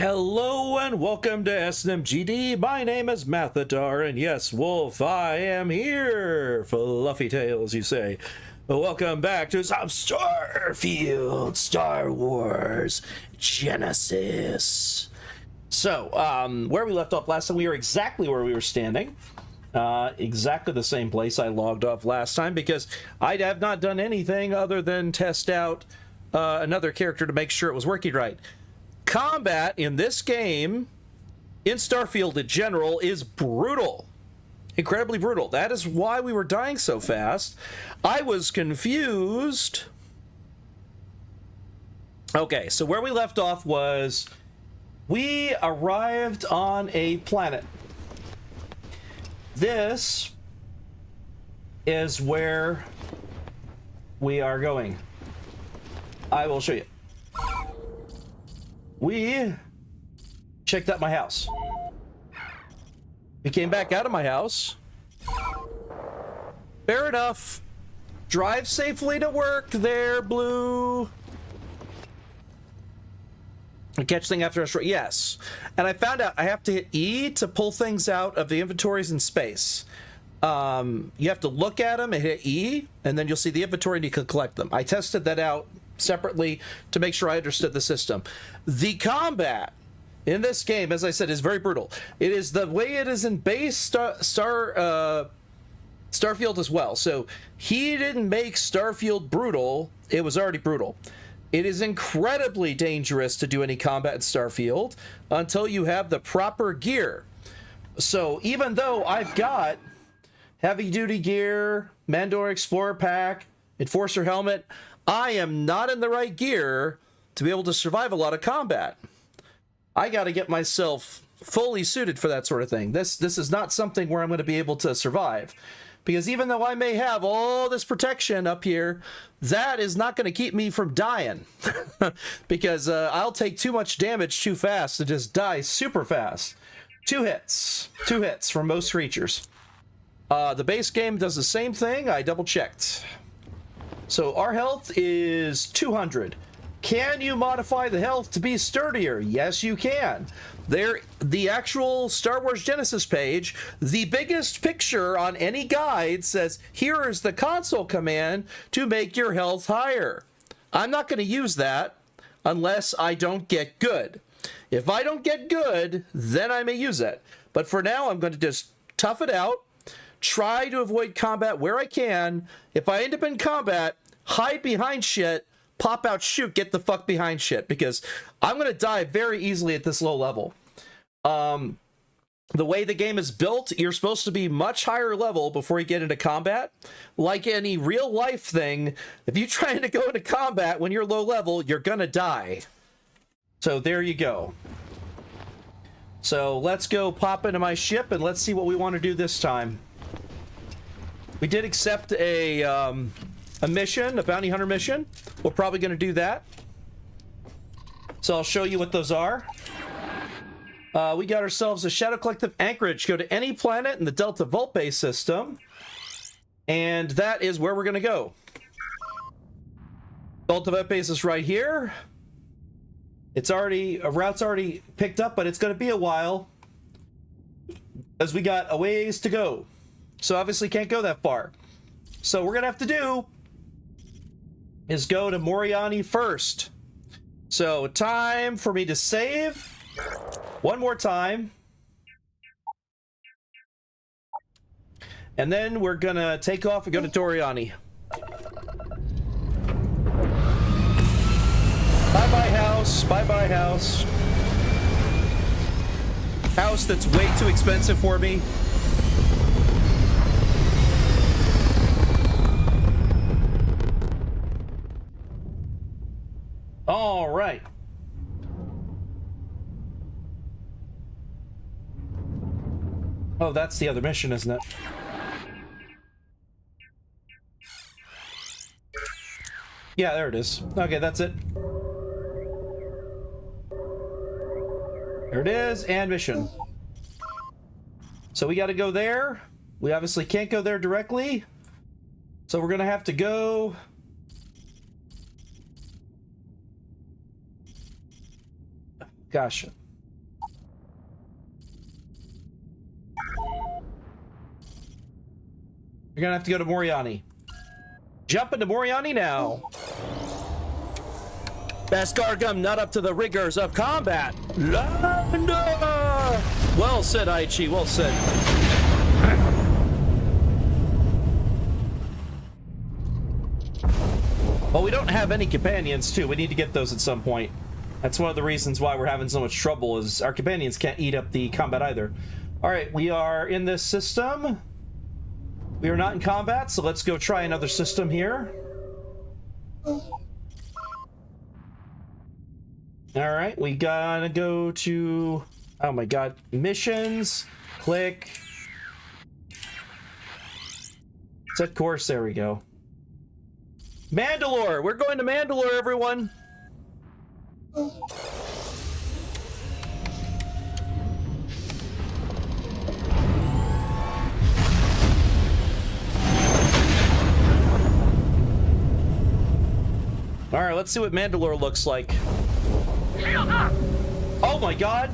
Hello and welcome to SNMGD. My name is Mathadar, and yes, Wolf, I am here. Fluffy tails, you say. Welcome back to some Starfield, Star Wars, Genesis. So, where we left off last time, we were exactly where we were standing. Exactly the same place I logged off last time, because I have not done anything other than test out another character to make sure it was working right. Combat in this game, in Starfield in general, is brutal. Incredibly brutal. That is why we were dying so fast. I was confused. Okay, so where we left off was we arrived on a planet. This is where we are going. I will show you. We checked out my house. We came back out of my house. Fair enough. Drive safely to work there, Blue. And catch thing after a short. Yes. And I found out I have to hit E to pull things out of the inventories in space. You have to look at them and hit E, and then you'll see the inventory and you can collect them. I tested that out separately to make sure I understood the system. The combat in this game, as I said, is very brutal. It is the way it is in base Starfield as well. So he didn't make Starfield brutal. It was already brutal. It is incredibly dangerous to do any combat in Starfield until you have the proper gear. So even though I've got heavy duty gear, Mandor Explorer pack, Enforcer helmet, I am not in the right gear to be able to survive a lot of combat. I got to get myself fully suited for that sort of thing. This is not something where I'm going to be able to survive. Because even though I may have all this protection up here, that is not going to keep me from dying. Because I'll take too much damage too fast to just die super fast. Two hits from most creatures. The base game does the same thing. I double checked. So our health is 200. Can you modify the health to be sturdier? Yes, you can. The actual Star Wars Genesis page, the biggest picture on any guide says, here is the console command to make your health higher. I'm not going to use that unless I don't get good. If I don't get good, then I may use it. But for now, I'm going to just tough it out, try to avoid combat where I can. If I end up in combat, hide behind shit, pop out, shoot, get the fuck behind shit, because I'm going to die very easily at this low level. The way the game is built, you're supposed to be much higher level before you get into combat. Like any real life thing, if you're trying to go into combat when you're low level, you're going to die. So there you go. So let's go pop into my ship and let's see what we want to do this time. We did accept a mission, a bounty hunter mission. We're probably going to do that. So I'll show you what those are. We got ourselves a Shadow Collective anchorage. Go to any planet in the Delta Vault base system. And that is where we're going to go. Delta Vault base is right here. It's already, a route's already picked up, but it's going to be a while, as we got a ways to go. So obviously can't go that far. So what we're going to have to do is go to Moriani first. So time for me to save one more time. And then we're going to take off and go to Toriani. Bye-bye house. Bye-bye house. House that's way too expensive for me. All right. Oh, that's the other mission, isn't it? Yeah, there it is. Okay, that's it. There it is, and mission. So we got to go there. We obviously can't go there directly. So we're going to have to go Gosh, You're gonna have to go to Moriani. Jump into Moriani now. Bascargum not up to the rigors of combat. Landa! Well said, Aichi. Well said. Well, we don't have any companions, too. We need to get those at some point. That's one of the reasons why we're having so much trouble, is our companions can't eat up the combat either. All right, we are in this system. We are not in combat, so let's go try another system here. All right, we gotta go to... Oh my god. Missions. Click. Set course. There we go. Mandalore! We're going to Mandalore, everyone! Alright, let's see what Mandalore looks like. Oh my god!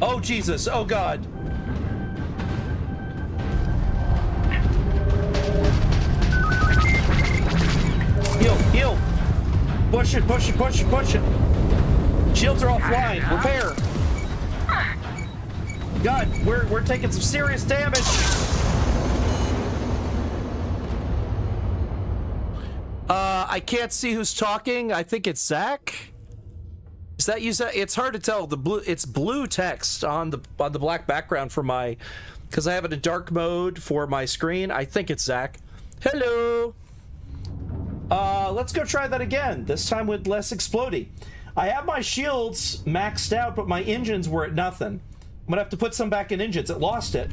Oh Jesus, oh god! Heal, heal! Push it, push it, push it, push it! Shields are offline, repair! God, we're taking some serious damage! I can't see who's talking. I think it's Zach. Is that you, Zach? It's hard to tell. It's blue text on the black background for my, because I have it in dark mode for my screen. I think it's Zach. Hello. Let's go try that again. This time with less exploding. I have my shields maxed out, but my engines were at nothing. I'm gonna have to put some back in engines. It lost it.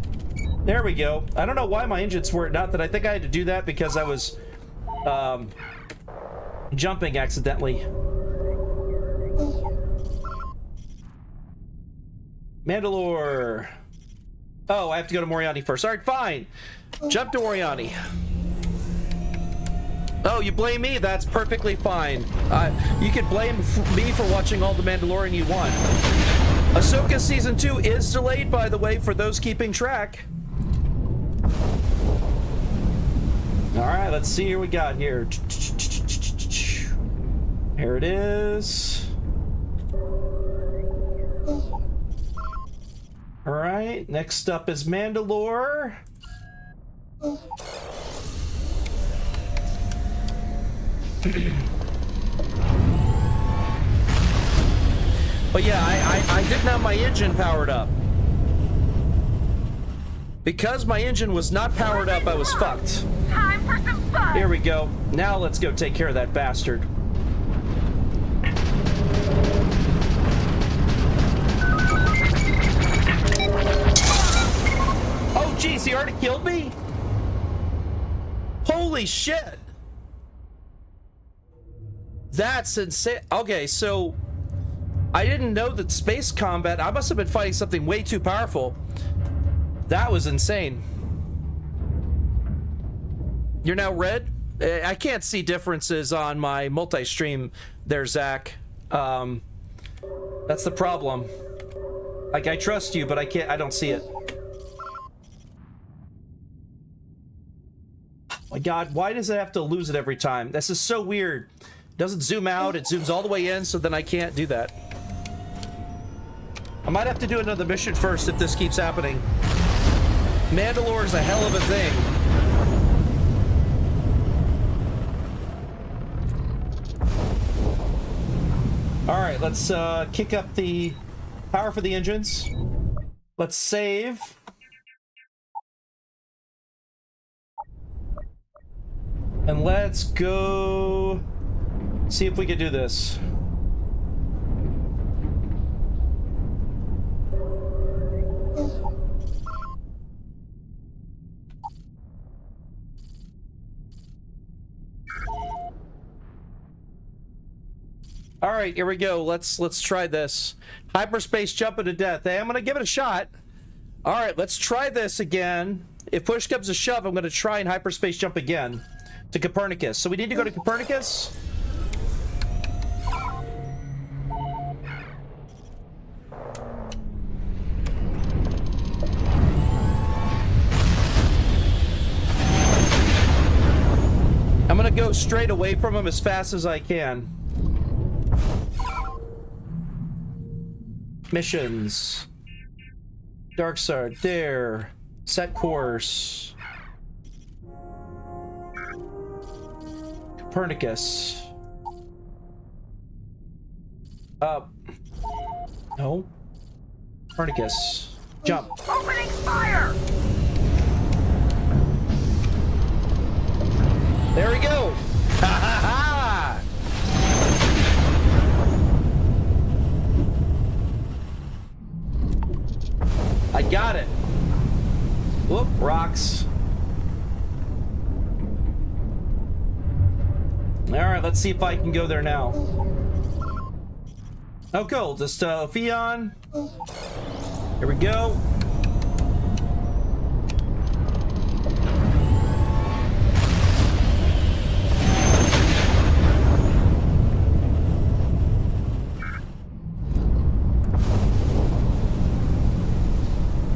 There we go. I don't know why my engines were at nothing. I think I had to do that because I was jumping accidentally. Mandalore. Oh, I have to go to Moriani first. All right, fine. Jump to Moriani. Oh, you blame me? That's perfectly fine. You can blame me for watching all the Mandalorian you want. Ahsoka Season 2 is delayed, by the way, for those keeping track. All right, let's see here we got here. Here it is. All right, next up is Mandalore. But yeah, I didn't have my engine powered up. Because my engine was not powered up, I was fucked. Time for some fun. Here we go. Now let's go take care of that bastard. Oh, geez, he already killed me? Holy shit. That's insane. Okay, so I didn't know that space combat, I must have been fighting something way too powerful. That was insane. You're now red? I can't see differences on my multi-stream there, Zach. That's the problem. Like, I trust you, but I don't see it. Oh my god, why does it have to lose it every time? This is so weird. It doesn't zoom out, it zooms all the way in, so then I can't do that. I might have to do another mission first if this keeps happening. Mandalore is a hell of a thing. Alright, let's kick up the power for the engines. Let's save. And let's go see if we can do this. All right, here we go. Let's try this. Hyperspace jumping to death. Hey, I'm gonna give it a shot. All right, let's try this again. If push comes to shove, I'm gonna try and hyperspace jump again to Copernicus. So we need to go to Copernicus. I'm gonna go straight away from him as fast as I can. Missions. Dark Side, there. Set course. Copernicus. No. Copernicus. Jump. Opening fire! There we go. Ha ha ha! I got it. Whoop, rocks. All right, let's see if I can go there now. Oh, cool. Just Ophion. Here we go.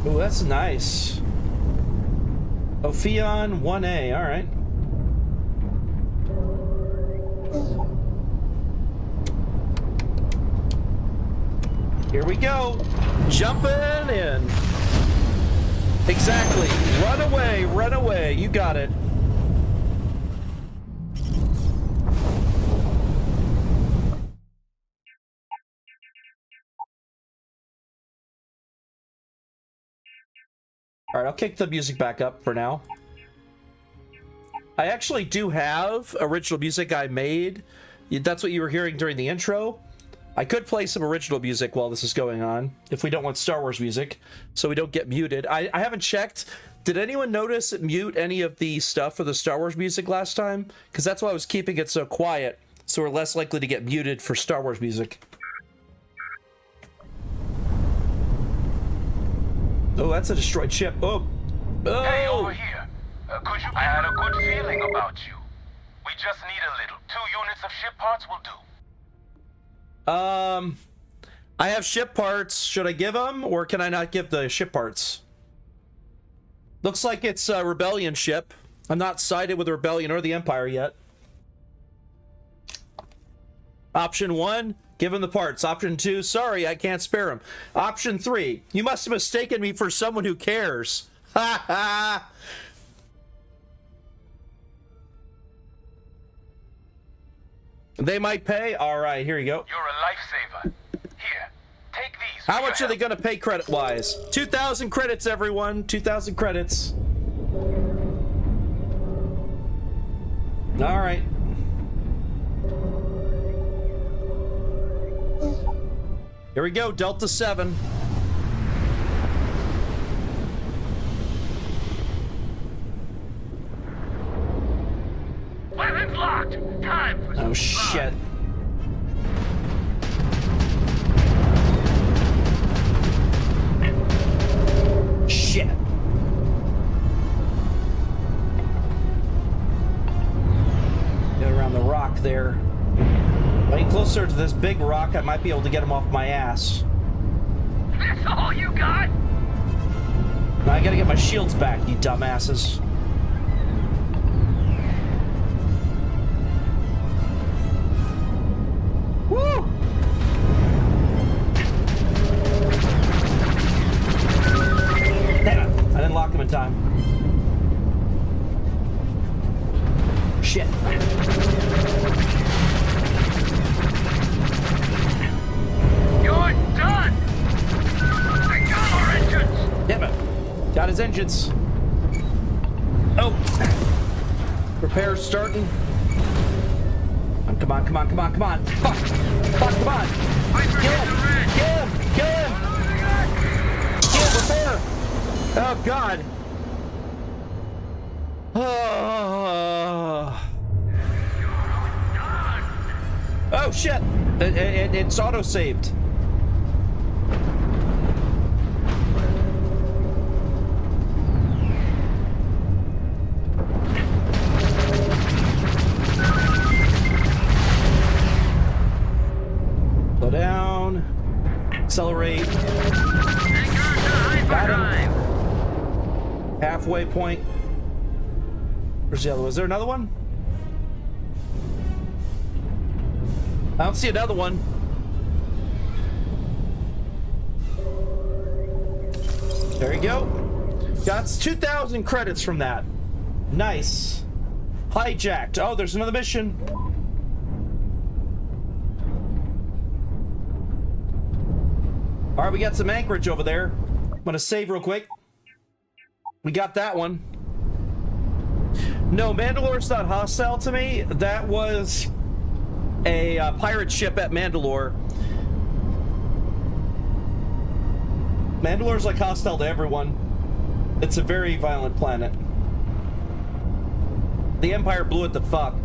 Oh, that's nice. Ophion 1A, all right. Here we go. Jumping in. Exactly. Run away, run away. You got it. All right, I'll kick the music back up for now. I actually do have original music I made. That's what you were hearing during the intro. I could play some original music while this is going on, if we don't want Star Wars music, so we don't get muted. I haven't checked. Did anyone notice it mute any of the stuff for the Star Wars music last time? Because that's why I was keeping it so quiet, so we're less likely to get muted for Star Wars music. Oh, that's a destroyed ship. Oh. Oh. Hey, over here. I had a good feeling about you. We just need a little. 2 units of ship parts will do. I have ship parts. Should I give them, or can I not give the ship parts? Looks like it's a Rebellion ship. I'm not sided with the Rebellion or the Empire yet. Option 1, give him the parts. Option 2, sorry, I can't spare him. Option 3, you must have mistaken me for someone who cares. Ha ha! They might pay? Alright, here you go. You're a lifesaver. Here, take these. How much are they going to pay credit-wise? 2,000 credits, everyone. 2,000 credits. Alright. Here we go, Delta 7. Weapons locked. Time for Oh, shit. Shit. Get around the rock there. Getting closer to this big rock, I might be able to get him off my ass. That's all you got? Now I gotta get my shields back, you dumbasses. Woo! Damn it! I didn't lock them in time. Shit. You're done! I got our engines! Damn it. Got his engines. Oh! Repair starting. Come on, come on, come on, come on. Fuck! Fuck, come on! Kill him! Kill him! Kill him! Kill him! Repair! Oh, God. Oh, shit! It's auto-saved. Slow down. Accelerate. Got him. Halfway point. Where's the other one? Is there another one? I don't see another one. There you go. Got 2,000 credits from that. Nice. Hijacked. Oh, there's another mission. All right, we got some anchorage over there. I'm gonna save real quick. We got that one. No, Mandalore's not hostile to me. That was a pirate ship at Mandalore. Mandalore's like hostile to everyone. It's a very violent planet. The Empire blew it the fuck.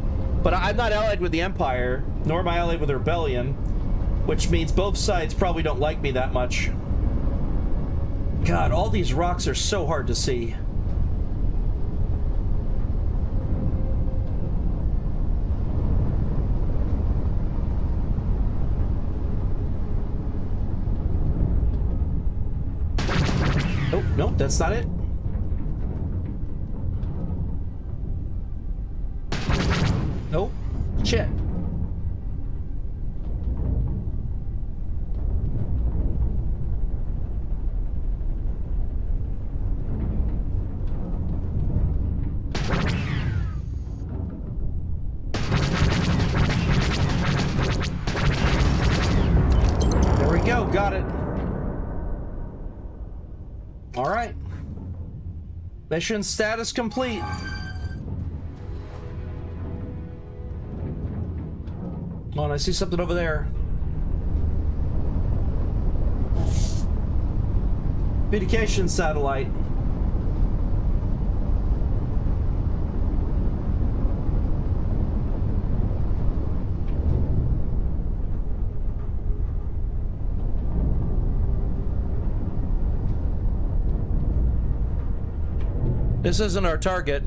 But I'm not allied with the Empire, nor am I allied with the Rebellion, which means both sides probably don't like me that much. God, all these rocks are so hard to see. Oh, no, that's not it. Nope. Shit. There we go. Got it. All right. Mission status complete. Oh, and I see something over there. Communication satellite. This isn't our target.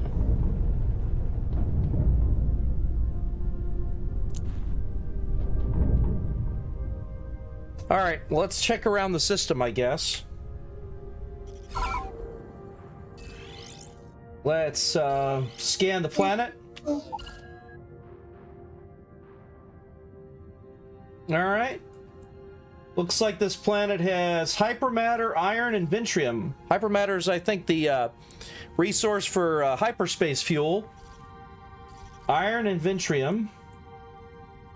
All right, well, let's check around the system, I guess. Let's scan the planet. All right. Looks like this planet has hypermatter, iron, and ventrium. Hypermatter is, I think, the resource for hyperspace fuel. Iron and ventrium.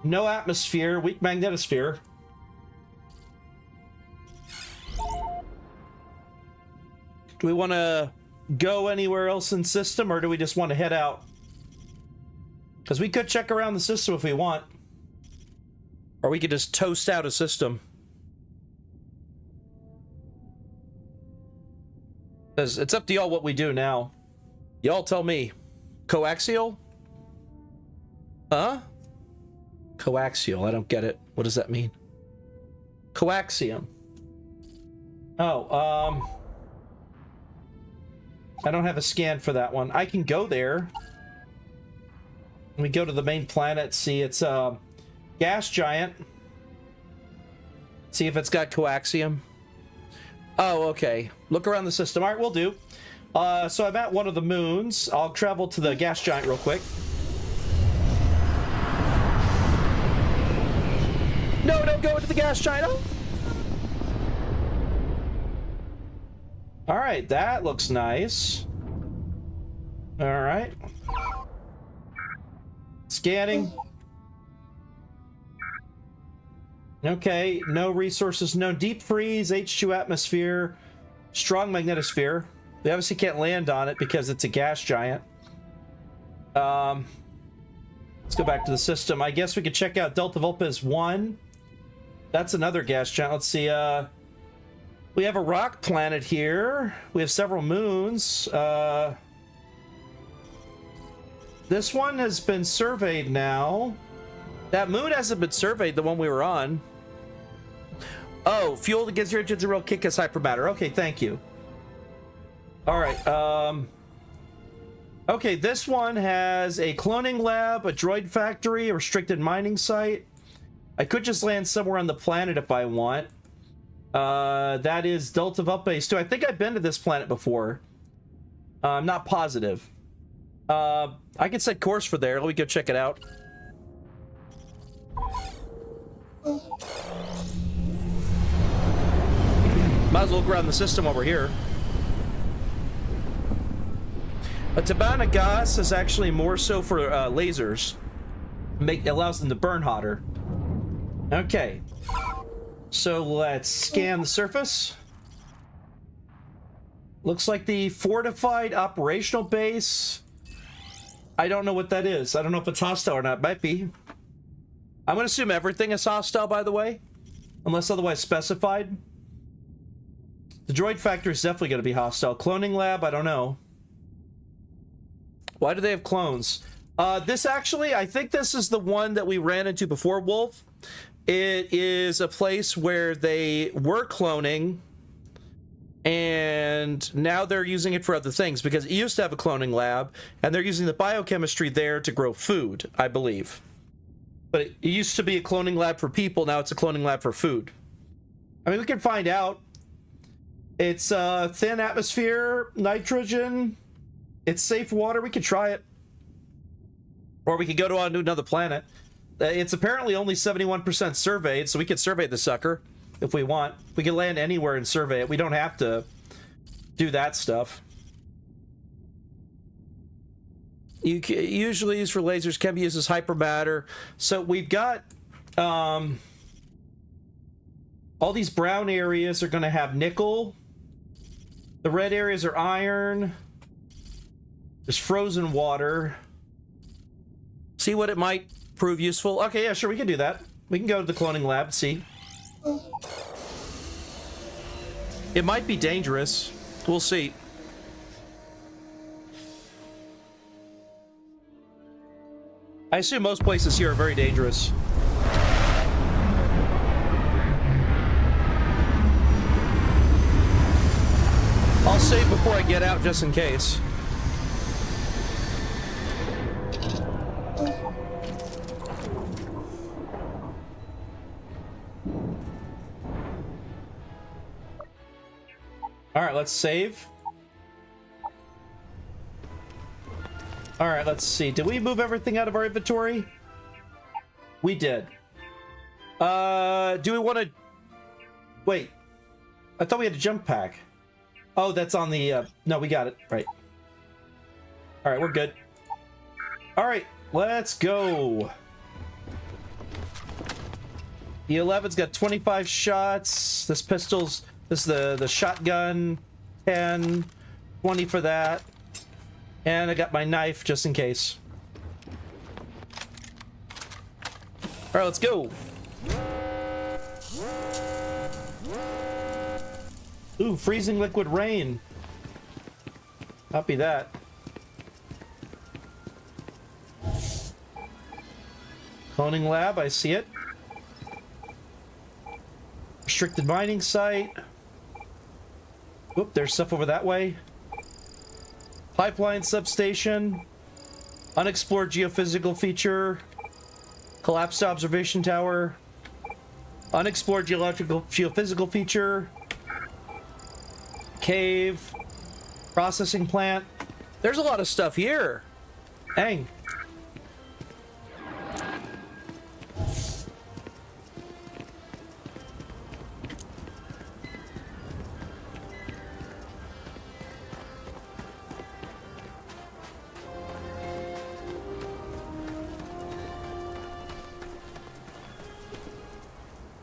No atmosphere, weak magnetosphere. Do we want to go anywhere else in system, or do we just want to head out? Because we could check around the system if we want. Or we could just toast out a system. It's up to y'all what we do now. Y'all tell me. Coaxial? Huh? Coaxial, I don't get it. What does that mean? Coaxium. Oh, I don't have a scan for that one. I can go there. We go to the main planet, see it's a gas giant. See if it's got coaxium. Oh, okay. Look around the system. All right, we'll do. So I'm at one of the moons. I'll travel to the gas giant real quick. No, don't go into the gas giant. Oh. All right, that looks nice. All right. Scanning. Okay, no resources, no deep freeze, H2 atmosphere, strong magnetosphere. We obviously can't land on it because it's a gas giant. Let's go back to the system. I guess we could check out Delta Vulpes 1. That's another gas giant. Let's see. We have a rock planet here. We have several moons. This one has been surveyed now. That moon hasn't been surveyed, the one we were on. Oh, fuel that gives your engines a real kick is hypermatter. Okay, thank you. All right. Okay, this one has a cloning lab, a droid factory, a restricted mining site. I could just land somewhere on the planet if I want. That is Delta Vulpes 2. I think I've been to this planet before. I'm not positive. I can set course for there. Let me go check it out. Might as well look around the system while we're here. A Tabana gas is actually more so for lasers. Allows them to burn hotter. Okay. So let's scan the surface. Looks like the fortified operational base. I don't know what that is. I don't know if it's hostile or not. Might be. I'm going to assume everything is hostile, by the way. Unless otherwise specified. The droid factory is definitely going to be hostile. Cloning lab, I don't know. Why do they have clones? This actually, I think this is the one that we ran into before, Wolf. It is a place where they were cloning, and now they're using it for other things, because it used to have a cloning lab, and they're using the biochemistry there to grow food, I believe. But it used to be a cloning lab for people, now it's a cloning lab for food. I mean, we can find out. It's thin atmosphere, nitrogen, it's safe water, we could try it. Or we could go on to another planet. It's apparently only 71% surveyed, so we could survey the sucker if we want. We can land anywhere and survey it. We don't have to do that stuff. Usually used for lasers, can be used as hypermatter. So we've got all these brown areas are going to have nickel. The red areas are iron. There's frozen water. See what it might prove useful. Okay, yeah, sure, we can do that. We can go to the cloning lab and see. It might be dangerous. We'll see. I assume most places here are very dangerous. I'll save before I get out just in case. All right, let's save. All right, let's see. Did we move everything out of our inventory? We did. Do we want to... Wait. I thought we had a jump pack. Oh, that's on the... No, we got it. Right. All right, we're good. All right, let's go. The 11's got 25 shots. This pistol's... This is the shotgun. 10. 20 for that. And I got my knife just in case. All right, let's go. Ooh, freezing liquid rain. Copy that. Cloning lab, I see it. Restricted mining site. Oop, there's stuff over that way. Pipeline substation. Unexplored geophysical feature. Collapsed observation tower. Unexplored geophysical feature. Cave. Processing plant. There's a lot of stuff here. Dang.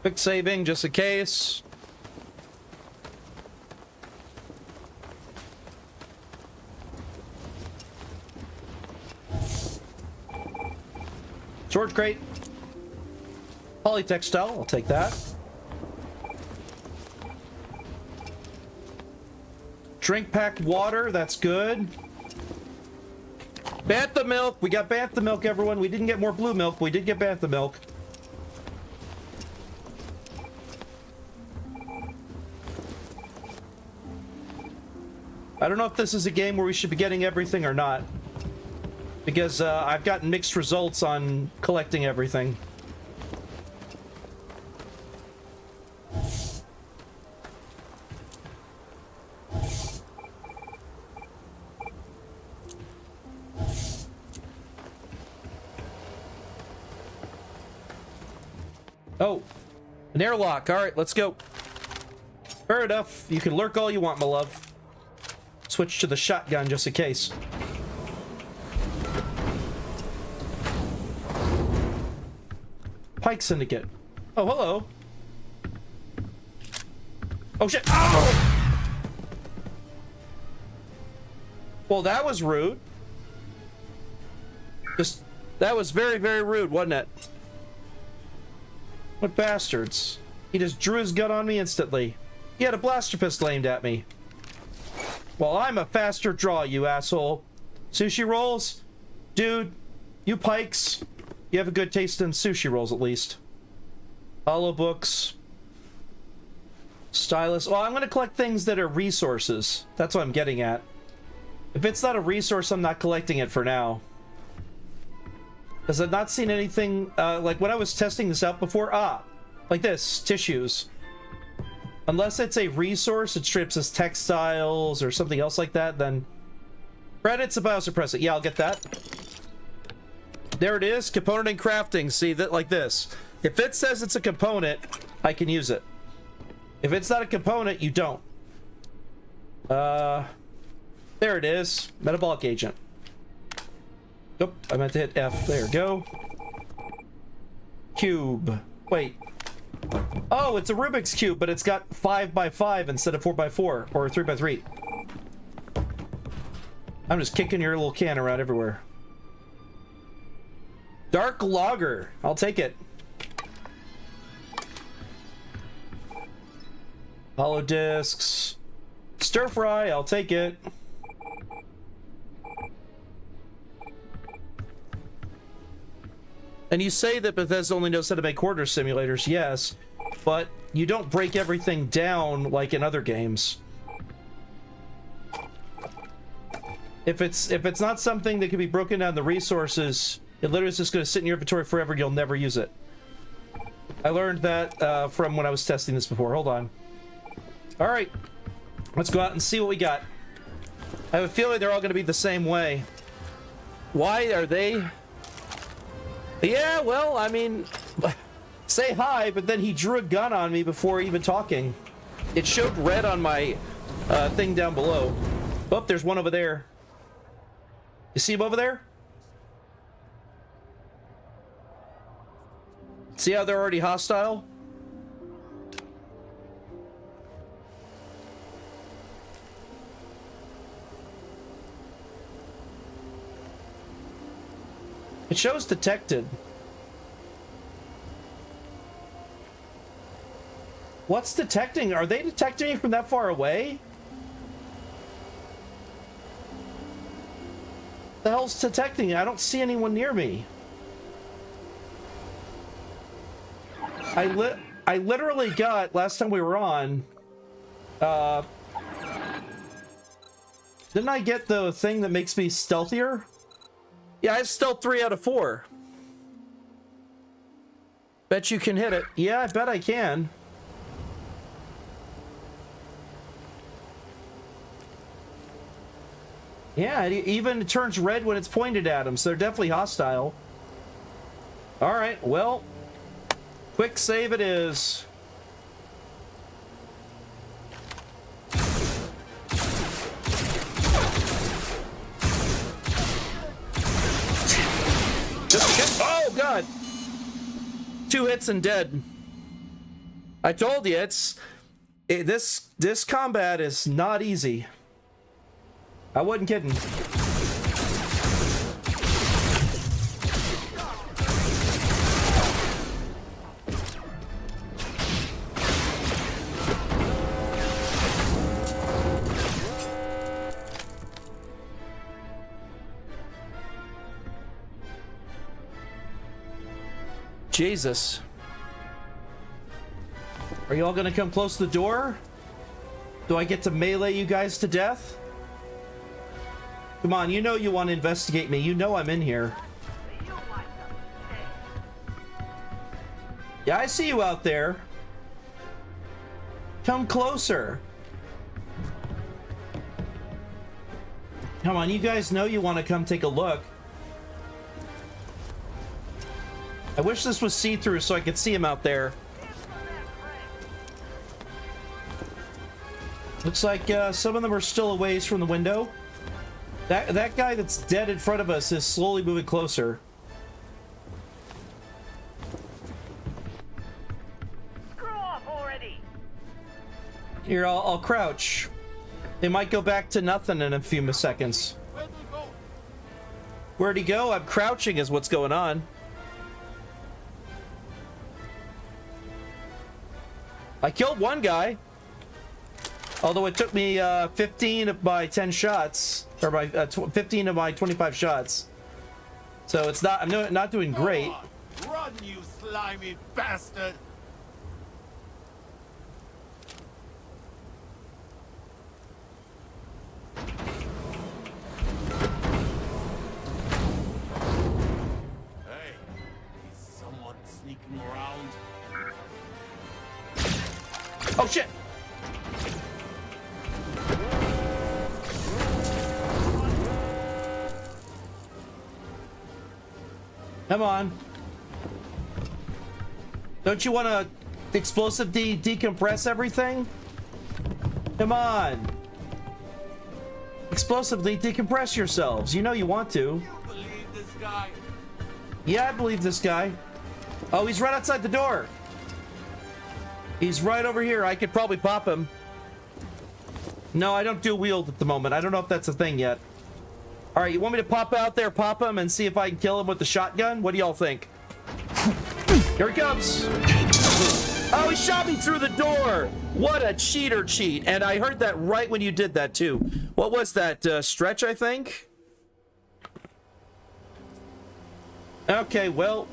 Quick saving just in case. Sword crate. Polytextile, I'll take that. Drink packed water, that's good. Bantha milk, we got bantha milk, everyone. We didn't get more blue milk, we did get bantha milk. I don't know if this is a game where we should be getting everything or not. Because I've gotten mixed results on collecting everything. Oh, an airlock. All right, let's go. Fair enough. You can lurk all you want, my love. Switch to the shotgun just in case. Pike Syndicate. Oh, hello. Oh, shit. Oh! Well, that was rude. Just, that was very, very rude, wasn't it? What bastards. He just drew his gun on me instantly. He had a blaster pistol aimed at me. Well, I'm a faster draw, you asshole. Sushi rolls? Dude, you pikes. You have a good taste in sushi rolls, at least. Hollow books. Stylus. Well, I'm going to collect things that are resources. That's what I'm getting at. If it's not a resource, I'm not collecting it for now. Because I've not seen anything, like when I was testing this out before. Like this. Tissues. Unless it's a resource, it strips as textiles or something else like that, then... Credits, a biosuppressant. Yeah, I'll get that. There it is. Component and crafting. See, that like this. If it says it's a component, I can use it. If it's not a component, you don't. There it is. Metabolic agent. Nope, I meant to hit F. There we go. Cube. Wait. Oh, it's a Rubik's Cube, but it's got 5x5 instead of 4x4 or 3x3. I'm just kicking your little can around everywhere. Dark Logger. I'll take it. Hollow discs. Stir fry. I'll take it. And you say that Bethesda only knows how to make hoarder simulators, yes, but you don't break everything down like in other games. If it's not something that can be broken down the resources, it literally is just going to sit in your inventory forever and you'll never use it. I learned that from when I was testing this before. Hold on. All right, let's go out and see what we got. I have a feeling they're all going to be the same way. Why are they? Yeah, well, I mean, say hi, but then he drew a gun on me before even talking. It showed red on my thing down below. Oh, there's one over there. You see him over there? See how they're already hostile? It shows detected. What's detecting? Are they detecting me from that far away? The hell's detecting? I don't see anyone near me. I literally got, last time we were on, didn't I get the thing that makes me stealthier? Yeah, I have stealth 3 out of 4. Bet you can hit it. Yeah, I bet I can. Yeah, it even turns red when it's pointed at them, so they're definitely hostile. Alright, well, quick save it is. Oh god! 2 hits and dead. I told you, this combat is not easy. I wasn't kidding. Jesus. Are you all gonna come close to the door? Do I get to melee you guys to death? Come on, you know you want to investigate me. You know I'm in here. Yeah, I see you out there. Come closer. Come on, you guys know you want to come take a look. I wish this was see-through so I could see him out there. Looks like some of them are still a ways from the window. That guy that's dead in front of us is slowly moving closer. Screw off already. Here, I'll crouch. It might go back to nothing in a few seconds. Where'd he go? I'm crouching is what's going on. I killed one guy. Although it took me 15 of my 10 shots, or my 15 of my 25 shots. So it's not, I'm not doing great. Run, you slimy bastard! Hey, is someone sneaking around? Oh shit! Come on. Don't you want to explosive decompress everything? Come on. Explosively decompress yourselves. You know you want to. You believe this guy? Yeah, I believe this guy. Oh, he's right outside the door. He's right over here. I could probably pop him. No, I don't do wield at the moment. I don't know if that's a thing yet. All right, you want me to pop out there, pop him, and see if I can kill him with the shotgun? What do y'all think? Here he comes. Oh, he shot me through the door. What a cheater cheat. And I heard that right when you did that, too. What was that? Stretch, I think? Okay, well,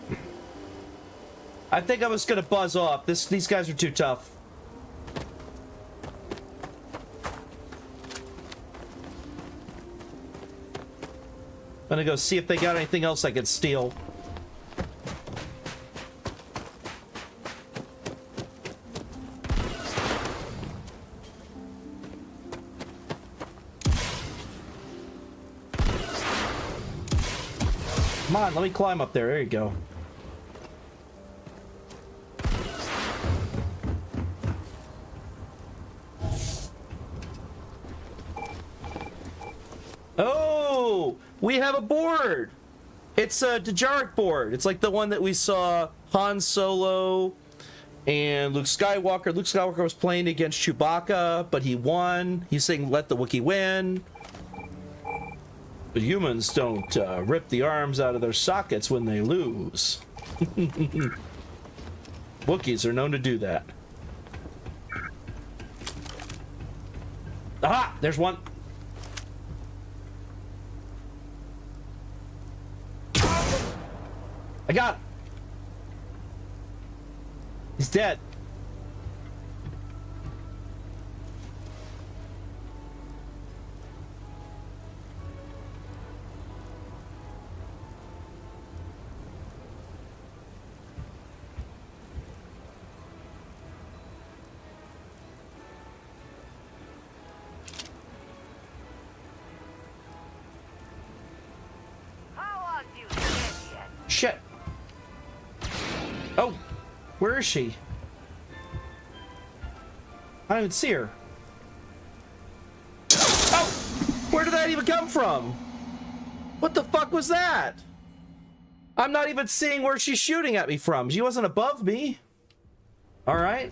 I think I was going to buzz off. These guys are too tough. I'm gonna go see if they got anything else I could steal. Come on, let me climb up there. There you go. Oh, we have a board. It's a Dejaric board. It's like the one that we saw Han Solo and Luke Skywalker. Luke Skywalker was playing against Chewbacca, but he won. He's saying, "Let the Wookiee win." But humans don't rip the arms out of their sockets when they lose. Wookiees are known to do that. Aha! There's one. I got him. He's dead. How are you dead yet? Shit. Oh, where is she? I don't even see her. Oh, where did that even come from? What the fuck was that? I'm not even seeing where she's shooting at me from. She wasn't above me. All right.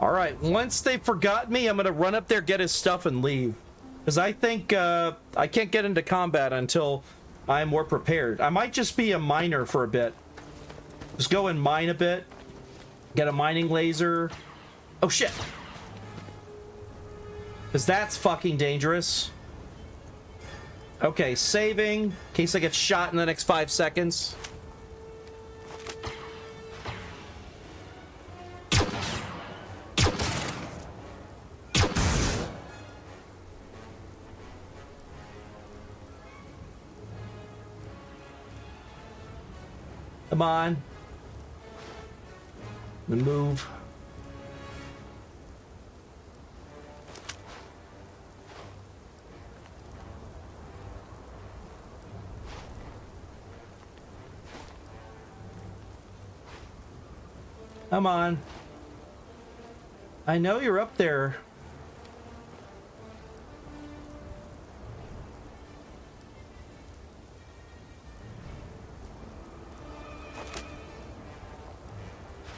All right, once they forgot me, I'm gonna run up there, get his stuff, and leave. Because I think I can't get into combat until I'm more prepared. I might just be a miner for a bit. Just go and mine a bit. Get a mining laser. Oh, shit. Because that's fucking dangerous. Okay, saving in case I get shot in the next 5 seconds. Come on. The move. Come on. I know you're up there.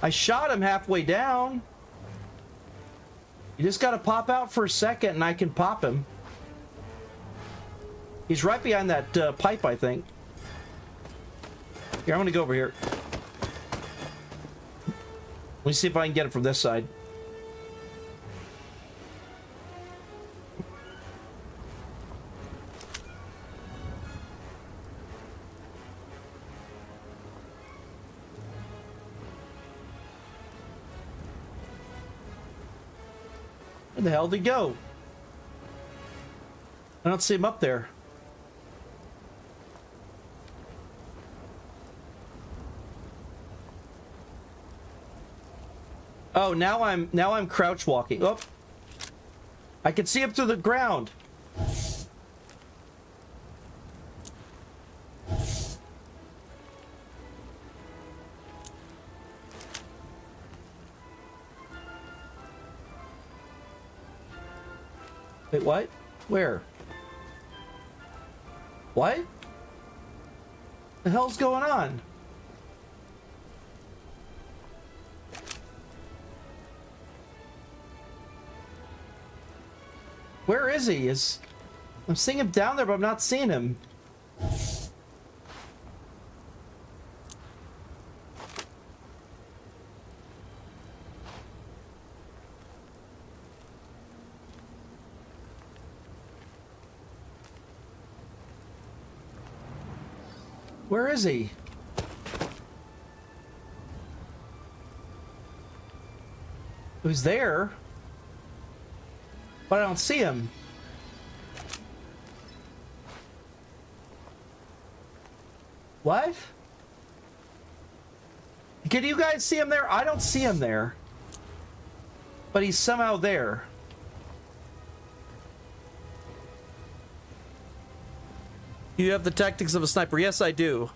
I shot him halfway down. You just gotta pop out for a second and I can pop him. He's right behind that pipe, I think. Here, I'm gonna go over here. Let me see if I can get it from this side. Where the hell did he go? I don't see him up there. Oh, now I'm crouch walking. Oh, I can see him through the ground. Wait, what? Where? What? The hell's going on? Where is he? I'm seeing him down there, but I'm not seeing him. Where is he? He was there. But I don't see him. What? Can you guys see him there? I don't see him there. But he's somehow there. You have the tactics of a sniper. Yes, I do.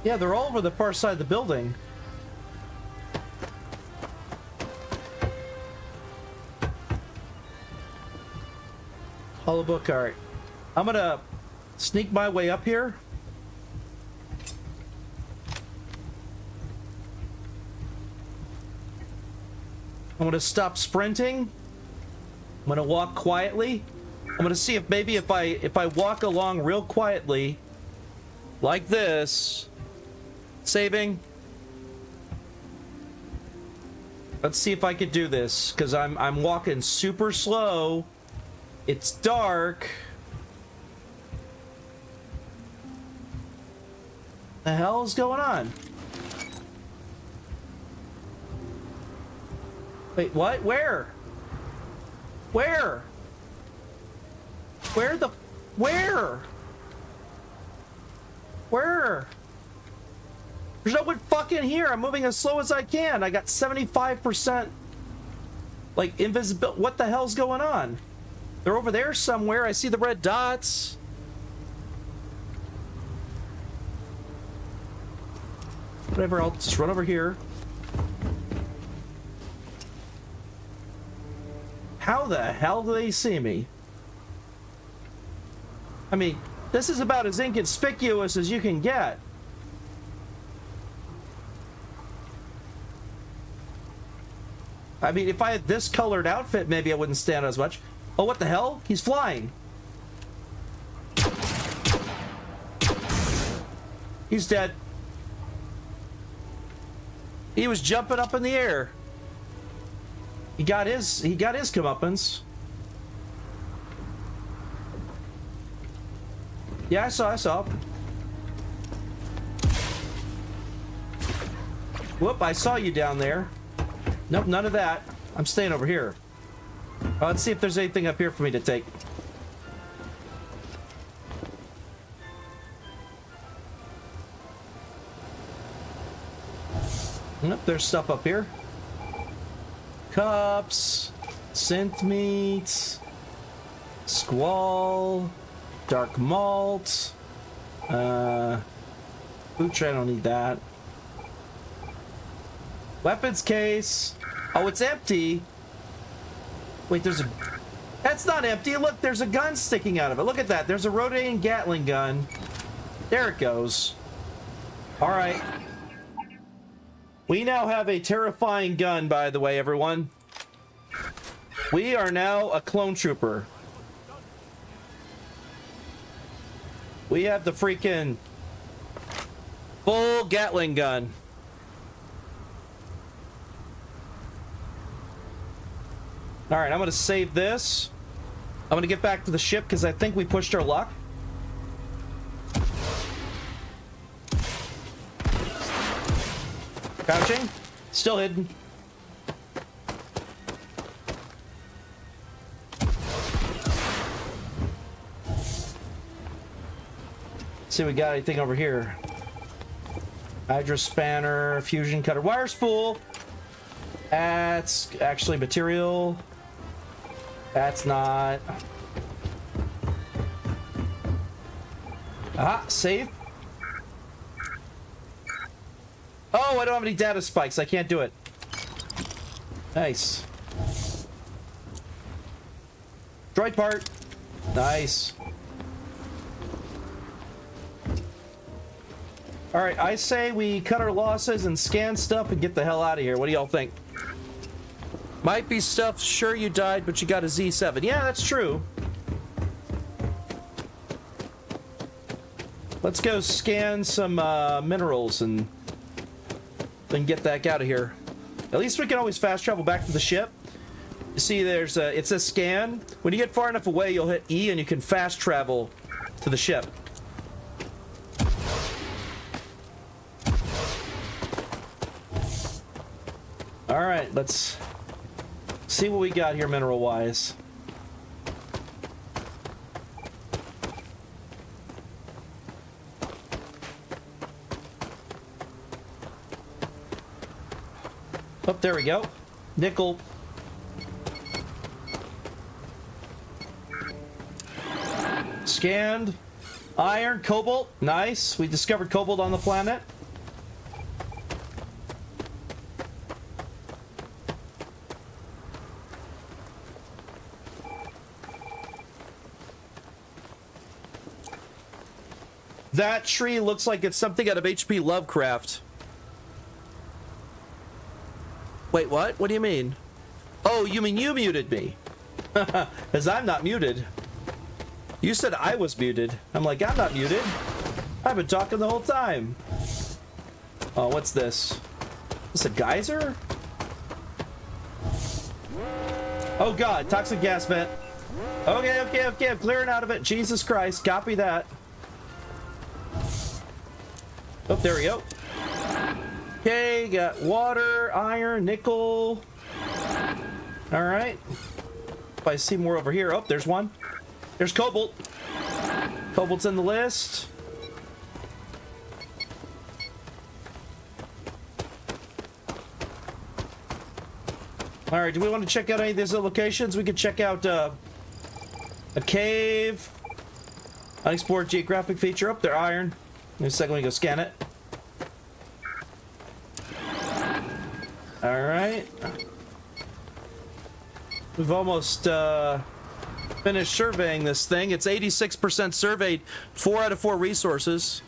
Yeah, they're all over the far side of the building. Hollow book art. I'm gonna sneak my way up here. I'm gonna stop sprinting. I'm gonna walk quietly. I'm gonna see if maybe if I walk along real quietly, like this. Saving. Let's see if I could do this, because I'm walking super slow. It's dark. The hell is going on? Wait, what? Where? Where? Where the... Where? Where? There's no one fucking here. I'm moving as slow as I can. I got 75% like invisibility. What the hell's going on? They're over there somewhere. I see the red dots. Whatever, I'll just run over here. How the hell do they see me? I mean, this is about as inconspicuous as you can get. I mean, if I had this colored outfit, maybe I wouldn't stand out as much. Oh, what the hell? He's flying. He's dead. He was jumping up in the air. He got his comeuppance. Yeah, I saw. Whoop, I saw you down there. Nope, none of that. I'm staying over here. Let's see if there's anything up here for me to take. Nope, there's stuff up here. Cups, synth meat, squall, dark malt, food tray, I don't need that. Weapons case. Oh, it's empty. Wait, there's a... That's not empty. Look, there's a gun sticking out of it. Look at that. There's a rotating Gatling gun. There it goes. All right. We now have a terrifying gun, by the way, everyone. We are now a clone trooper. We have the freaking full Gatling gun. All right, I'm going to save this. I'm going to get back to the ship because I think we pushed our luck. Crouching. Still hidden. Let's see if we got anything over here. Hydra spanner, fusion cutter, wire spool. That's actually material. That's not. Ah, save. Oh, I don't have any data spikes. I can't do it. Nice. Droid part. Nice. All right, I say we cut our losses and scan stuff and get the hell out of here. What do y'all think? Might be stuff, sure you died, but you got a Z7. Yeah, that's true. Let's go scan some minerals and then get that out of here. At least we can always fast travel back to the ship. You see, there's a, it says scan. When you get far enough away, you'll hit E and you can fast travel to the ship. All right, let's see what we got here mineral-wise. Oh, there we go. Nickel. Scanned. Iron, cobalt. Nice. We discovered cobalt on the planet. That tree looks like it's something out of H.P. Lovecraft. Wait, what? What do you mean? Oh, you mean you muted me? Because I'm not muted. You said I was muted. I'm like, I'm not muted. I've been talking the whole time. Oh, what's this? Is this a geyser? Oh god, toxic gas vent. Okay, I'm clearing out of it. Jesus Christ, copy that. Oh, there we go. Okay, got water, iron, nickel. All right. If I see more over here. Oh, there's one. There's cobalt. Cobalt's in the list. All right, do we want to check out any of these locations? We could check out a cave. Unexplored geographic feature. Up there, iron. In a second, we go scan it. All right. We've almost finished surveying this thing. It's 86% surveyed. 4 out of 4 resources.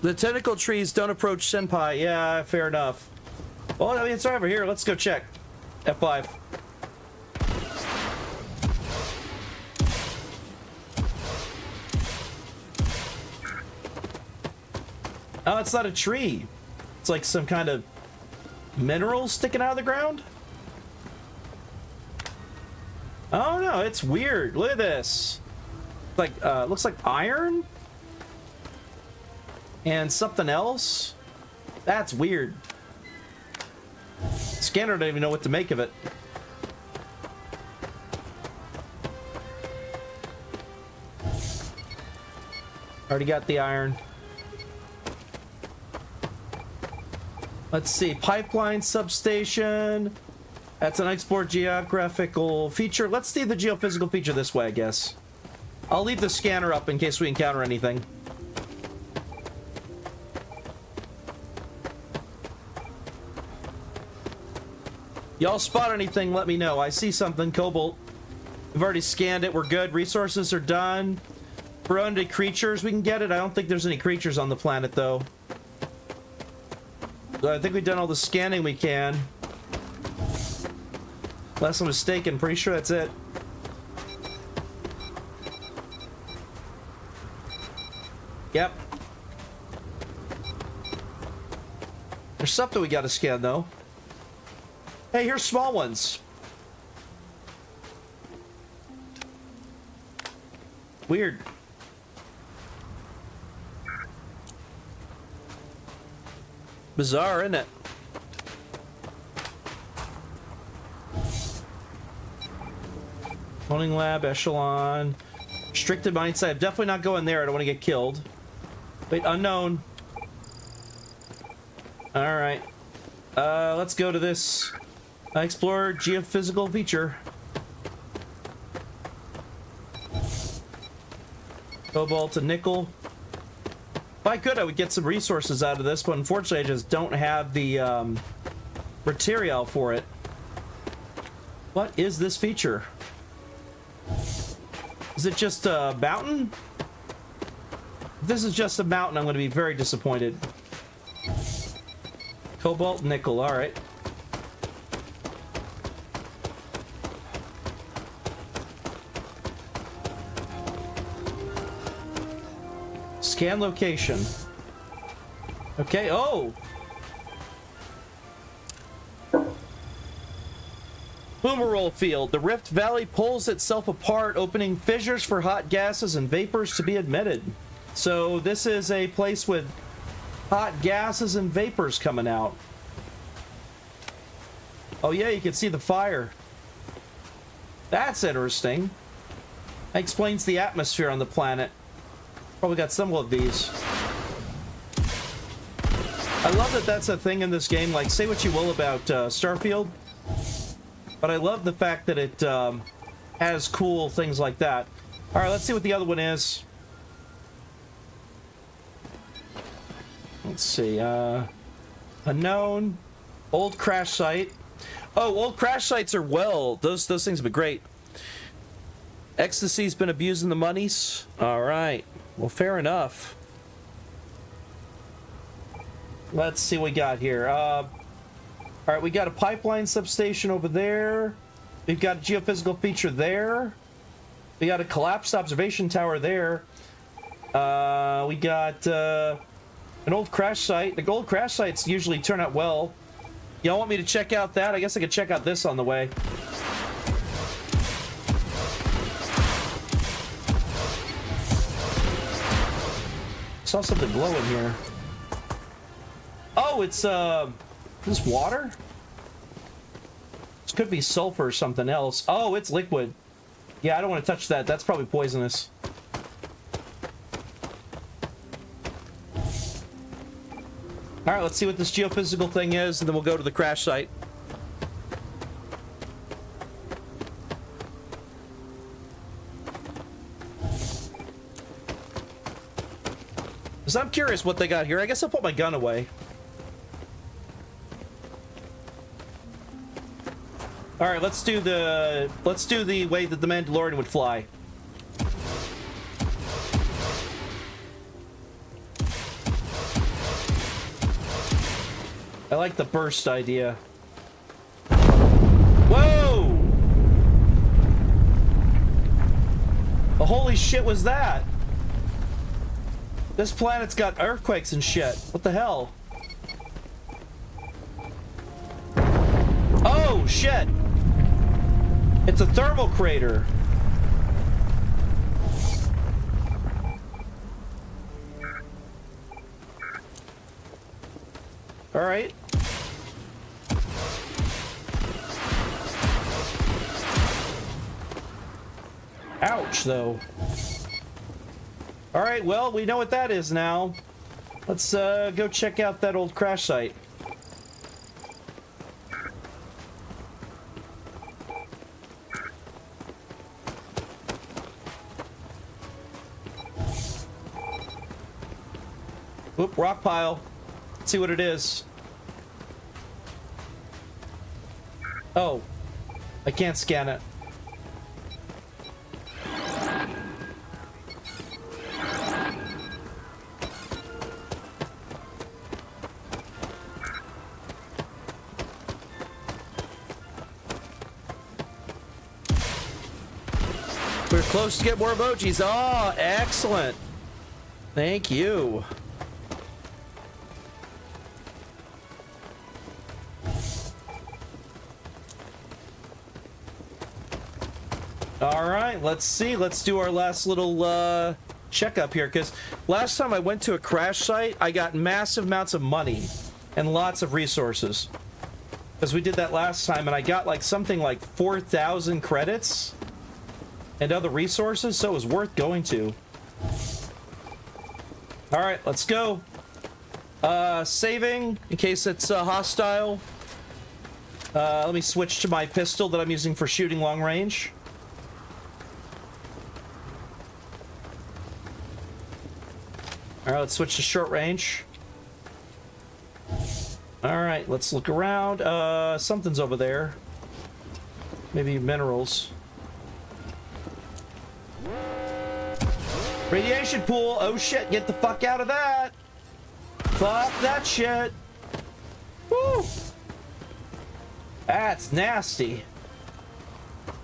The tentacle trees don't approach Senpai. Yeah, fair enough. Oh, I mean, it's over here. Let's go check. F5. Oh, it's not a tree. It's like some kind of mineral sticking out of the ground. Oh no, it's weird. Look at this. Like, looks like iron and something else. That's weird. Scanner don't even know what to make of it. Already got the iron. Let's see, pipeline substation. That's an explored geographical feature. Let's see the geophysical feature this way, I guess. I'll leave the scanner up in case we encounter anything. Y'all spot anything, let me know. I see something, Cobalt. We've already scanned it, we're good. Resources are done. For undead creatures, we can get it. I don't think there's any creatures on the planet, though. I think we've done all the scanning we can. Unless I'm mistaken, pretty sure that's it. Yep. There's something we gotta scan, though. Hey, here's small ones. Weird. Bizarre, isn't it? Cloning lab, echelon. Restricted mine site. I'm definitely not going there. I don't want to get killed. Wait, unknown. Alright. Let's go to this. Explore geophysical feature. Cobalt and nickel. If I could, I would get some resources out of this, but unfortunately I just don't have the material for it. What is this feature? Is it just a mountain? If this is just a mountain, I'm going to be very disappointed. Cobalt, nickel, alright. Scan location. Okay, oh! Boomerol field. The Rift Valley pulls itself apart, opening fissures for hot gases and vapors to be admitted. So this is a place with hot gases and vapors coming out. Oh yeah, you can see the fire. That's interesting. That explains the atmosphere on the planet. Probably got some of these. I love that that's a thing in this game. Like, say what you will about Starfield, but I love the fact that it has cool things like that. All right, let's see what the other one is. Let's see. Unknown. Old crash site. Oh, old crash sites are well. Those things have been great. Ecstasy's been abusing the monies. All right. Well, fair enough. Let's see what we got here. All right, we got a pipeline substation over there. We've got a geophysical feature there. We got a collapsed observation tower there. We got an old crash site. The old crash sites usually turn out well. Y'all want me to check out that? I guess I could check out this on the way. Saw something glowing here. Oh, it's this water? This could be sulfur or something else. Oh, it's liquid. Yeah, I don't want to touch that. That's probably poisonous. All right, let's see what this geophysical thing is, and then we'll go to the crash site. So I'm curious what they got here. I guess I'll put my gun away. All right, let's do the way that the Mandalorian would fly. I like the burst idea. Whoa! The holy shit was that? This planet's got earthquakes and shit. What the hell? Oh, shit! It's a thermal crater. All right. Ouch, though. All right, well, we know what that is now. Let's go check out that old crash site. Whoop, rock pile. Let's see what it is. Oh, I can't scan it. We're close to get more emojis. Oh, excellent. Thank you. All right, let's see. Let's do our last little checkup here, because last time I went to a crash site, I got massive amounts of money and lots of resources. Because we did that last time, and I got like something like 4,000 credits and other resources, so it was worth going to. All right, let's go. Saving in case it's hostile. Let me switch to my pistol that I'm using for shooting long range. All right, let's switch to short range. All right, let's look around. Something's over there. Maybe minerals. Radiation pool. Oh shit, get the fuck out of that. Fuck that shit. Woo. That's nasty.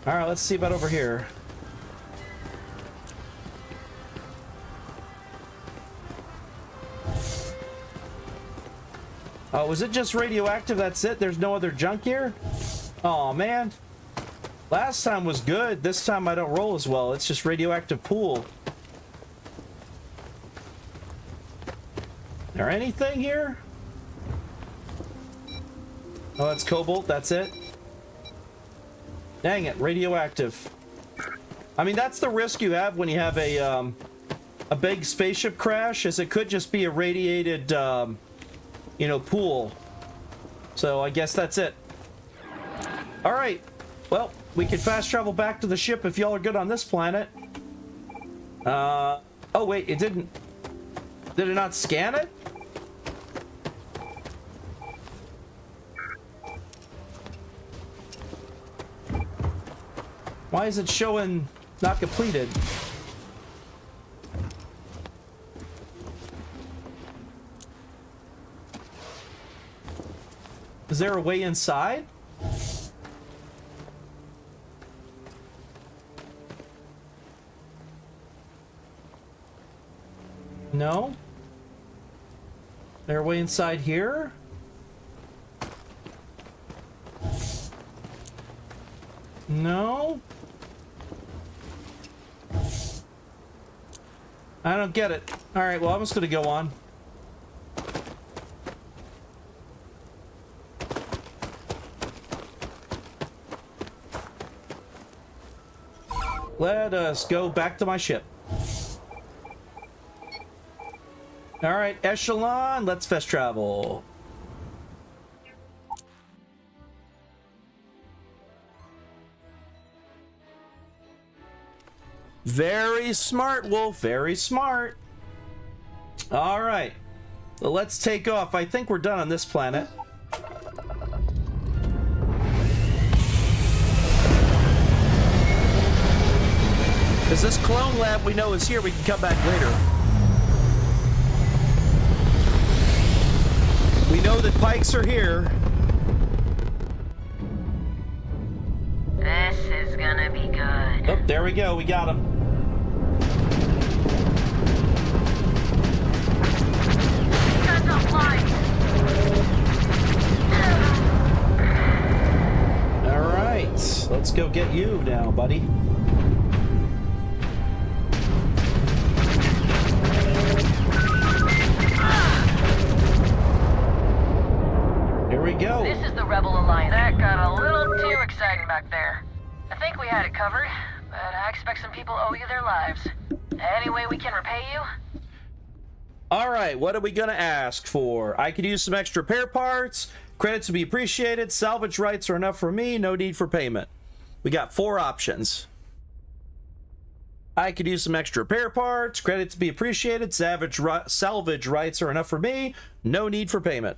All right, let's see about over here. Oh, was it just radioactive? That's it? There's no other junk here? Oh man. Last time was good. This time I don't roll as well. It's just radioactive pool. Is there anything here? Oh, that's cobalt. That's it. Dang it, radioactive. I mean, that's the risk you have when you have a big spaceship crash, is it could just be a radiated, you know, pool. So I guess that's it. All right. Well, we can fast travel back to the ship if y'all are good on this planet. Oh wait, it didn't. Did it not scan it? Why is it showing not completed? Is there a way inside? No? Is there a way inside here? No? I don't get it. Alright, well, I'm just gonna go on. Let us go back to my ship. Alright, Echelon, let's fast travel. Very smart, Wolf. Very smart. All right. Well, let's take off. I think we're done on this planet. Because this clone lab we know is here, we can come back later. We know that pikes are here. This is gonna be good. Oh, there we go. We got them. Guns not flying. All right. Let's go get you now, buddy. Here we go. This is the Rebel Alliance. That got a little too exciting back there. I think we had it covered, but I expect some people owe you their lives. Any way we can repay you? All right, what are we gonna ask for? I could use some extra repair parts. Credits to be appreciated. Salvage rights are enough for me. No need for payment. We got 4 options. I could use some extra repair parts. Credits to be appreciated. Salvage rights are enough for me. No need for payment.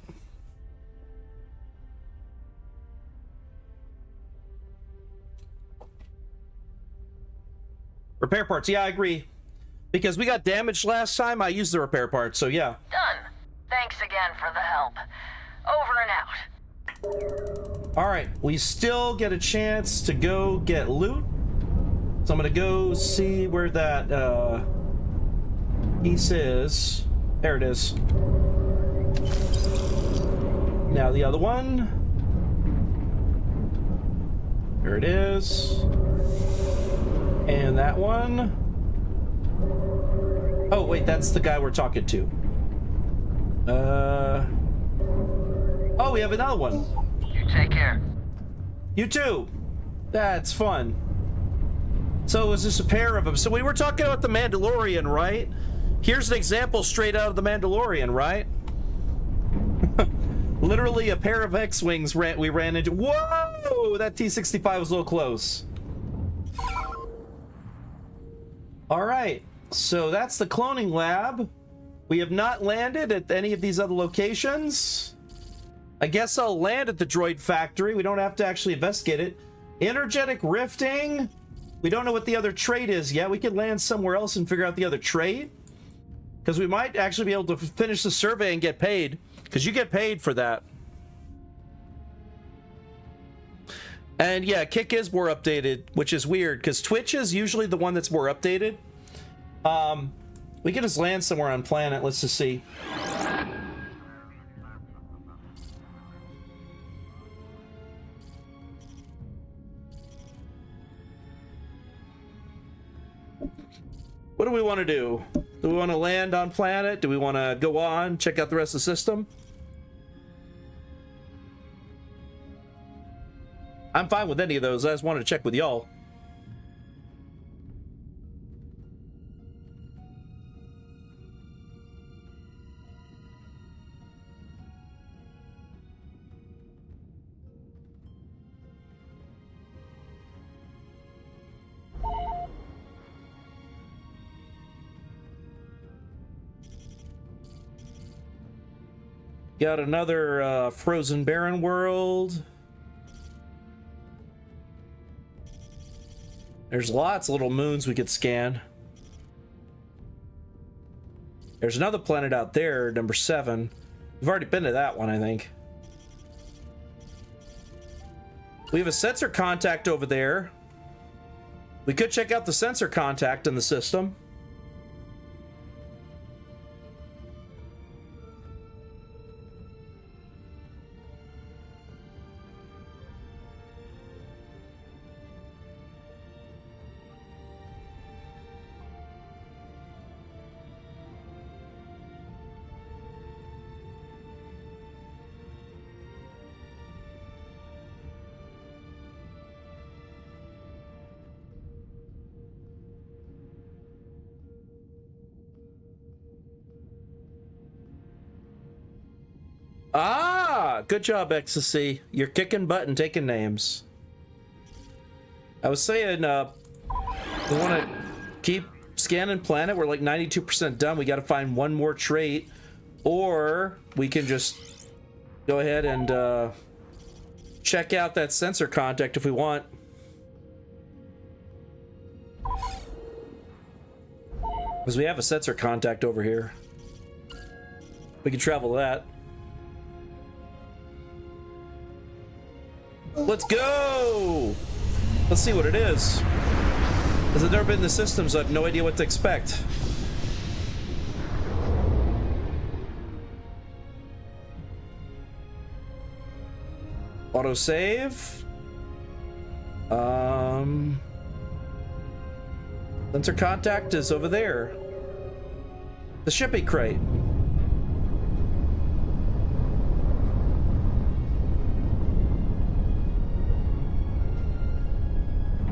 Repair parts, yeah, I agree. Because we got damaged last time, I used the repair parts, so yeah. Done. Thanks again for the help. Over and out. Alright, we still get a chance to go get loot. So I'm gonna go see where that piece is. There it is. Now the other one. There it is. And that one. Oh, wait, that's the guy we're talking to. Oh, we have another one. You take care. You too. That's fun. So it was just a pair of them. So we were talking about the Mandalorian, right? Here's an example straight out of the Mandalorian, right? Literally a pair of X-Wings we ran into. Whoa! That T-65 was a little close. All right, so that's the cloning lab. We have not landed at any of these other locations. I guess I'll land at the droid factory. We don't have to actually investigate it. Energetic rifting. We don't know what the other trait is yet. We could land somewhere else and figure out the other trait. Because we might actually be able to finish the survey and get paid. Because you get paid for that. And yeah, Kick is more updated, which is weird because Twitch is usually the one that's more updated. We can just land somewhere on planet. Let's just see. What do we want to do? Do we want to land on planet? Do we want to go on, check out the rest of the system? I'm fine with any of those. I just wanted to check with y'all. Got another frozen barren world. There's lots of little moons we could scan. There's another planet out there, number 7. We've already been to that one, I think. We have a sensor contact over there. We could check out the sensor contact in the system. Ah, good job, Ecstasy. You're kicking butt and taking names. I was saying, we want to keep scanning planet. We're like 92% done. We got to find one more trait, or we can just go ahead and check out that sensor contact if we want. Because we have a sensor contact over here. We can travel that. Let's go! Let's see what it is. Because I've never been in the systems, I have no idea what to expect. Autosave. Sensor contact is over there. The shipping crate.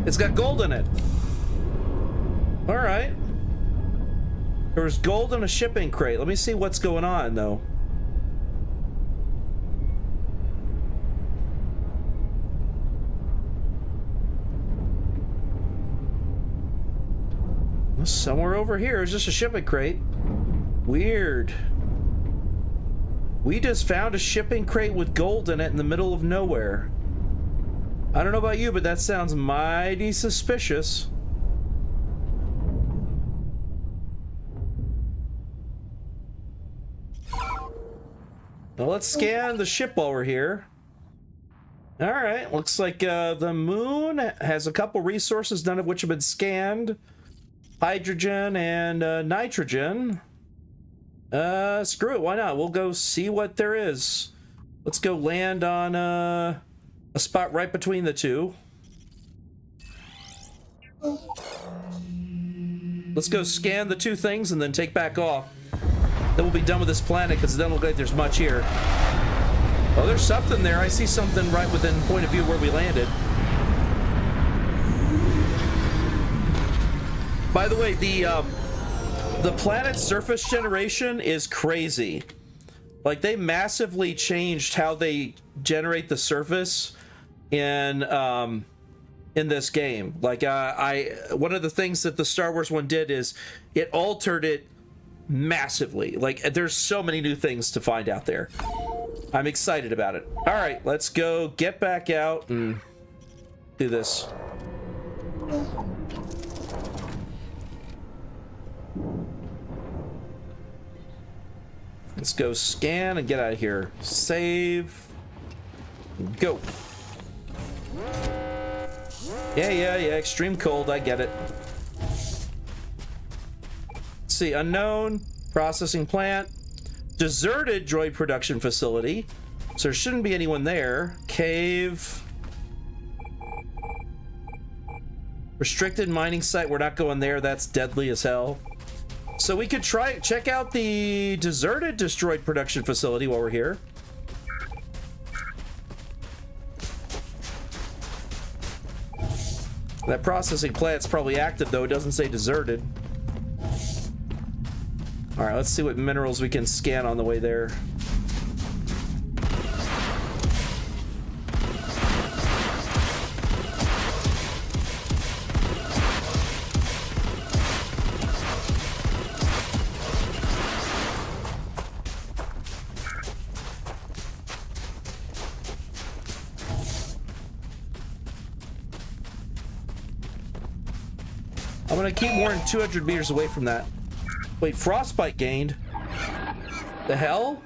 It's got gold in it. All right. There was gold in a shipping crate. Let me see what's going on, though. Somewhere over here is just a shipping crate. Weird. We just found a shipping crate with gold in it in the middle of nowhere. I don't know about you, but that sounds mighty suspicious. Now let's scan the ship while we're here. All right, looks like the moon has a couple resources, none of which have been scanned. Hydrogen and nitrogen. Screw it, why not? We'll go see what there is. Let's go land on a spot right between the two. Let's go scan the two things and then take back off. Then we'll be done with this planet because it doesn't look like there's much here. Oh, there's something there. I see something right within point of view where we landed. By the way, the planet's surface generation is crazy. Like, they massively changed how they generate the surface in this game. Like, one of the things that the Star Wars one did is it altered it massively. Like, there's so many new things to find out there. I'm excited about it. All right, let's go get back out and do this. Let's go scan and get out of here. Save. Go. Yeah. Extreme cold. I get it. Let's see. Unknown. Processing plant. Deserted droid production facility. So there shouldn't be anyone there. Cave. Restricted mining site. We're not going there. That's deadly as hell. So we could check out the deserted destroyed production facility while we're here. That processing plant's probably active, though. It doesn't say deserted. All right, let's see what minerals we can scan on the way there. I'm gonna keep more than 200 meters away from that. Wait, frostbite gained? The hell?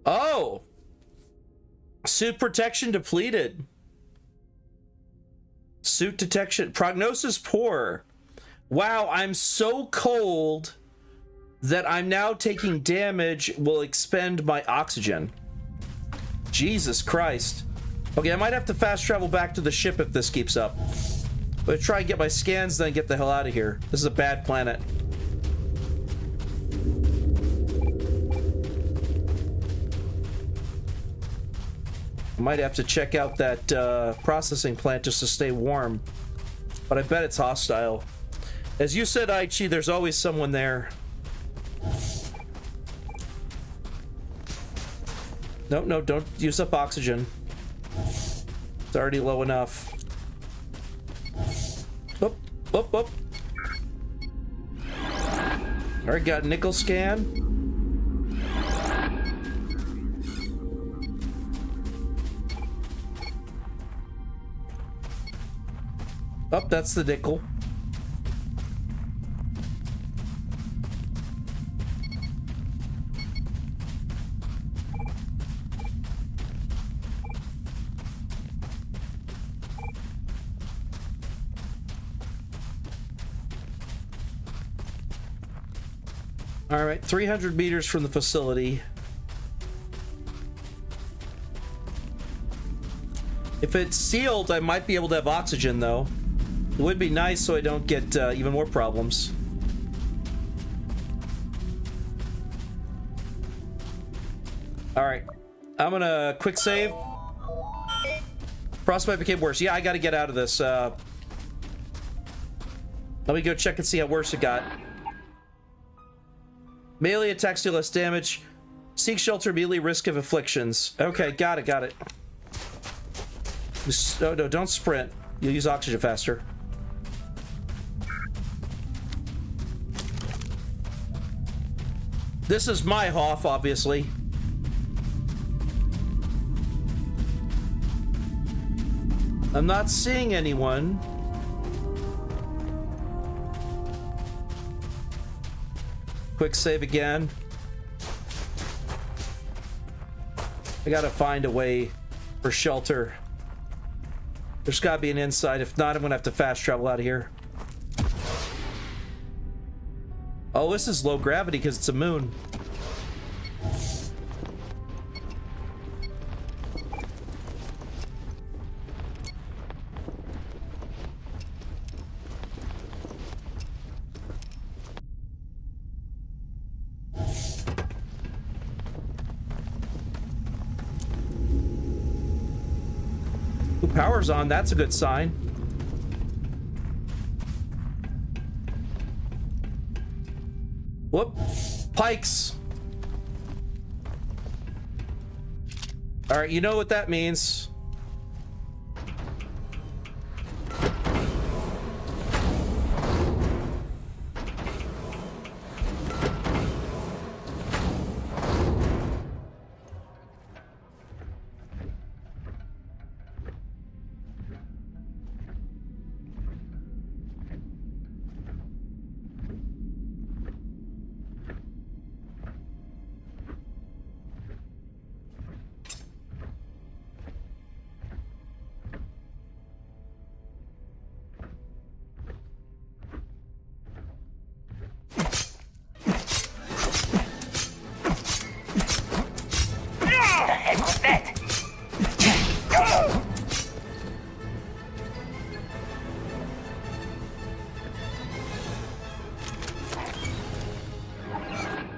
Oh! Suit protection depleted. Suit detection. Prognosis poor. Wow, I'm so cold that I'm now taking damage will expend my oxygen. Jesus Christ. Okay, I might have to fast travel back to the ship if this keeps up. But try and get my scans, then get the hell out of here. This is a bad planet. I might have to check out that processing plant just to stay warm. But I bet it's hostile. As you said, Aichi, there's always someone there. No, don't use up oxygen. It's already low enough. Whoop. Alright, got nickel scan. Oh, that's the nickel. All right, 300 meters from the facility. If it's sealed, I might be able to have oxygen, though. It would be nice so I don't get even more problems. All right, I'm gonna quick save. Frostbite became worse. Yeah, I gotta get out of this. Let me go check and see how worse it got. Melee attacks do less damage. Seek shelter immediately, risk of afflictions. Okay, got it. Oh, no, don't sprint. You'll use oxygen faster. This is my Hoff, obviously. I'm not seeing anyone. Quick save again. I gotta find a way for shelter. There's gotta be an inside. If not, I'm gonna have to fast travel out of here. Oh, this is low gravity because it's a moon. Ooh, power's on. That's a good sign. Whoop. Pikes. All right, you know what that means.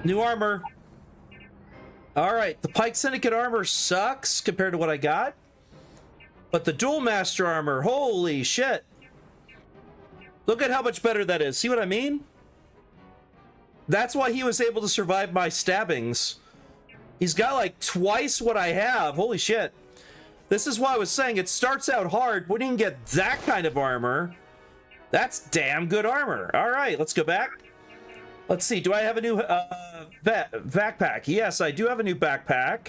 New armor. All right, the Pike Syndicate armor sucks compared to what I got. But the Dual Master armor, holy shit. Look at how much better that is. See what I mean? That's why he was able to survive my stabbings. He's got like twice what I have. Holy shit. This is why I was saying it starts out hard. When you can get that kind of armor, that's damn good armor. All right, let's go back. Let's see. Do I have a new backpack? Yes, I do have a new backpack.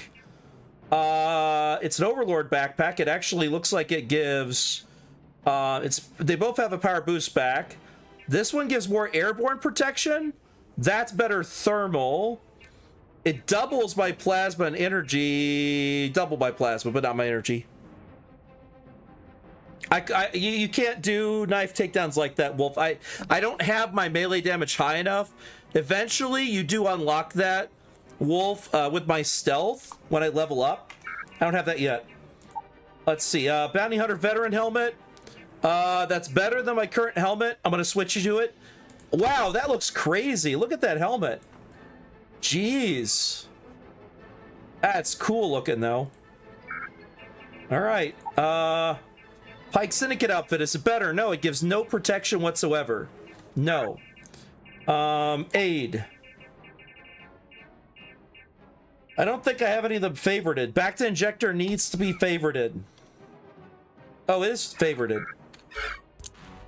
It's an Overlord backpack. It actually looks like it gives... they both have a power boost back. This one gives more airborne protection. That's better thermal. It doubles my plasma and energy. Double my plasma, but not my energy. You can't do knife takedowns like that, Wolf. I don't have my melee damage high enough. Eventually, you do unlock that, Wolf, with my stealth when I level up. I don't have that yet. Let's see. Bounty Hunter Veteran Helmet. That's better than my current helmet. I'm going to switch you to it. Wow, that looks crazy. Look at that helmet. Jeez. That's cool looking, though. All right. Pike Syndicate outfit. Is it better? No, it gives no protection whatsoever. No. Aid. I don't think I have any of them favorited. Back to Injector needs to be favorited. Oh, it is favorited.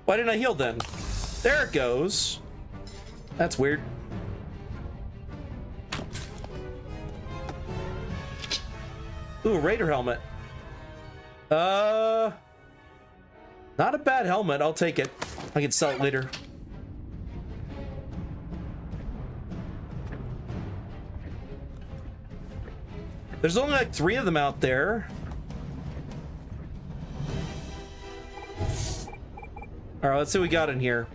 Why didn't I heal then? There it goes. That's weird. Ooh, Raider helmet. Not a bad helmet. I'll take it. I can sell it later. There's only like 3 of them out there. All right, let's see what we got in here.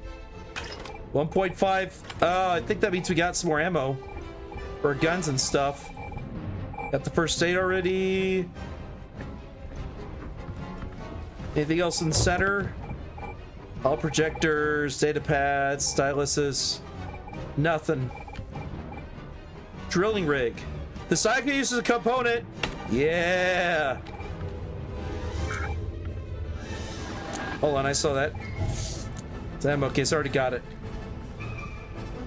1.5. I think that means we got some more ammo for guns and stuff. Got the first aid already. Anything else in the center? All projectors, data pads, styluses. Nothing. Drilling rig. The side can use as a component. Yeah. Hold on, I saw that. It's ammo case, already got it.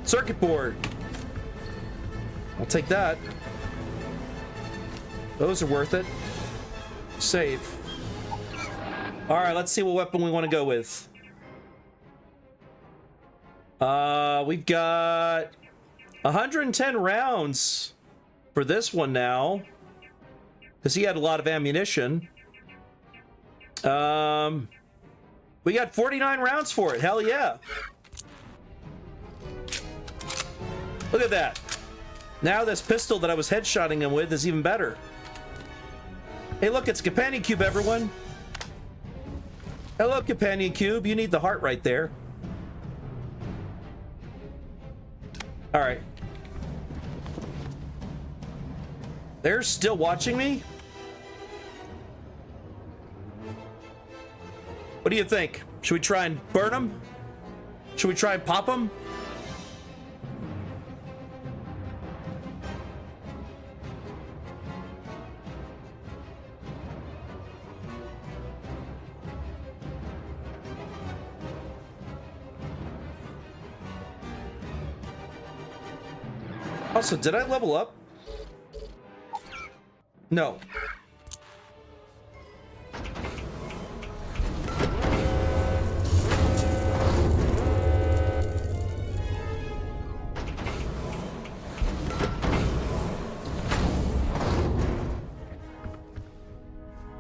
Circuit board. I'll take that. Those are worth it. Save. All right, let's see what weapon we want to go with. We've got 110 rounds for this one now, because he had a lot of ammunition. We got 49 rounds for it. Hell yeah. Look at that. Now this pistol that I was headshotting him with is even better. Hey, look, it's a companion cube, everyone. Hello, companion cube. You need the heart right there. All right. They're still watching me? What do you think? Should we try and burn them? Should we try and pop them? Also, did I level up? No.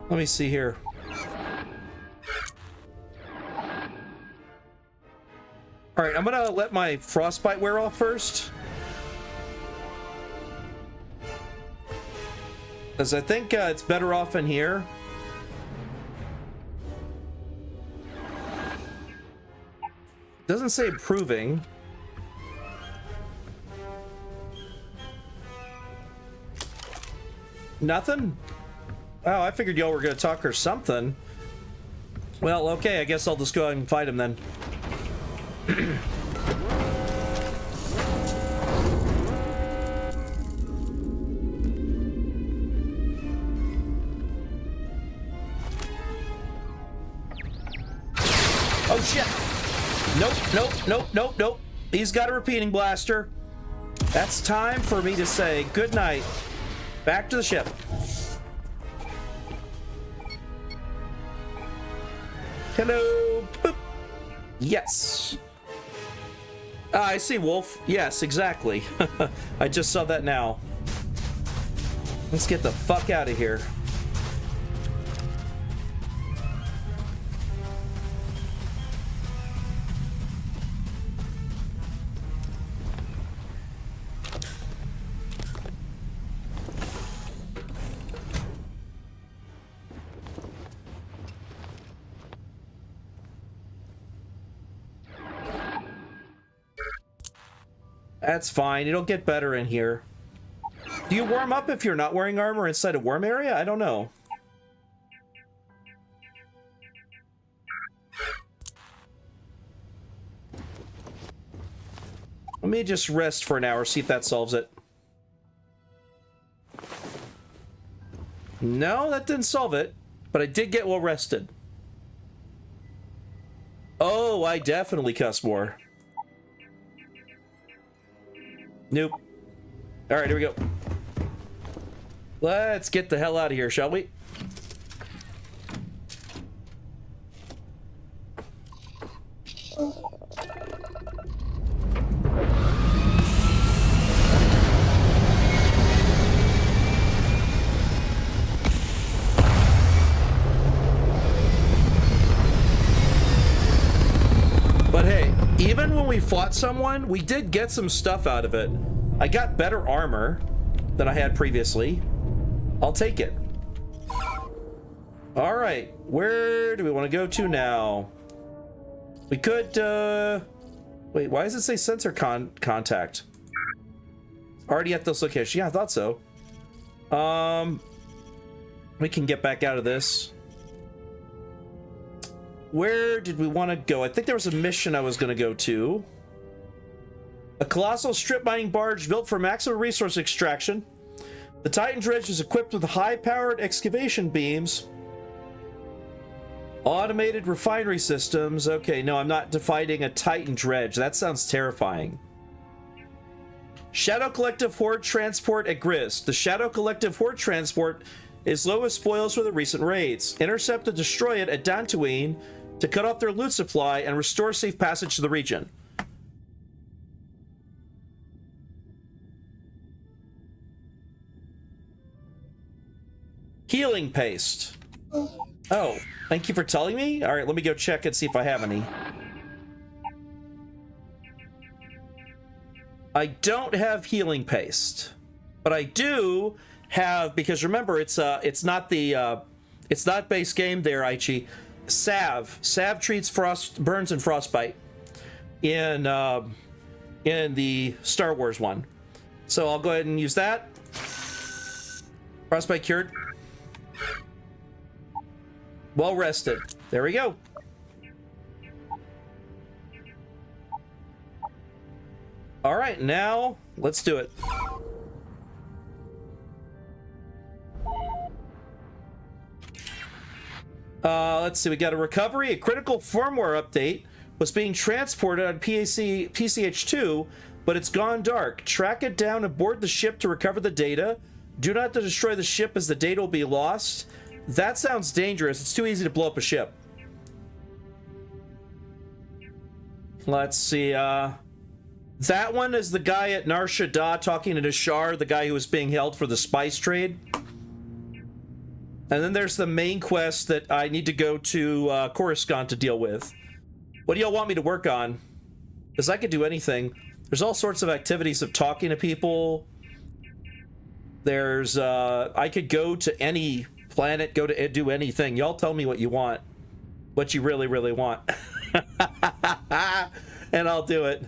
Let me see here. All right, I'm gonna let my frostbite wear off first, because I think it's better off in here. Doesn't say improving. Nothing? Oh, I figured y'all were gonna talk or something. Well, okay, I guess I'll just go ahead and fight him then. Oh shit! Nope, nope, nope, nope, nope. He's got a repeating blaster. That's time for me to say good night. Back to the ship. Hello. Boop. Yes. I see, Wolf. Yes, exactly. I just saw that now. Let's get the fuck out of here. That's fine. It'll get better in here. Do you warm up if you're not wearing armor inside a warm area? I don't know. Let me just rest for an hour, see if that solves it. No, that didn't solve it, but I did get well rested. Oh, I definitely cuss more. Nope. All right, here we go. Let's get the hell out of here, shall we? But hey, even when we fought someone, we did get some stuff out of it. I got better armor than I had previously. I'll take it. All right, where do we want to go to now? We could Wait, why does it say sensor contact? Already at this location. Yeah, I thought so. We can get back out of this. Where did we want to go? I think there was a mission I was going to go to. A colossal strip mining barge built for maximum resource extraction. The Titan dredge is equipped with high-powered excavation beams. Automated refinery systems. Okay, no, I'm not fighting a Titan dredge. That sounds terrifying. Shadow Collective Horde Transport at Grist. The Shadow Collective Horde Transport is low with spoils for the recent raids. Intercept and destroy it at Dantooine to cut off their loot supply and restore safe passage to the region. Healing paste. Oh, thank you for telling me. All right, let me go check and see if I have any. I don't have healing paste, but I do have, because remember, it's not base game there, Aichi. Salve treats burns and frostbite in the Star Wars one. So I'll go ahead and use that. Frostbite cured. Well rested. There we go. All right, now let's do it. Let's see. We got a recovery. A critical firmware update was being transported on PCH2, but it's gone dark. Track it down and board the ship to recover the data. Do not destroy the ship as the data will be lost. That sounds dangerous. It's too easy to blow up a ship. Let's see. That one is the guy at Nar Shaddaa talking to Nashar, the guy who was being held for the spice trade. And then there's the main quest that I need to go to Coruscant to deal with. What do y'all want me to work on? Because I could do anything. There's all sorts of activities of talking to people. There's, I could go to any planet, go to do anything. Y'all tell me what you want. What you really, really want. And I'll do it.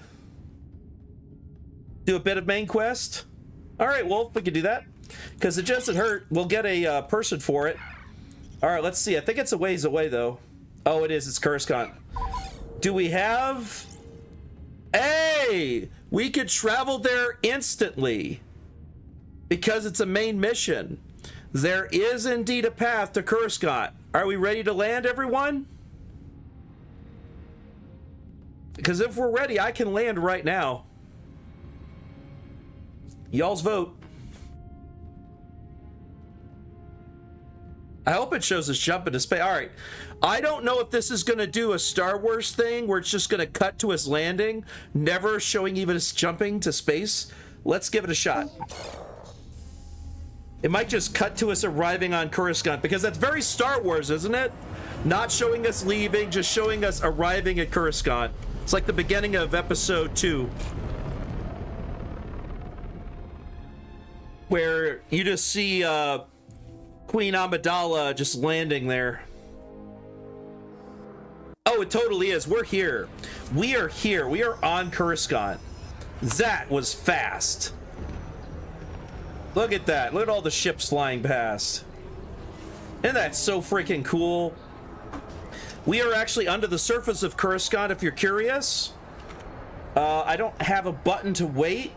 Do a bit of main quest. All right, Wolf, we can do that. Because it doesn't hurt. We'll get a person for it. All right, let's see. I think it's a ways away, though. Oh, it is. It's Coruscant. Do we have... Hey! We could travel there instantly. Because it's a main mission. There is indeed a path to Coruscant. Are we ready to land, everyone? Because if we're ready, I can land right now. Y'all's vote. I hope it shows us jump into space. All right. I don't know if this is going to do a Star Wars thing where it's just going to cut to us landing, never showing even us jumping to space. Let's give it a shot. It might just cut to us arriving on Coruscant, because that's very Star Wars, isn't it? Not showing us leaving, just showing us arriving at Coruscant. It's like the beginning of episode 2. Where you just see Queen Amidala just landing there. Oh, it totally is. We're here. We are here. We are on Coruscant. That was fast. Look at that. Look at all the ships flying past. Isn't that so freaking cool? We are actually under the surface of Coruscant, if you're curious. I don't have a button to wait.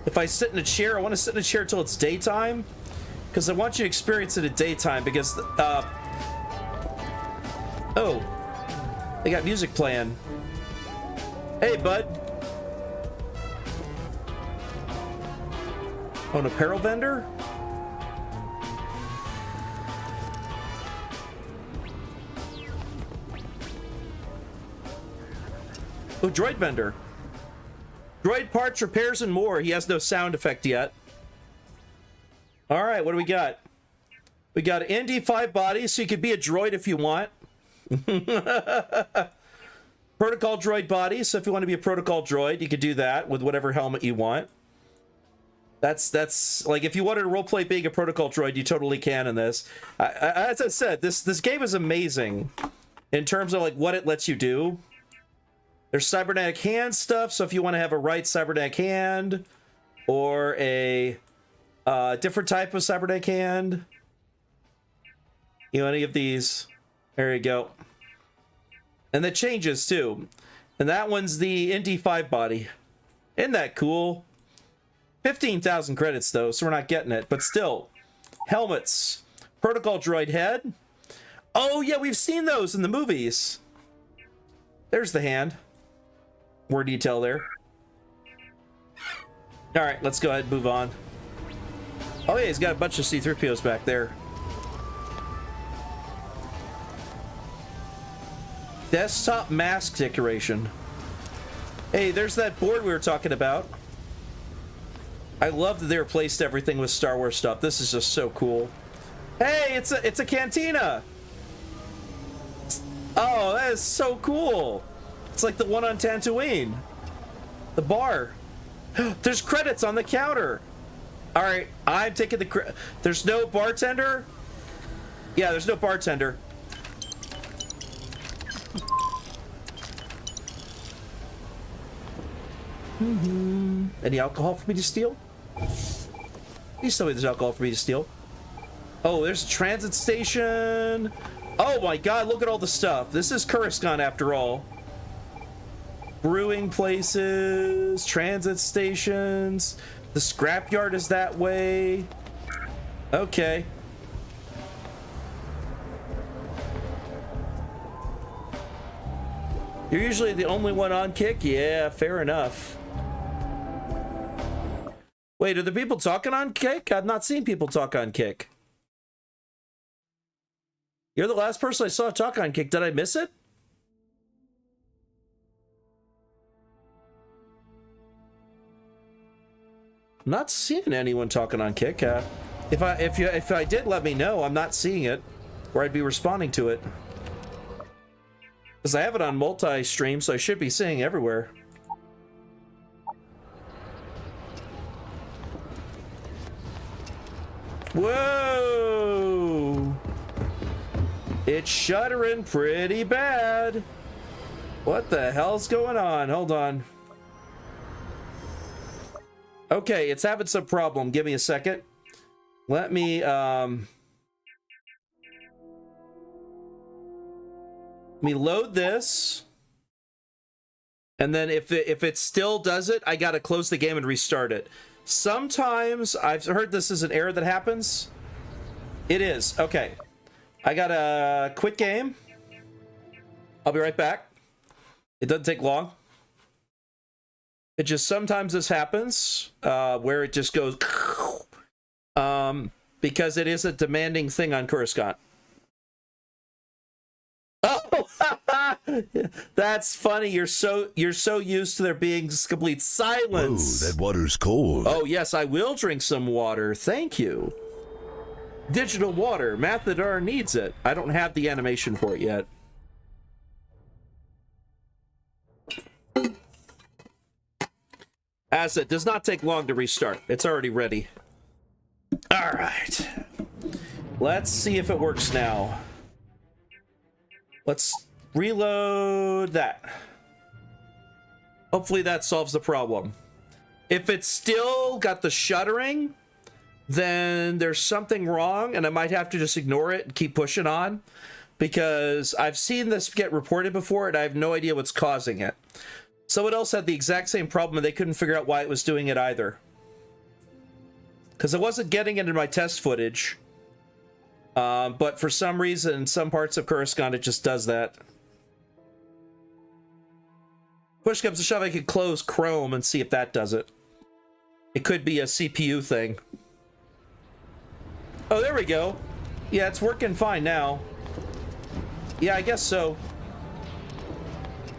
If I sit in a chair, I want to sit in a chair until it's daytime. Because I want you to experience it at daytime, because... oh. They got music playing. Hey, bud. Oh, an apparel vendor? Oh, droid vendor. Droid parts, repairs, and more. He has no sound effect yet. All right, what do we got? We got an ND5 body, so you could be a droid if you want. Protocol droid body, so if you want to be a protocol droid, you could do that with whatever helmet you want. That's like, if you wanted to roleplay being a protocol droid, you totally can in this. As I said, this game is amazing in terms of like what it lets you do. There's cybernetic hand stuff, so if you want to have a right cybernetic hand or a different type of cybernetic hand, you know, any of these, there you go. And the changes too. And that one's the ND5 body. Isn't that cool? 15,000 credits though, so we're not getting it, but still. Helmets. Protocol droid head. Oh yeah, we've seen those in the movies. There's the hand. More detail there. All right, let's go ahead and move on. Oh yeah, he's got a bunch of C-3POs back there. Desktop mask decoration. Hey, there's that board we were talking about. I love that they replaced everything with Star Wars stuff. This is just so cool. Hey, it's a cantina. Oh, that is so cool. It's like the one on Tatooine. The bar. There's credits on the counter. All right, I'm taking the there's no bartender? Yeah, there's no bartender. Any alcohol for me to steal? Please tell me there's alcohol for me to steal. Oh, there's a transit station. Oh my god, look at all the stuff. This is Coruscant after all. Brewing places, transit stations. The scrapyard is that way. Okay. You're usually the only one on kick? Yeah, fair enough. Wait, are the people talking on kick? I've not seen people talk on kick. You're the last person I saw talk on kick. Did I miss it? I'm not seeing anyone talking on kick. If I did, let me know. I'm not seeing it, or I'd be responding to it. Because I have it on multi-stream, so I should be seeing everywhere. Whoa! It's shuddering pretty bad. What the hell's going on? Hold on. Okay, it's having some problem. Give me a second. Let me load this. And then if it still does it, I gotta close the game and restart it. Sometimes I've heard this is an error that happens. It is. Okay. I gotta quit game. I'll be right back. It doesn't take long. It just sometimes this happens where it just goes because it is a demanding thing on Coruscant. Oh, that's funny. You're so used to there being complete silence. Ooh, that water's cold. Oh yes, I will drink some water. Thank you. Digital water. Mathadar needs it. I don't have the animation for it yet. As it does not take long to restart. It's already ready. All right. Let's see if it works now. Let's reload that. Hopefully that solves the problem. If it's still got the shuddering, then there's something wrong, and I might have to just ignore it and keep pushing on, because I've seen this get reported before, and I have no idea what's causing it. Someone else had the exact same problem, and they couldn't figure out why it was doing it either. Because I wasn't getting it in my test footage. But for some reason, in some parts of Coruscant, it just does that. Push comes to shove, I could close Chrome and see if that does it. It could be a CPU thing. Oh, there we go. Yeah, it's working fine now. Yeah, I guess so.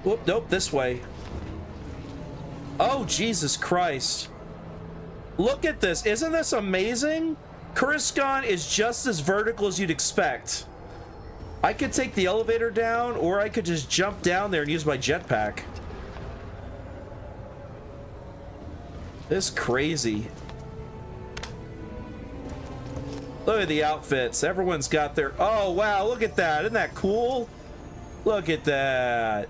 Whoop, nope, this way. Oh, Jesus Christ. Look at this. Isn't this amazing? Coruscant is just as vertical as you'd expect. I could take the elevator down, or I could just jump down there and use my jetpack. This is crazy. Look at the outfits. Everyone's got their... Oh, wow, look at that. Isn't that cool? Look at that.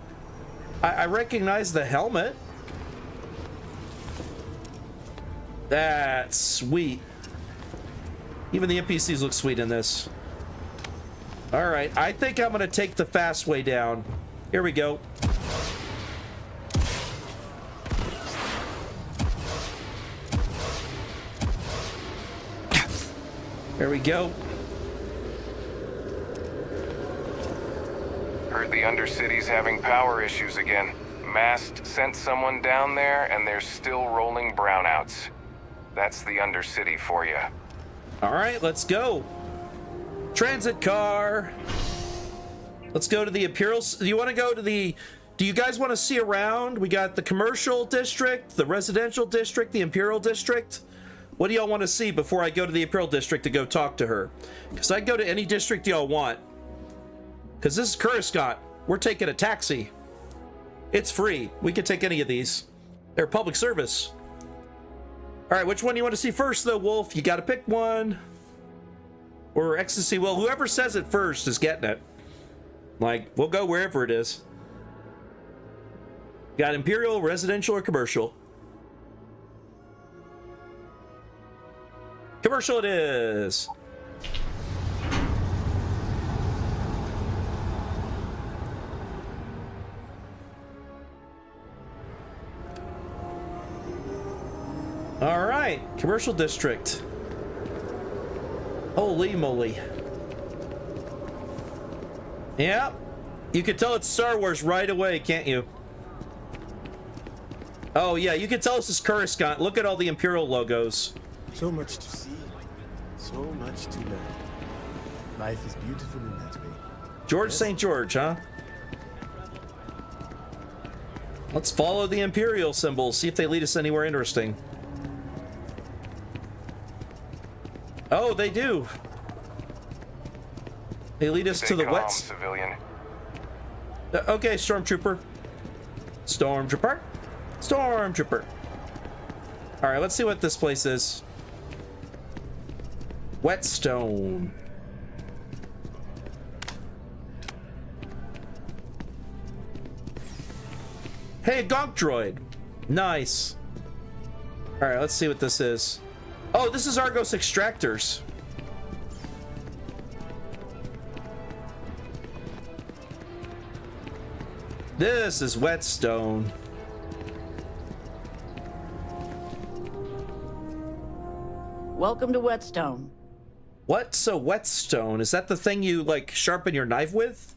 I recognize the helmet. That's sweet. Even the NPCs look sweet in this. All right, I think I'm gonna take the fast way down. Here we go. There we go. Heard the Undercity's having power issues again. Mast sent someone down there, and they're still rolling brownouts. That's the Undercity for you. All right, let's go. Transit car. Let's go to the Imperial. Do you want to go to the... Do you guys want to see around? We got the commercial district, the residential district, the Imperial district. What do y'all want to see before I go to the Imperial district to go talk to her? Because I can go to any district y'all want. Because this is Coruscant. We're taking a taxi. It's free. We can take any of these. They're public service. All right, which one do you want to see first, though, Wolf? You got to pick one. Or Ecstasy. Well, whoever says it first is getting it. Like, we'll go wherever it is. Got Imperial, residential, or commercial? Commercial it is. All right, commercial district. Holy moly. Yeah, you can tell it's Star Wars right away, can't you? Oh yeah, you can tell this is Coruscant. Look at all the Imperial logos. So much to see, so much to learn. Life is beautiful in that way. George St. George, huh? Let's follow the Imperial symbols, see if they lead us anywhere interesting. Oh, they do. They lead us to the wet. Civilian. Okay, Stormtrooper. Stormtrooper. Stormtrooper. All right, let's see what this place is. Whetstone. Hey, a Gonk droid. Nice. All right, let's see what this is. Oh, this is Argos extractors. This is Whetstone. Welcome to Whetstone. What's a whetstone? Is that the thing you, like, sharpen your knife with?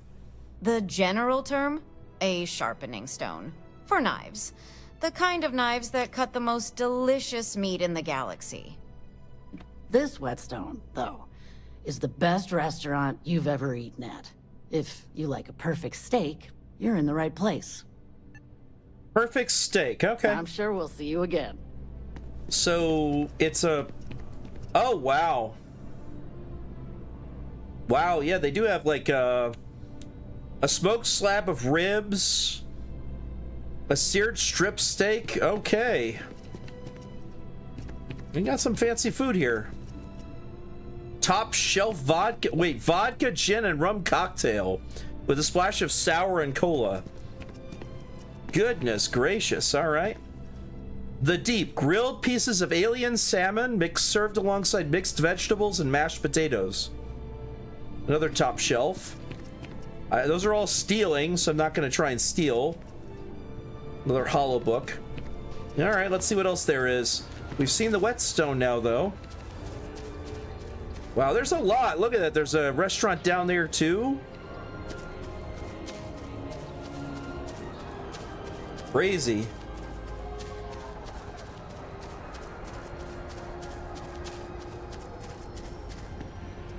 The general term? A sharpening stone. For knives. The kind of knives that cut the most delicious meat in the galaxy. This Whetstone, though, is the best restaurant you've ever eaten at. If you like a perfect steak, you're in the right place. Perfect steak, okay. I'm sure we'll see you again. So, it's a... Oh, wow. Wow, yeah, they do have, like, a smoked slab of ribs, a seared strip steak, okay. We got some fancy food here. Top shelf vodka, wait, vodka, gin, and rum cocktail with a splash of sour and cola. Goodness gracious, all right. The Deep, grilled pieces of alien salmon served alongside mixed vegetables and mashed potatoes. Another top shelf. Those are all stealing, so I'm not going to try and steal. Another hollow book. All right, let's see what else there is. We've seen the Whetstone now, though. Wow, there's a lot. Look at that. There's a restaurant down there, too. Crazy.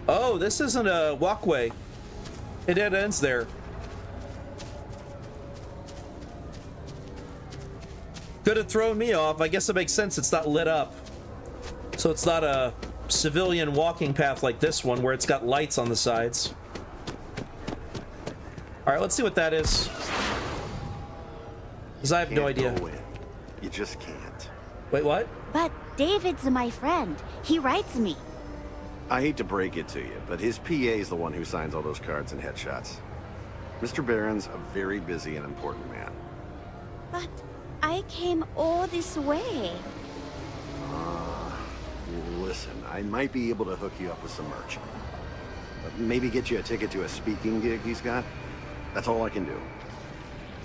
Oh, this isn't a walkway. It dead ends there. Could have thrown me off. I guess it makes sense. It's not lit up. So it's not a civilian walking path like this one where it's got lights on the sides. All right, let's see what that is. Because I have no idea. Go in. You just can't. Wait, what? But David's my friend. He writes me. I hate to break it to you, but his PA is the one who signs all those cards and headshots. Mr. Barron's a very busy and important man. But I came all this way. Listen, I might be able to hook you up with some merch. Maybe get you a ticket to a speaking gig he's got. That's all I can do.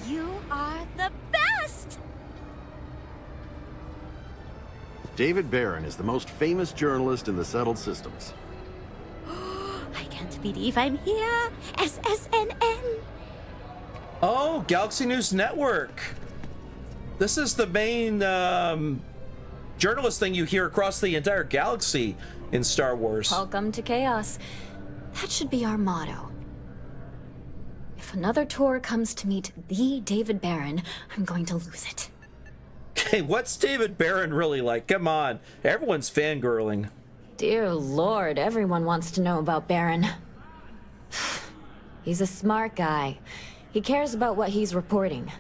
You are the best! David Barron is the most famous journalist in the settled systems. I can't believe I'm here. SSNN. Oh, Galaxy News Network. This is the main journalist thing you hear across the entire galaxy in Star Wars. Welcome to chaos. That should be our motto. If another tour comes to meet the David Barron, I'm going to lose it. Hey, what's David Barron really like? Come on. Everyone's fangirling. Dear Lord, everyone wants to know about Barron. He's a smart guy. He cares about what he's reporting.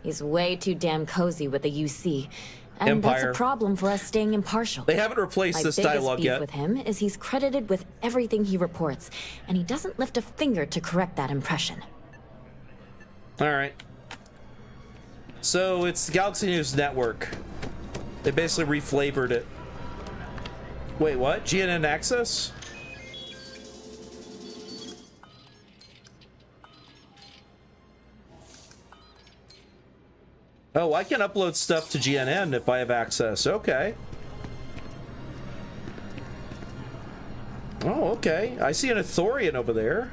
He's way too damn cozy with the UC. And Empire. that's a problem for us staying impartial. They haven't replaced this dialogue beef yet. with him is he's credited with everything he reports, and he doesn't lift a finger to correct that impression. All right. So it's Galaxy News Network. They basically reflavored it. Wait, what? GNN Access? Oh, I can upload stuff to GNN if I have access. Okay. Oh, okay. I see an Ithorian over there.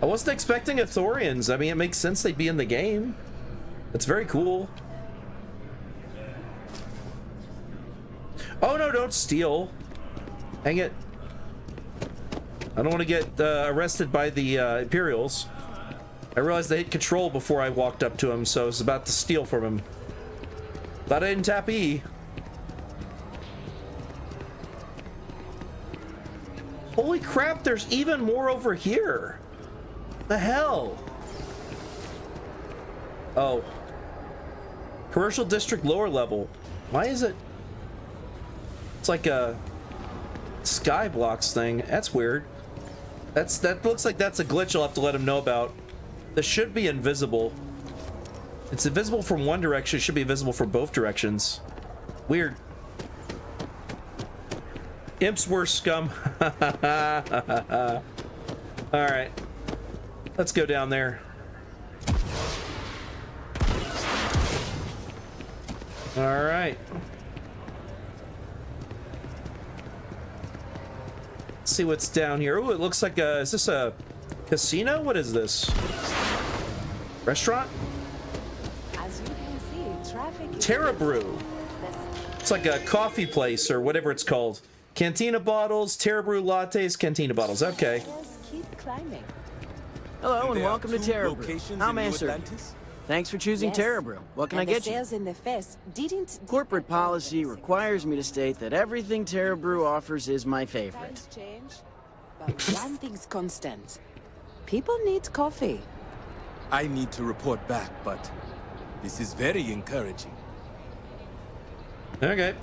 I wasn't expecting Ithorians. I mean, it makes sense they'd be in the game. That's very cool. Oh, no, don't steal. Hang it. I don't want to get arrested by the Imperials. I realized they hit control before I walked up to him, so I was about to steal from him. But I didn't tap E. Holy crap, there's even more over here. The hell? Oh. Commercial district lower level. Why is it? It's like a Skyblocks thing. That's weird. That looks like that's a glitch I'll have to let him know about. This should be invisible. It's invisible from one direction. It should be visible from both directions. Weird. Imps were scum. Alright. Let's go down there. Alright. Let's see what's down here. Oh, it looks like a... Is this a casino? What is this? Restaurant? As you can see, traffic is... Terra Brew. It's like a coffee place or whatever it's called. Cantina bottles, Terra Brew lattes, cantina bottles. Okay. Just keep climbing. Hello and welcome to Terra Brew. How may I serve you? Thanks for choosing Yes. Terra Brew. What can I get you? Sales in the fest didn't... Corporate policy requires me to state that everything Terra Brew offers is my favorite. Times change, but one thing's constant. People need coffee. I need to report back, but this is very encouraging. Okay.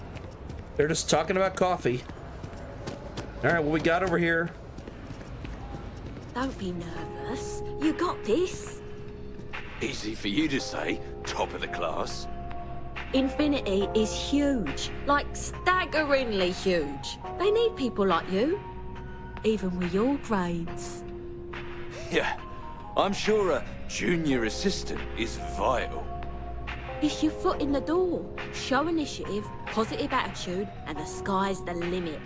They're just talking about coffee. Alright, what we got over here? Don't be nervous. You got this. Easy for you to say, top of the class. Infinity is huge. Like staggeringly huge. They need people like you. Even with your grades. Yeah, I'm sure a junior assistant is vital. It's your foot in the door. Show initiative, positive attitude, and the sky's the limit.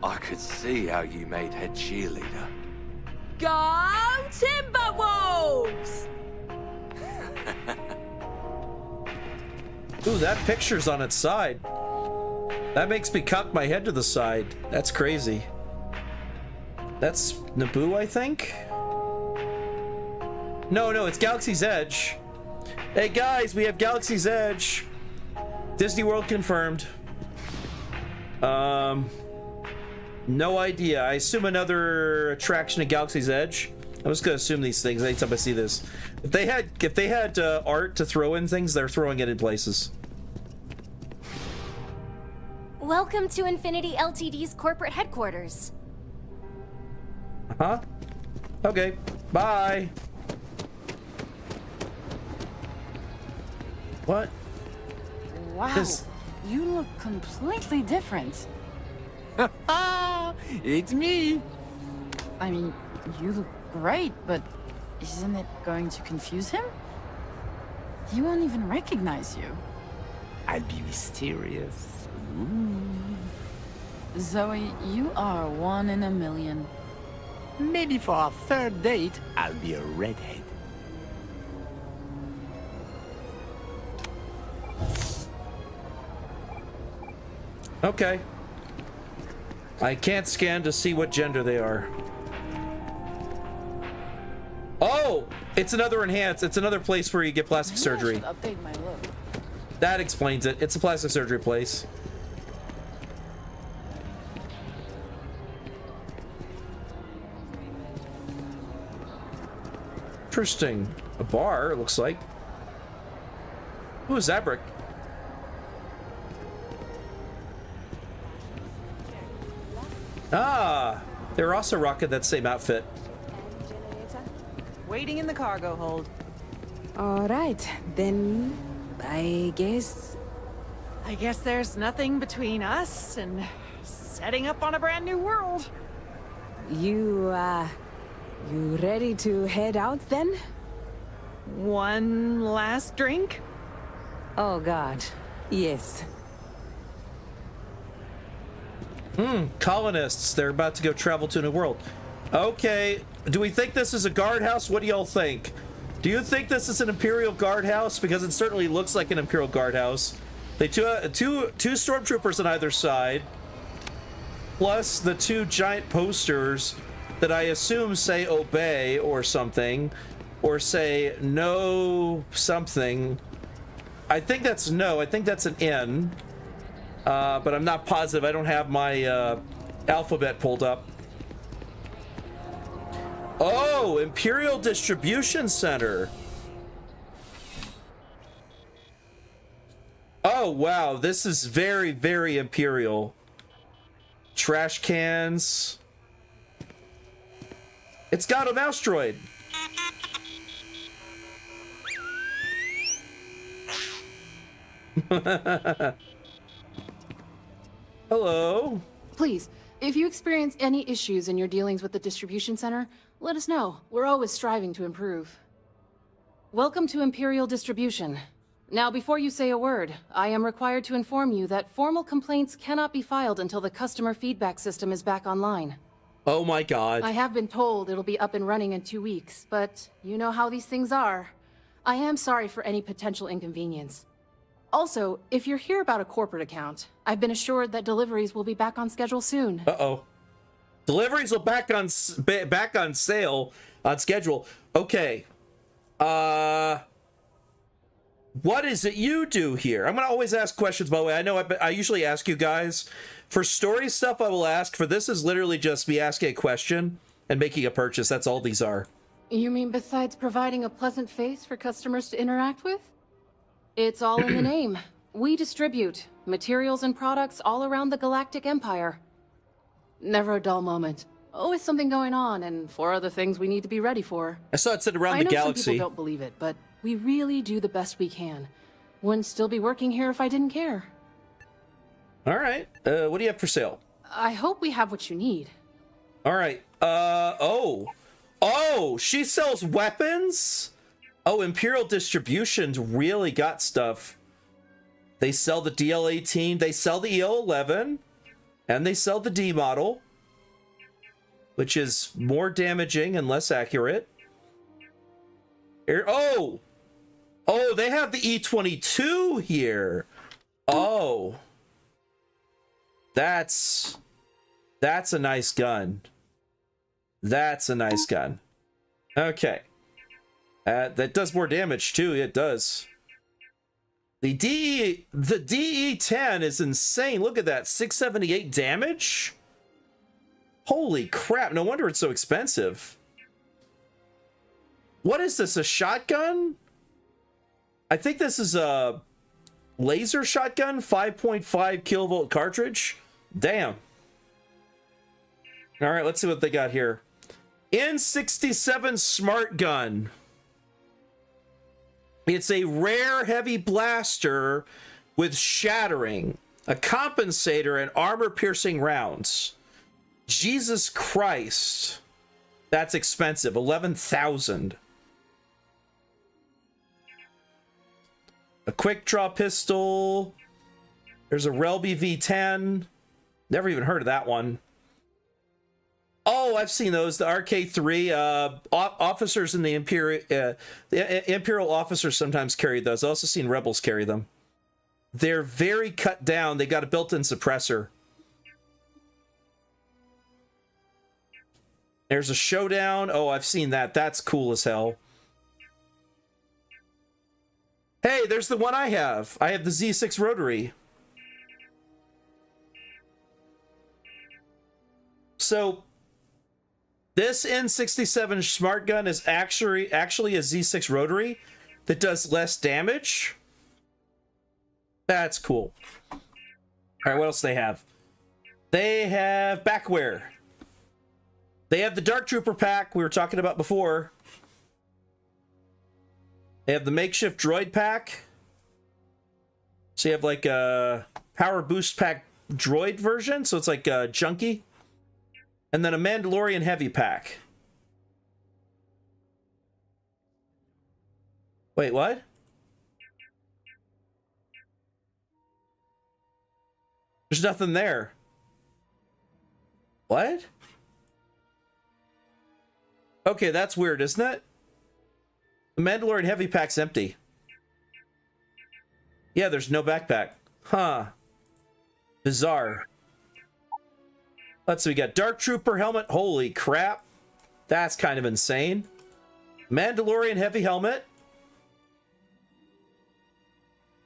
I could see how you made head cheerleader. Go Timberwolves! Ooh, that picture's on its side. That makes me cock my head to the side. That's crazy. That's Naboo, I think? No, it's Galaxy's Edge. Hey guys, we have Galaxy's Edge. Disney World confirmed. No idea. I assume another attraction at Galaxy's Edge. I'm just gonna assume these things anytime I see this. If they had art to throw in things, they're throwing it in places. Welcome to Infinity Ltd's corporate headquarters. Huh? Okay. Bye. What? Wow, This- you look completely different. It's me. I mean, you look great, but isn't it going to confuse him? He won't even recognize you. I'll be mysterious. Zoe, you are one in a million. Maybe for our third date, I'll be a redhead. Okay. I can't scan to see what gender they are. Oh, it's another enhance. It's another place where you get plastic surgery. I should update my look. That explains it. It's a plastic surgery place. Interesting. A bar, it looks like. Who is that brick? Ah, they're also rocking that same outfit. Waiting in the cargo hold. All right, then I guess there's nothing between us and setting up on a brand new world. you ready to head out then? One last drink? Oh God, yes. Colonists. They're about to go travel to a new world. Okay. Do we think this is a guardhouse? What do y'all think? Do you think this is an Imperial guardhouse? Because it certainly looks like an Imperial guardhouse. They two stormtroopers on either side, plus the two giant posters that I assume say obey or something, or say no something. I think that's no. I think that's an N. But I'm not positive. I don't have my alphabet pulled up. Oh, Imperial Distribution Center. Oh, wow. This is very, very Imperial. Trash cans. It's got a mouse droid. Hello. Please, if you experience any issues in your dealings with the distribution center, let us know. We're always striving to improve. Welcome to Imperial Distribution. Now, before you say a word, I am required to inform you that formal complaints cannot be filed until the customer feedback system is back online. Oh my God. I have been told it'll be up and running in 2 weeks, but you know how these things are. I am sorry for any potential inconvenience. Also, if you're here about a corporate account, I've been assured that deliveries will be back on schedule soon. Uh-oh. Deliveries will back on sale on schedule. Okay. What is it you do here? I'm gonna always ask questions, by the way. I know I usually ask you guys. For story stuff, I will ask. For this is literally just me asking a question and making a purchase. That's all these are. You mean besides providing a pleasant face for customers to interact with? It's all in the name. We distribute materials and products all around the Galactic Empire. Never a dull moment. Always something going on, and 4 other things we need to be ready for. I saw it said around I the know galaxy. some people don't believe it, but we really do the best we can. Wouldn't still be working here if I didn't care. All right. What do you have for sale? I hope we have what you need. All right. Oh, she sells weapons? Oh, Imperial Distribution's really got stuff. They sell the DL-18, they sell the EL-11, and they sell the D model, which is more damaging and less accurate. Oh, they have the E-22 here. Oh, that's a nice gun. That's a nice gun. Okay. That does more damage too. It does. The DE-10 is insane. Look at that, 678 damage. Holy crap! No wonder it's so expensive. What is this? A shotgun? I think this is a laser shotgun, 5.5 kilovolt cartridge. Damn. All right, let's see what they got here. N67 smart gun. It's a rare heavy blaster with shattering, a compensator, and armor-piercing rounds. Jesus Christ. That's expensive. 11,000. A quick draw pistol. There's a Relby V10. Never even heard of that one. Oh, I've seen those. The RK3 officers in the Imperial officers sometimes carry those. I've also seen Rebels carry them. They're very cut down. They got a built-in suppressor. There's a Showdown. Oh, I've seen that. That's cool as hell. Hey, there's the one I have. I have the Z6 rotary. So this N67 smart gun is actually a Z6 rotary that does less damage. That's cool. All right, what else do they have? They have backwear. They have the Dark Trooper pack we were talking about before. They have the makeshift droid pack. So you have like a power boost pack droid version, so it's like junky. And then a Mandalorian heavy pack. Wait, what? There's nothing there. What? Okay, that's weird, isn't it? The Mandalorian heavy pack's empty. Yeah, there's no backpack. Huh. Bizarre. Let's see, we got Dark Trooper helmet. Holy crap. That's kind of insane. Mandalorian heavy helmet.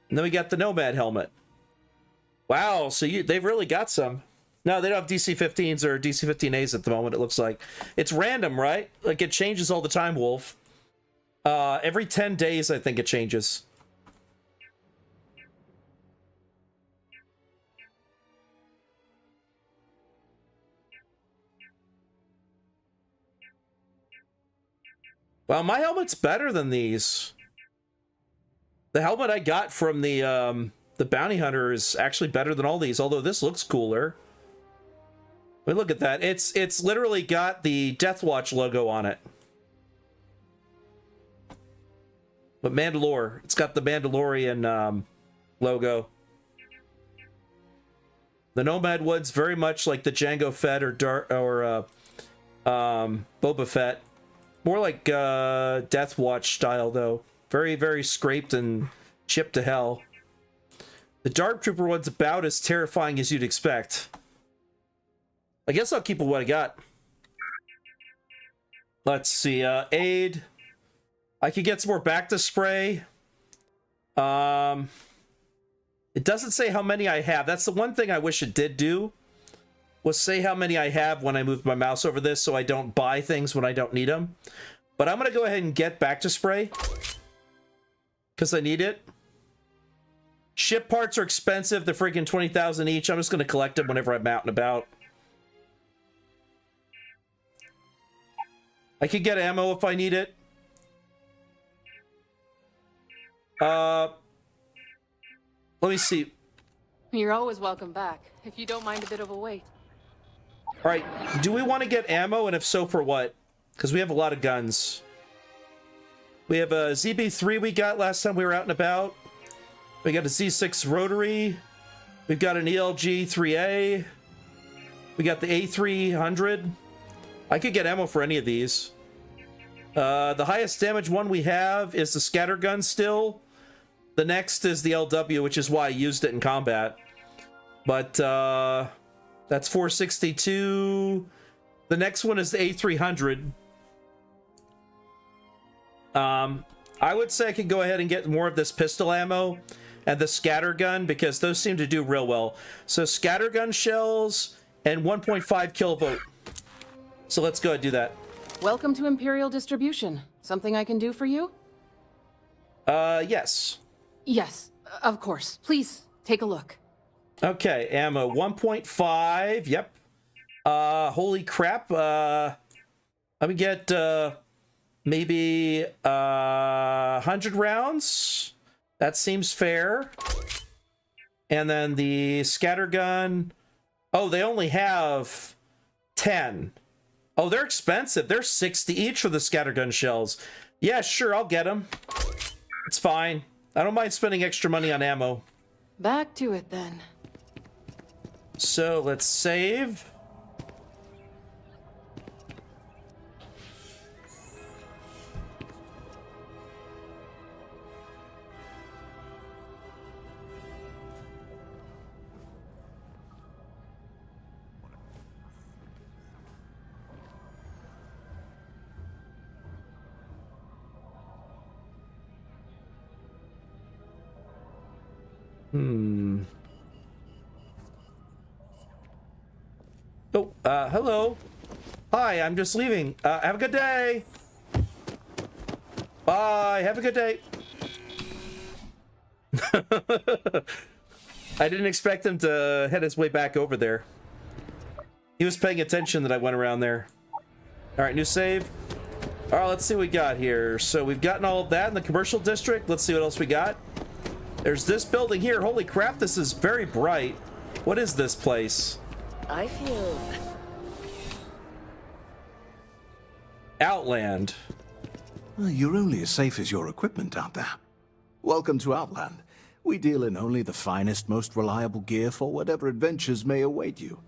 And then we got the Nomad helmet. Wow, so they've really got some. No, they don't have DC-15s or DC-15As at the moment, it looks like. It's random, right? Like, it changes all the time, Wolf. Every 10 days, I think it changes. Well, my helmet's better than these. The helmet I got from the bounty hunter is actually better than all these, although this looks cooler. I mean, look at that. It's literally got the Death Watch logo on it. But Mandalore, it's got the Mandalorian logo. The Nomad one's very much like the Jango Fett or Boba Fett. More like Death Watch style, though. Very, very scraped and chipped to hell. The Dark Trooper one's about as terrifying as you'd expect. I guess I'll keep with what I got. Let's see. Aid. I could get some more back to spray. It doesn't say how many I have. That's the one thing I wish it did do. Was say how many I have when I move my mouse over this so I don't buy things when I don't need them. But I'm going to go ahead and get back to spray. Because I need it. Ship parts are expensive. They're freaking 20,000 each. I'm just going to collect them whenever I'm out and about. I could get ammo if I need it. Let me see. You're always welcome back, if you don't mind a bit of a wait. All right, do we want to get ammo, and if so, for what? Because we have a lot of guns. We have a ZB3 we got last time we were out and about. We got a Z6 rotary. We've got an ELG 3A. We got the A300. I could get ammo for any of these. The highest damage one we have is the scatter gun still. The next is the LW, which is why I used it in combat. But that's 462. The next one is the A300. I would say I could go ahead and get more of this pistol ammo and the scatter gun because those seem to do real well. So scatter gun shells and 1.5 kilovolt. So let's go ahead and do that. Welcome to Imperial Distribution. Something I can do for you? Yes. Yes, of course. Please, take a look. Okay, ammo 1.5. Yep. Holy crap. Let me get maybe 100 rounds. That seems fair. And then the scattergun. Oh, they only have 10. Oh, they're expensive. They're 60 each for the scattergun shells. Yeah, sure, I'll get them. It's fine. I don't mind spending extra money on ammo. Back to it then. So let's save. Oh, hello. Hi, I'm just leaving. Have a good day. Bye. Have a good day. I didn't expect him to head his way back over there. He was paying attention that I went around there. All right, new save. All right, let's see what we got here. So we've gotten all of that in the commercial district. Let's see what else we got. There's this building here. Holy crap, this is very bright. What is this place? I feel... Outland. You're only as safe as your equipment out there. Welcome to Outland. We deal in only the finest, most reliable gear for whatever adventures may await you.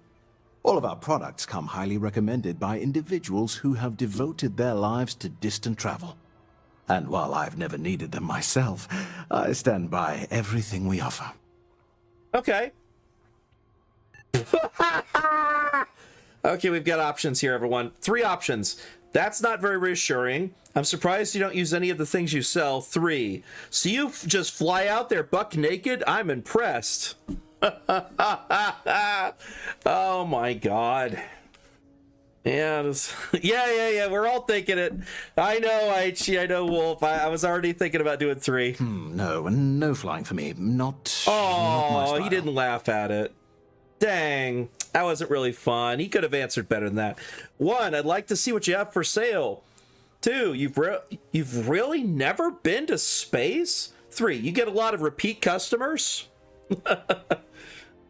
All of our products come highly recommended by individuals who have devoted their lives to distant travel. And while I've never needed them myself, I stand by everything we offer. Okay. Okay, we've got options here, everyone. 3 options. That's not very reassuring. I'm surprised you don't use any of the things you sell. 3. So you just fly out there buck naked? I'm impressed. Oh my god. Yeah, yeah. We're all thinking it. I know, I know, Wolf. I was already thinking about doing 3. No flying for me. Not. Oh, he didn't laugh at it. Dang, that wasn't really fun. He could have answered better than that. 1, I'd like to see what you have for sale. 2, you've really never been to space? 3, you get a lot of repeat customers? What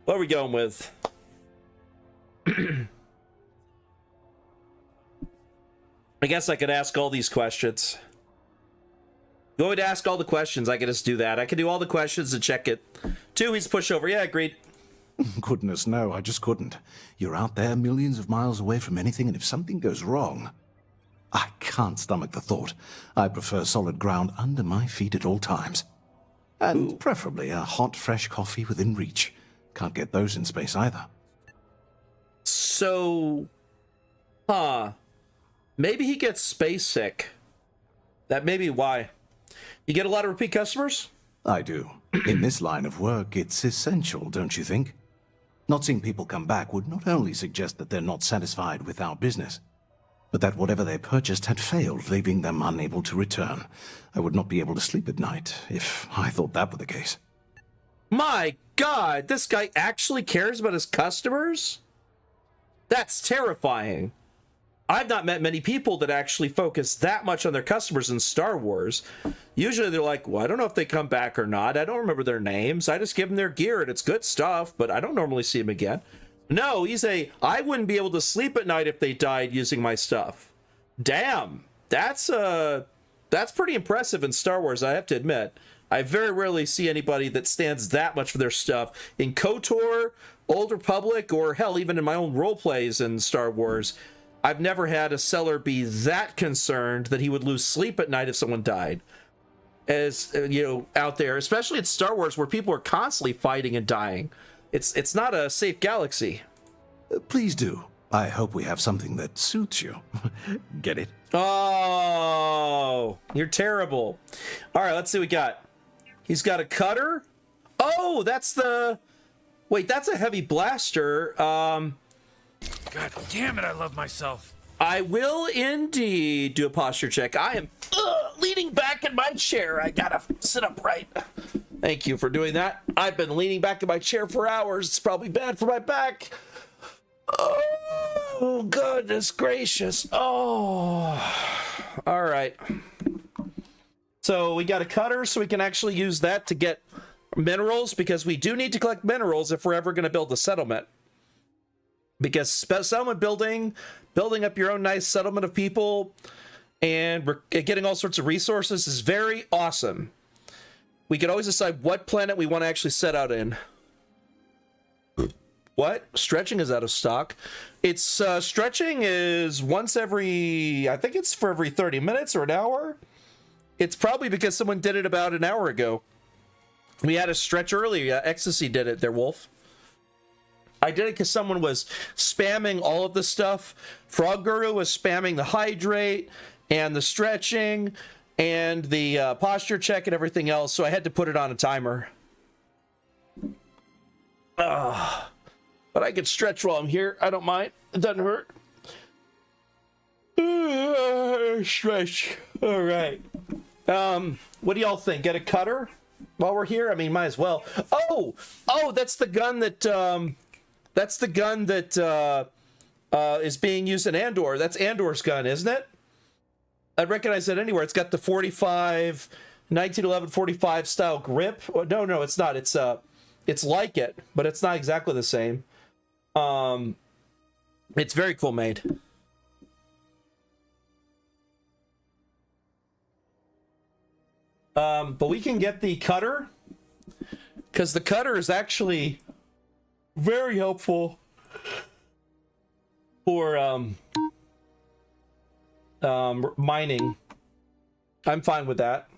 are we going with? I guess I could ask all these questions. You want me to ask all the questions? I can just do that. I can do all the questions and check it. 2, he's pushover. Yeah, agreed. Goodness, no, I just couldn't. You're out there millions of miles away from anything, and if something goes wrong, I can't stomach the thought. I prefer solid ground under my feet at all times. And preferably a hot, fresh coffee within reach. Can't get those in space either. So, maybe he gets space sick. That may be why. You get a lot of repeat customers? I do. In this line of work, it's essential, don't you think? Not seeing people come back would not only suggest that they're not satisfied with our business, but that whatever they purchased had failed, leaving them unable to return. I would not be able to sleep at night if I thought that were the case. My God, this guy actually cares about his customers? That's terrifying. I've not met many people that actually focus that much on their customers in Star Wars. Usually they're like, well, I don't know if they come back or not. I don't remember their names. I just give them their gear and it's good stuff, but I don't normally see them again. No, I wouldn't be able to sleep at night if they died using my stuff. Damn, that's pretty impressive in Star Wars, I have to admit. I very rarely see anybody that stands that much for their stuff. In KOTOR, Old Republic, or hell, even in my own role plays in Star Wars, I've never had a seller be that concerned that he would lose sleep at night if someone died. As you know, out there, especially in Star Wars, where people are constantly fighting and dying. It's not a safe galaxy. Please do. I hope we have something that suits you. Get it? Oh, you're terrible. All right, let's see what we got. He's got a cutter. Oh, that's the... Wait, that's a heavy blaster. God damn it, I love myself. I will indeed do a posture check. I am leaning back in my chair. I gotta sit upright. Thank you for doing that. I've been leaning back in my chair for hours. It's probably bad for my back. Oh, goodness gracious. Oh. All right. So we got a cutter, so we can actually use that to get minerals, because we do need to collect minerals if we're ever going to build a settlement. Because settlement building up your own nice settlement of people and getting all sorts of resources is very awesome. We can always decide what planet we want to actually set out in. What? Stretching is out of stock. It's stretching is once every, I think it's for every 30 minutes or an hour. It's probably because someone did it about an hour ago. We had a stretch earlier. Ecstasy did it there, Wolf. I did it because someone was spamming all of the stuff. Frog Guru was spamming the hydrate and the stretching and the posture check and everything else, so I had to put it on a timer. But I can stretch while I'm here. I don't mind. It doesn't hurt. Stretch. All right. What do y'all think? Get a cutter while we're here? I mean, might as well. Oh, that's the gun that is being used in Andor. That's Andor's gun, isn't it? I'd recognize it anywhere. It's got the 1911 45 style grip. Oh, no, it's not. It's like it, but it's not exactly the same. It's very cool made. But we can get the cutter, because the cutter is actually very helpful for mining. I'm fine with that.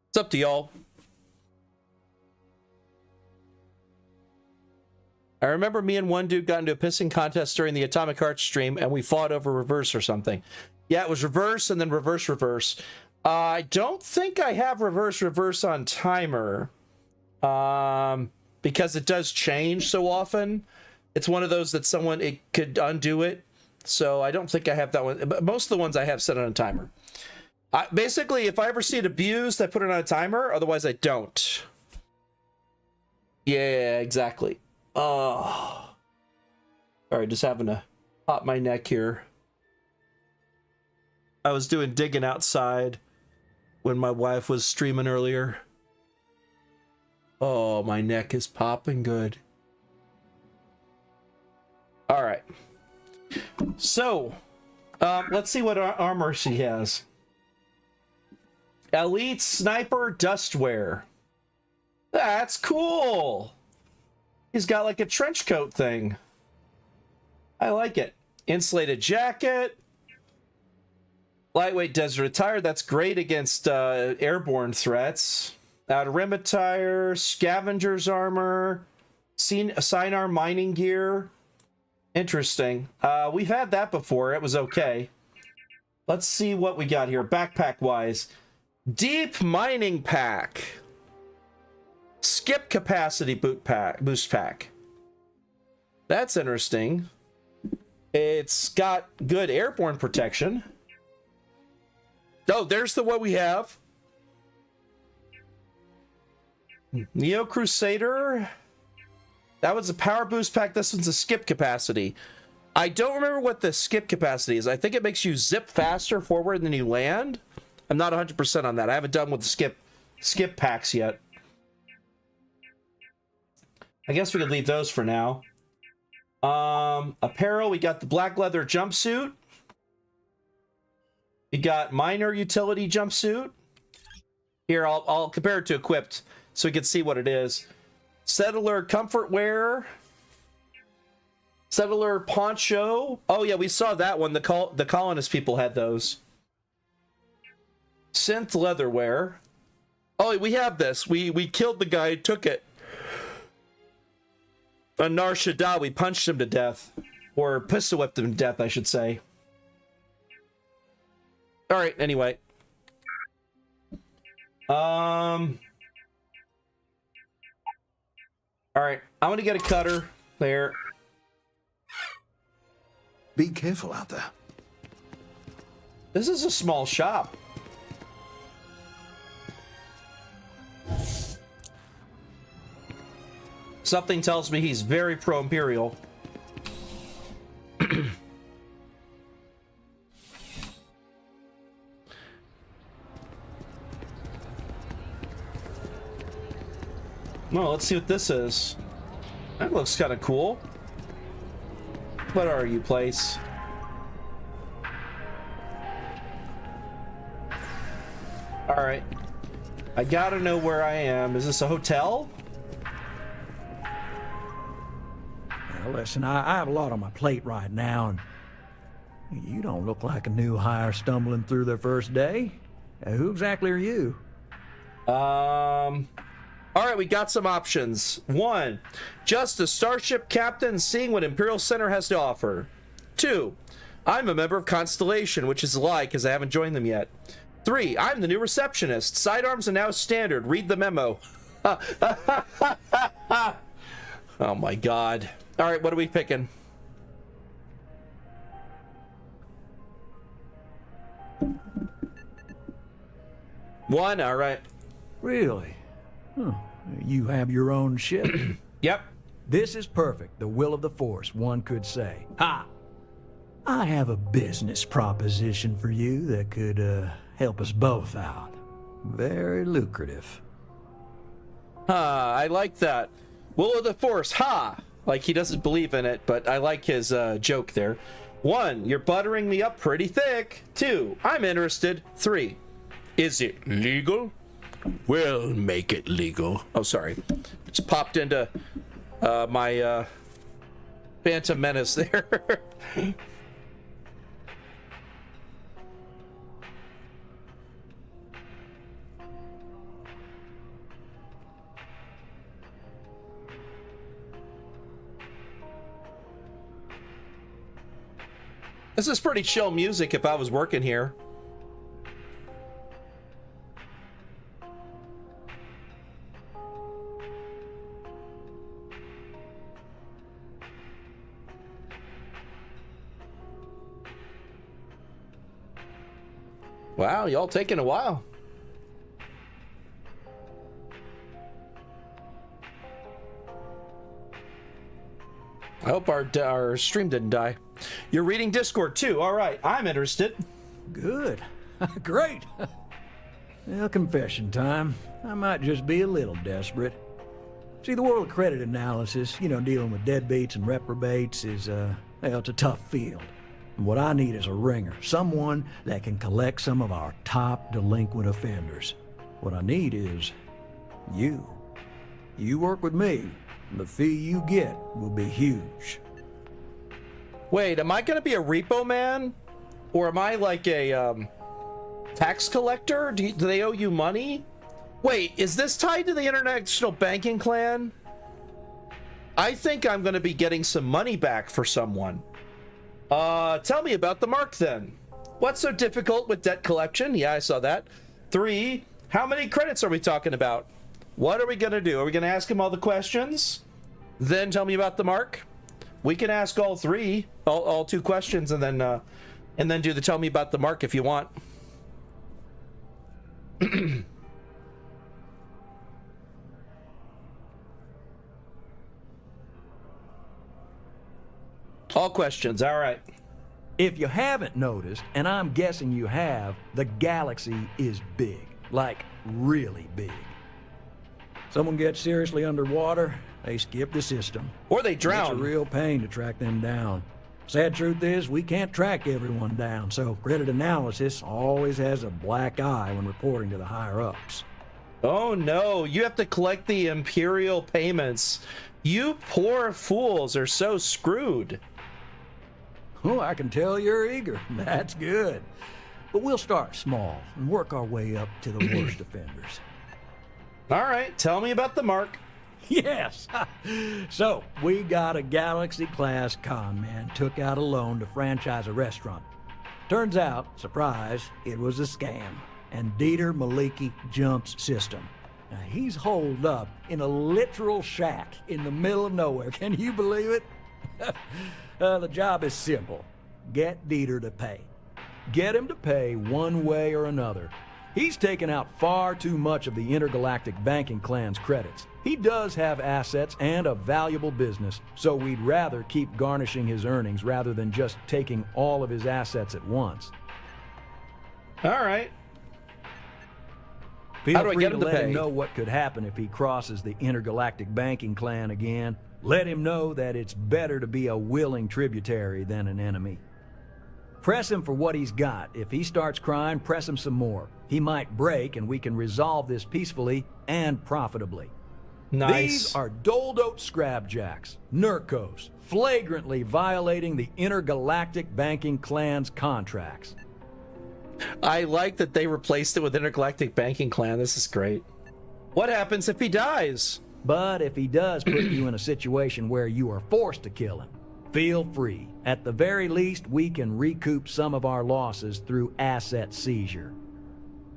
It's up to y'all. I remember me and one dude got into a pissing contest during the Atomic Heart stream, and we fought over reverse or something. Yeah, it was reverse and then reverse. I don't think I have reverse on timer, because it does change so often. It's one of those that it could undo it, so I don't think I have that one. But most of the ones I have set on a timer. Basically, if I ever see it abused, I put it on a timer. Otherwise, I don't. Yeah, exactly. Oh. All right, just having to pop my neck here. I was doing digging outside when my wife was streaming earlier. Oh, my neck is popping good. All right. So, let's see what armor she has. Elite Sniper Dustwear. That's cool. He's got like a trench coat thing. I like it. Insulated jacket. Lightweight desert attire. That's great against airborne threats. Outer rim attire. Scavenger's armor. Sinar mining gear. Interesting. We've had that before. It was okay. Let's see what we got here. Backpack wise. Deep mining pack. Skip capacity boost pack. That's interesting. It's got good airborne protection. Oh, there's the one we have. Neo Crusader. That was a power boost pack. This one's a skip capacity. I don't remember what the skip capacity is. I think it makes you zip faster forward than you land. I'm not 100% on that. I haven't done with the skip packs yet. I guess we could leave those for now. Apparel, we got the black leather jumpsuit. We got minor utility jumpsuit. Here, I'll compare it to equipped so we can see what it is. Settler comfort wear. Settler poncho. Oh yeah, we saw that one. The colonist people had those. Synth leatherwear. Oh, we have this. We killed the guy who took it. Nar Shaddaa, we punched him to death. Or pistol whipped him to death, I should say. Alright, anyway. Alright, I'm gonna get a cutter. There. Be careful out there. This is a small shop. Something tells me he's very pro-Imperial. Well, let's see what this is. That looks kind of cool. What are you, place? All right. I gotta know where I am. Is this a hotel? Now, listen, I have a lot on my plate right now, and you don't look like a new hire stumbling through their first day. Who exactly are you? All right, we got some options. 1, just a starship captain seeing what Imperial Center has to offer. 2, I'm a member of Constellation, which is a lie because I haven't joined them yet. 3, I'm the new receptionist. Sidearms are now standard. Read the memo. Oh my god. All right, what are we picking? One, all right. Really? Huh. You have your own ship? Yep. This is perfect. The will of the Force, one could say. Ha! I have a business proposition for you that could help us both out. Very lucrative. I like that. Will of the Force, ha! Like he doesn't believe in it, but I like his joke there. 1, you're buttering me up pretty thick. 2, I'm interested. 3, is it legal? We'll make it legal. Oh, sorry. Just popped into my Phantom Menace there. This is pretty chill music if I was working here. Wow, y'all taking a while. I hope our stream didn't die. You're reading Discord too. All right, I'm interested. Good. Great. Well, confession time. I might just be a little desperate. See, the world of credit analysis, dealing with deadbeats and reprobates is, it's a tough field. And what I need is a ringer, someone that can collect some of our top delinquent offenders. What I need is you. You work with me, and the fee you get will be huge. Wait, am I gonna be a repo man? Or am I like a tax collector? Do they owe you money? Wait, is this tied to the International Banking Clan? I think I'm gonna be getting some money back for someone. Tell me about the mark then. What's so difficult with debt collection? Yeah, I saw that. 3, how many credits are we talking about? What are we gonna do? Are we gonna ask him all the questions? Then tell me about the mark? We can ask all 3, all 2 questions, and then do the tell me about the mark if you want. All questions, all right. If you haven't noticed, and I'm guessing you have, the galaxy is big. Like, really big. Someone gets seriously underwater, they skip the system. Or they drown. It's a real pain to track them down. Sad truth is, we can't track everyone down, so credit analysis always has a black eye when reporting to the higher-ups. Oh no, you have to collect the Imperial payments. You poor fools are so screwed. Oh, I can tell you're eager. That's good. But we'll start small and work our way up to the worst offenders. All right, tell me about the mark. Yes. So, we got a Galaxy-class con man took out a loan to franchise a restaurant. Turns out, surprise, it was a scam. And Dieter Maliki jumps system. Now, he's holed up in a literal shack in the middle of nowhere. Can you believe it? The job is simple. Get Dieter to pay. Get him to pay one way or another. He's taken out far too much of the intergalactic banking clan's credits. He does have assets and a valuable business, so we'd rather keep garnishing his earnings rather than just taking all of his assets at once. All right. Feel How do I free get to him to let pay? him know what could happen if he crosses the intergalactic banking clan again. Let him know that it's better to be a willing tributary than an enemy. Press him for what he's got. If he starts crying, press him some more. He might break, and we can resolve this peacefully and profitably. Nice. These are doled-out scrabjacks, Nurkos, flagrantly violating the intergalactic banking clan's contracts. I like that they replaced it with Intergalactic Banking Clan. This is great. What happens if he dies? But if he does put you in a situation where you are forced to kill him, feel free. At the very least, we can recoup some of our losses through asset seizure.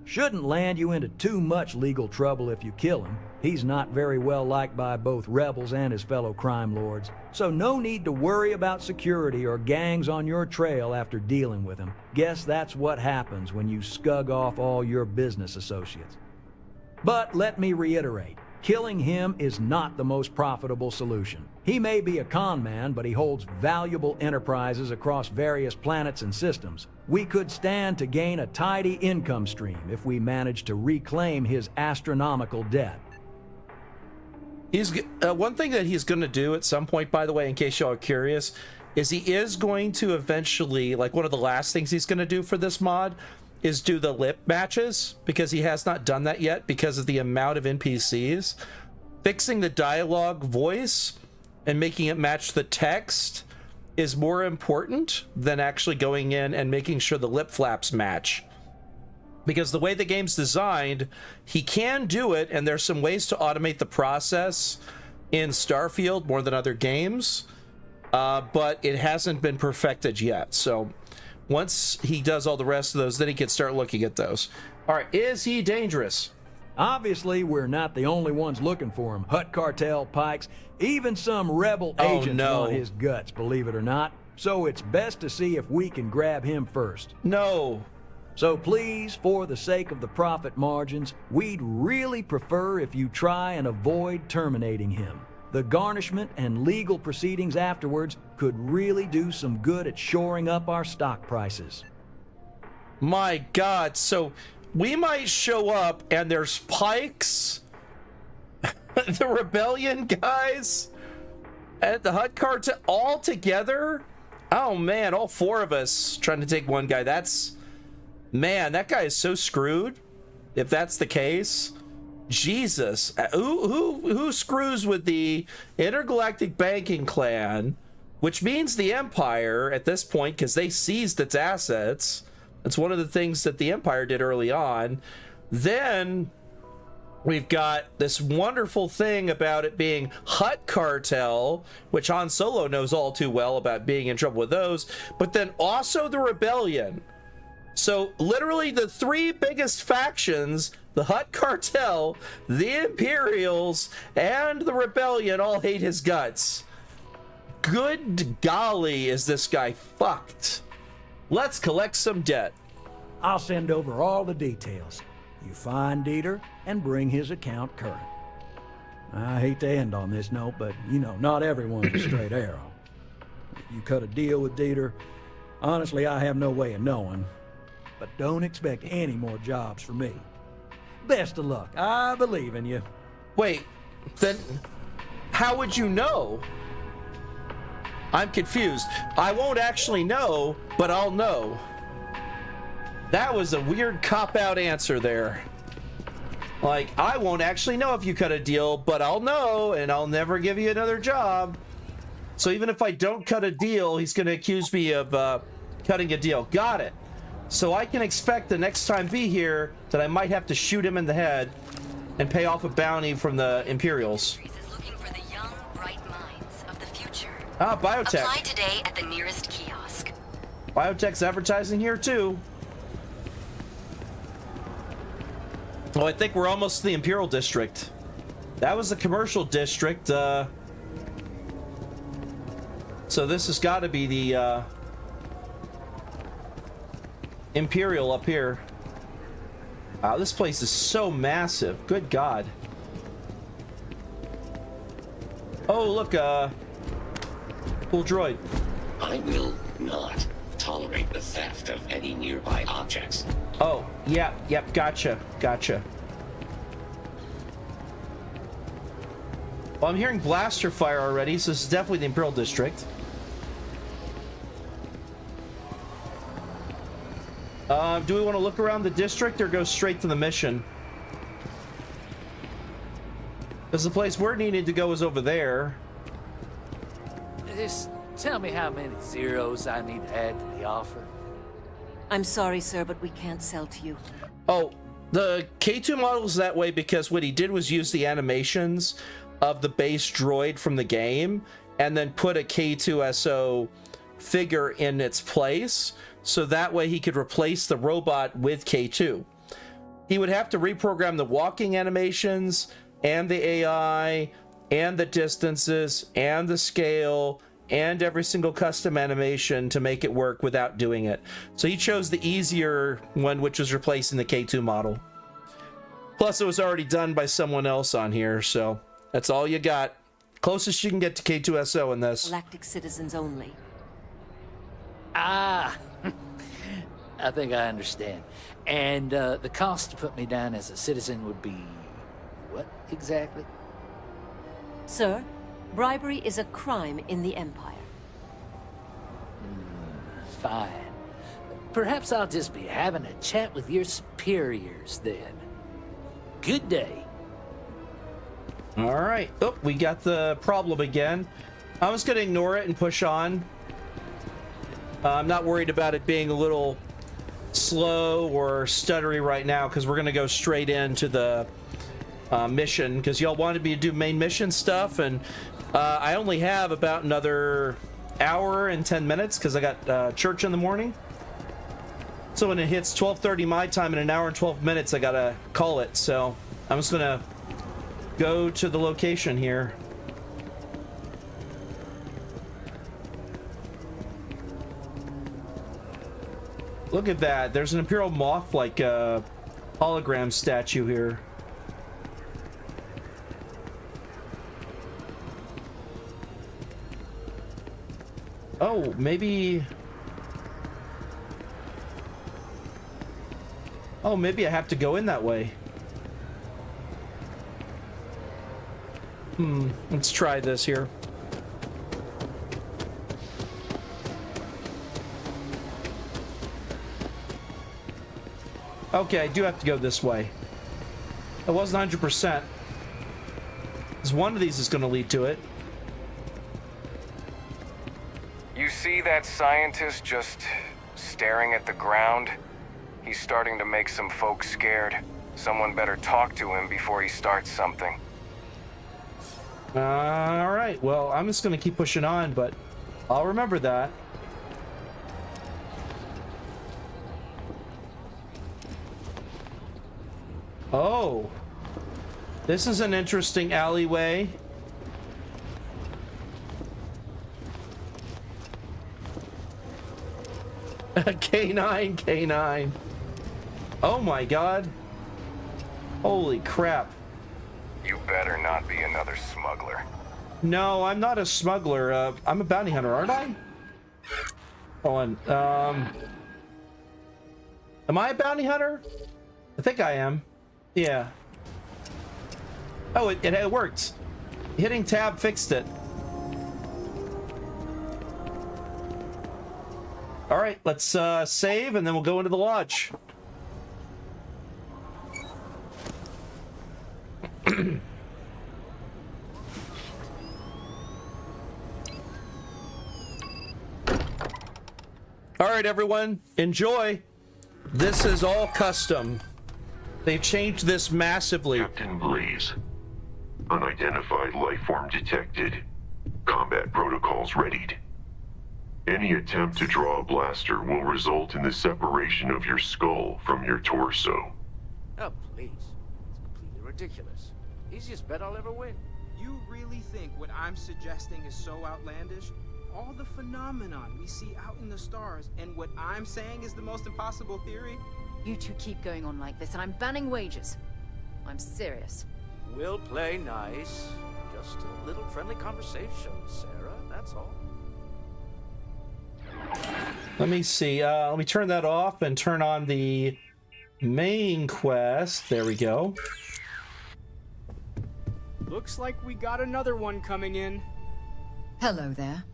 Shouldn't land you into too much legal trouble if you kill him. He's not very well liked by both rebels and his fellow crime lords, so no need to worry about security or gangs on your trail after dealing with him. Guess that's what happens when you scug off all your business associates. But let me reiterate, killing him is not the most profitable solution. He may be a con man, but he holds valuable enterprises across various planets and systems. We could stand to gain a tidy income stream if we manage to reclaim his astronomical debt. He's one thing that he's going to do at some point, by the way, in case y'all are curious, is he is going to eventually, like one of the last things he's going to do for this mod is do the lip matches, because he has not done that yet because of the amount of NPCs. Fixing the dialogue voice and making it match the text is more important than actually going in and making sure the lip flaps match. Because the way the game's designed, he can do it, and there's some ways to automate the process in Starfield more than other games, but it hasn't been perfected yet. So once he does all the rest of those, then he can start looking at those. All right, is he dangerous? Obviously, we're not the only ones looking for him. Hut Cartel, Pikes, even some rebel agents want his guts, believe it or not. So it's best to see if we can grab him first. No. So please, for the sake of the profit margins, we'd really prefer if you try and avoid terminating him. The garnishment and legal proceedings afterwards could really do some good at shoring up our stock prices. My God, so we might show up and there's Pikes, the Rebellion guys, and the Hut Cartel all together? Oh man, all four of us trying to take one guy. Man, that guy is so screwed, if that's the case. Jesus, who screws with the Intergalactic Banking Clan, which means the Empire at this point, because they seized its assets. It's one of the things that the Empire did early on. Then we've got this wonderful thing about it being Hut Cartel, which Han Solo knows all too well about being in trouble with those, but then also the Rebellion. So literally the three biggest factions, the Hut Cartel, the Imperials, and the Rebellion, all hate his guts. Good golly, is this guy fucked. Let's collect some debt. I'll send over all the details. You find Dieter and bring his account current. I hate to end on this note, but you know, not everyone's a straight arrow. If you cut a deal with Dieter, honestly, I have no way of knowing. But don't expect any more jobs for me. Best of luck. I believe in you. Wait, then how would you know? I'm confused. I won't actually know, but I'll know. That was a weird cop-out answer there. Like, I won't actually know if you cut a deal, but I'll know, and I'll never give you another job. So even if I don't cut a deal, he's going to accuse me of cutting a deal. Got it. So I can expect the next time be here that I might have to shoot him in the head and pay off a bounty from the Imperials. Ah, biotech. Apply today at the nearest kiosk. Biotech's advertising here too. Oh, I think we're almost to the Imperial District. That was the commercial district. So this has got to be the Imperial up here. Wow, this place is so massive. Good God. Oh, look, cool droid. I will not tolerate the theft of any nearby objects. Oh, yep, gotcha. Well, I'm hearing blaster fire already, so this is definitely the Imperial District. Do we want to look around the district or go straight to the mission? Because the place we're needing to go is over there. Just tell me how many zeros I need to add to the offer. I'm sorry, sir, but we can't sell to you. Oh, the K2 model is that way because what he did was use the animations of the base droid from the game and then put a K2SO figure in its place, so that way he could replace the robot with K2. He would have to reprogram the walking animations and the AI and the distances and the scale and every single custom animation to make it work without doing it. So he chose the easier one, which was replacing the K2 model. Plus it was already done by someone else on here, so that's all you got. Closest you can get to K2SO in this. Galactic citizens only. Ah, I think I understand. And the cost to put me down as a citizen would be what exactly? Sir, bribery is a crime in the Empire. Fine. Perhaps I'll just be having a chat with your superiors then. Good day. All right. Oh, we got the problem again. I'm just going to ignore it and push on. I'm not worried about it being a little slow or stuttery right now because we're going to go straight into the mission because y'all wanted me to do main mission stuff, and I only have about another hour and 10 minutes because I got church in the morning. So when it hits 12:30 my time in an hour and 12 minutes, I gotta call it. So I'm just gonna go to the location here. Look at that. There's an Imperial Moth like hologram statue here. Oh, maybe... Oh, maybe I have to go in that way. Let's try this here. Okay, I do have to go this way. I wasn't 100%. Because one of these is going to lead to it. You see that scientist just staring at the ground? He's starting to make some folks scared. Someone better talk to him before he starts something. All right, well, I'm just going to keep pushing on, but I'll remember that. Oh, this is an interesting alleyway. K9, K9. Oh my god. Holy crap. You better not be another smuggler. No, I'm not a smuggler. I'm a bounty hunter, aren't I? Hold on. Am I a bounty hunter? I think I am. Yeah. Oh, it worked. Hitting tab fixed it. All right, let's save and then we'll go into the lodge. All right, everyone, enjoy. This is all custom. They've changed this massively. Captain Blaze. Unidentified life form detected. Combat protocols readied. Any attempt to draw a blaster will result in the separation of your skull from your torso. Oh, please. It's completely ridiculous. Easiest bet I'll ever win. You really think what I'm suggesting is so outlandish? All the phenomenon we see out in the stars, and what I'm saying is the most impossible theory? You two keep going on like this, and I'm banning wages. I'm serious. We'll play nice. Just a little friendly conversation, Sarah, that's all. Let me see. Let me turn that off and turn on the main quest. There we go. Looks like we got another one coming in. Hello there.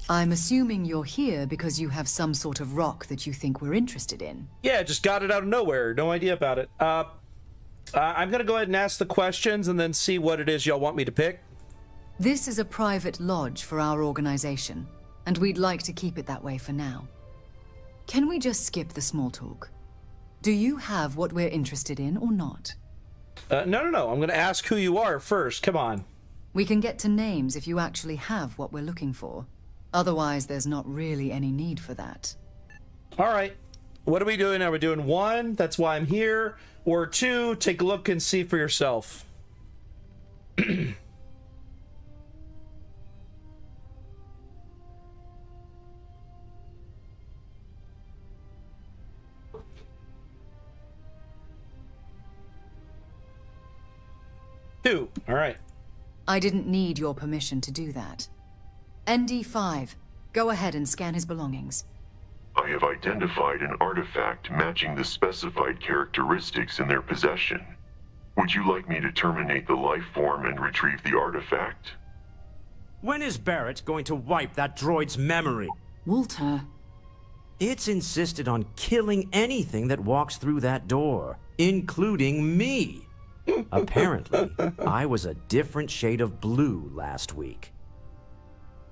I'm assuming you're here because you have some sort of rock that you think we're interested in. Yeah, just got it out of nowhere. No idea about it. I'm gonna go ahead and ask the questions and then see what it is y'all want me to pick. This is a private lodge for our organization, and we'd like to keep it that way for now. Can we just skip the small talk? Do you have what we're interested in or not? No. I'm gonna ask who you are first. Come on. We can get to names if you actually have what we're looking for. Otherwise, there's not really any need for that. All right. What are we doing? Are we doing 1? That's why I'm here. Or 2, take a look and see for yourself. 2. All right. I didn't need your permission to do that. ND5, go ahead and scan his belongings. I have identified an artifact matching the specified characteristics in their possession. Would you like me to terminate the life form and retrieve the artifact? When is Barrett going to wipe that droid's memory? Walter. It's insisted on killing anything that walks through that door, including me. Apparently, I was a different shade of blue last week.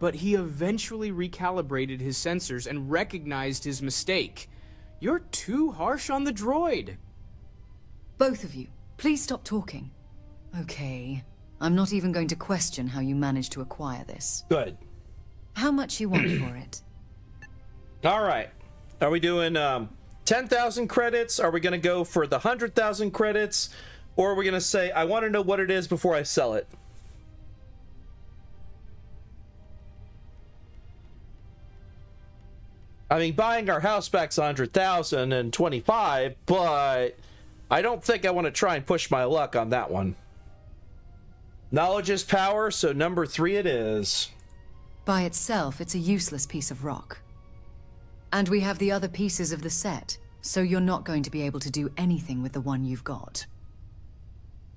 But he eventually recalibrated his sensors and recognized his mistake. You're too harsh on the droid. Both of you, please stop talking. Okay, I'm not even going to question how you managed to acquire this. Good. How much you want for it? All right. Are we doing 10,000 credits? Are we going to go for the 100,000 credits? Or are we going to say, I want to know what it is before I sell it? I mean, buying our house back's 100,000 and 25, but I don't think I want to try and push my luck on that one. Knowledge is power, so number 3 it is. By itself, it's a useless piece of rock. And we have the other pieces of the set, so you're not going to be able to do anything with the one you've got.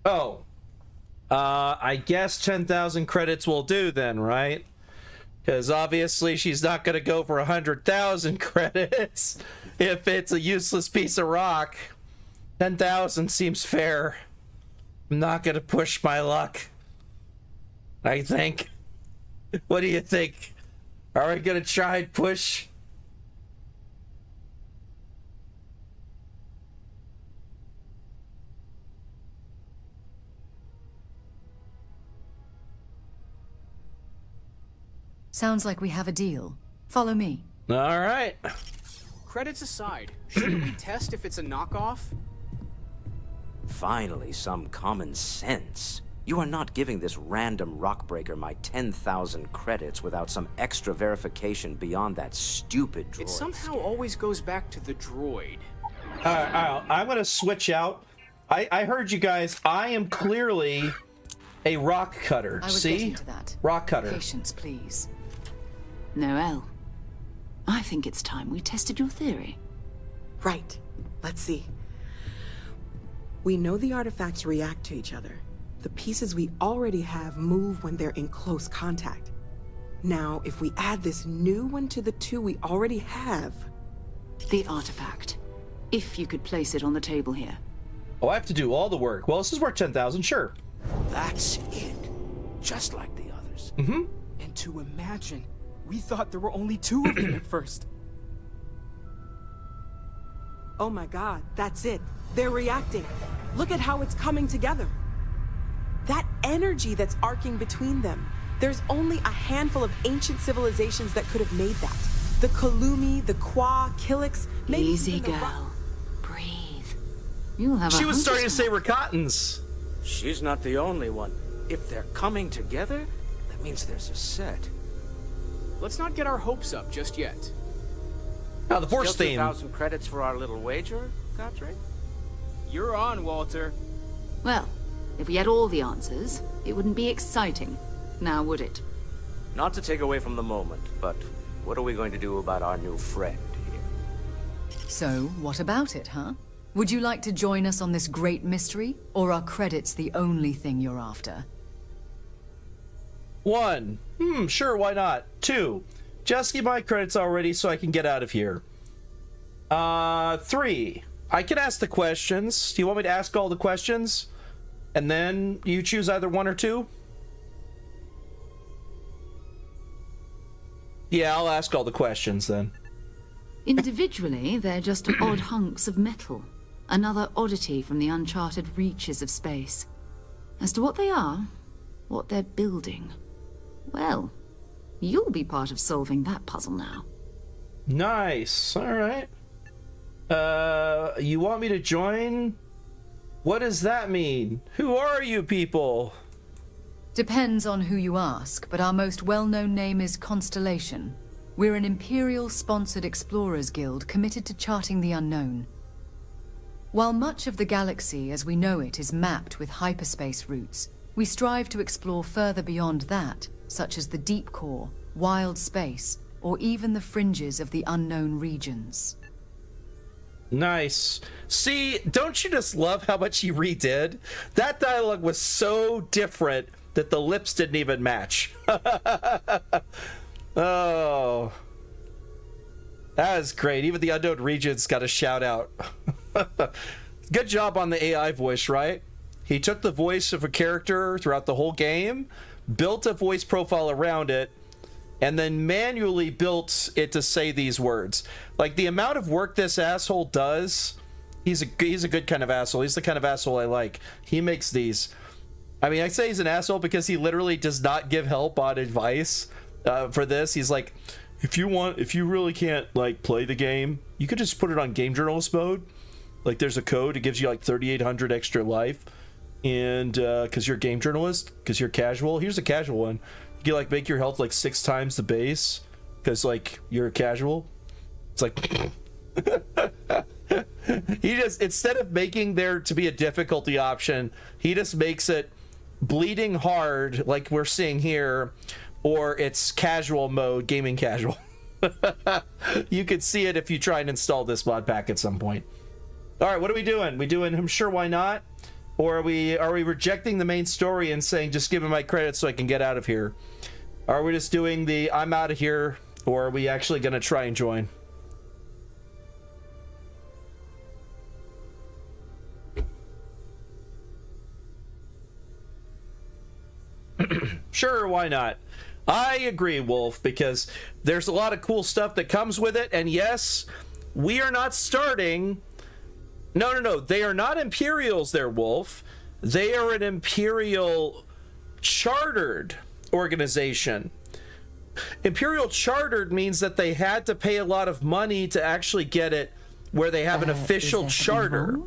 Oh. I guess 10,000 credits will do then, right? Because obviously she's not going to go for 100,000 credits if it's a useless piece of rock. 10,000 seems fair. I'm not going to push my luck, I think. What do you think? Are we going to try and push? Sounds like we have a deal. Follow me. All right. Credits aside, shouldn't we test if it's a knockoff? Finally, some common sense. You are not giving this random rockbreaker my 10,000 credits without some extra verification beyond that stupid droid. It somehow always goes back to the droid. I'm going to switch out. I heard you guys. I am clearly a rock cutter. I was See? getting to that. Rock cutter. Patience, please. Noelle, I think it's time we tested your theory. Right. Let's see. We know the artifacts react to each other. The pieces we already have move when they're in close contact. Now, if we add this new one to the 2 we already have... The artifact. If you could place it on the table here. Oh, I have to do all the work. Well, this is worth 10,000, sure. That's it. Just like the others. Mm-hmm. And to imagine, we thought there were only 2 of them at first. Oh my god, that's it. They're reacting. Look at how it's coming together. That energy that's arcing between them. There's only a handful of ancient civilizations that could have made that. The Kalumi, the Kwa, Kilix, maybe Easy, even the girl. Breathe. You'll have She a was starting to say 100%. Rakatans. She's not the only one. If they're coming together, that means there's a set. Let's not get our hopes up just yet. Now the Force Still theme. 2,000 credits for our little wager, Godfrey? You're on, Walter. Well, if we had all the answers, it wouldn't be exciting. Now, would it? Not to take away from the moment, but what are we going to do about our new friend here? So, what about it, huh? Would you like to join us on this great mystery, or are credits the only thing you're after? 1. Sure, why not? 2. Just give my credits already so I can get out of here. 3. I can ask the questions. Do you want me to ask all the questions? And then you choose either 1 or 2? Yeah, I'll ask all the questions then. Individually, they're just odd hunks of metal. Another oddity from the uncharted reaches of space. As to what they are, what they're building, well, you'll be part of solving that puzzle now. Nice. All right. You want me to join? What does that mean? Who are you people? Depends on who you ask, but our most well-known name is Constellation. We're an Imperial-sponsored explorers guild committed to charting the unknown. While much of the galaxy as we know it is mapped with hyperspace routes, we strive to explore further beyond that, such as the deep core, wild space, or even the fringes of the unknown regions. Nice. See, don't you just love how much he redid? That dialogue was so different that the lips didn't even match. Oh. That is great. Even the unknown regions got a shout out. Good job on the AI voice, right? He took the voice of a character throughout the whole game, built a voice profile around it, and then manually built it to say these words. Like, the amount of work this asshole does, he's a good kind of asshole. He's the kind of asshole I like. He makes these. I mean, I say he's an asshole because he literally does not give help on advice for this. He's like, if you really can't, like, play the game, you could just put it on game journalist mode. Like, there's a code, it gives you like 3,800 extra life, and because you're a game journalist, because you're casual. Here's a casual one. You can, like, make your health like 6 times the base because, like, you're a casual. It's like he just, instead of making there to be a difficulty option, he just makes it bleeding hard, like we're seeing here, or it's casual mode, gaming casual. You could see it if you try and install this mod pack at some point. All right, what are we doing? We doing him sure why not? Or are we rejecting the main story and saying just give him my credits so I can get out of here? Are we just doing the I'm out of here, or are we actually going to try and join? Sure, why not? I agree, Wolf, because there's a lot of cool stuff that comes with it, and yes, we are not starting... No, they are not Imperials there, Wolf. They are an Imperial chartered organization. Imperial chartered means that they had to pay a lot of money to actually get it where they have an official charter.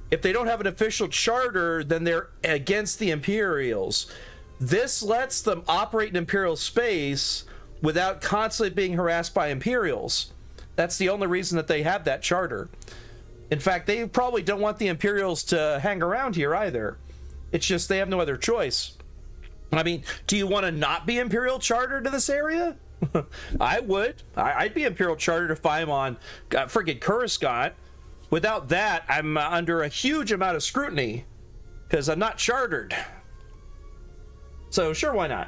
If they don't have an official charter, then they're against the Imperials. This lets them operate in Imperial space without constantly being harassed by Imperials. That's the only reason that they have that charter. In fact, they probably don't want the Imperials to hang around here either. It's just they have no other choice. I mean, do you want to not be Imperial chartered to this area? I would. I'd be Imperial chartered if I'm on friggin' Coruscant. Without that, I'm under a huge amount of scrutiny because I'm not chartered. So sure, why not?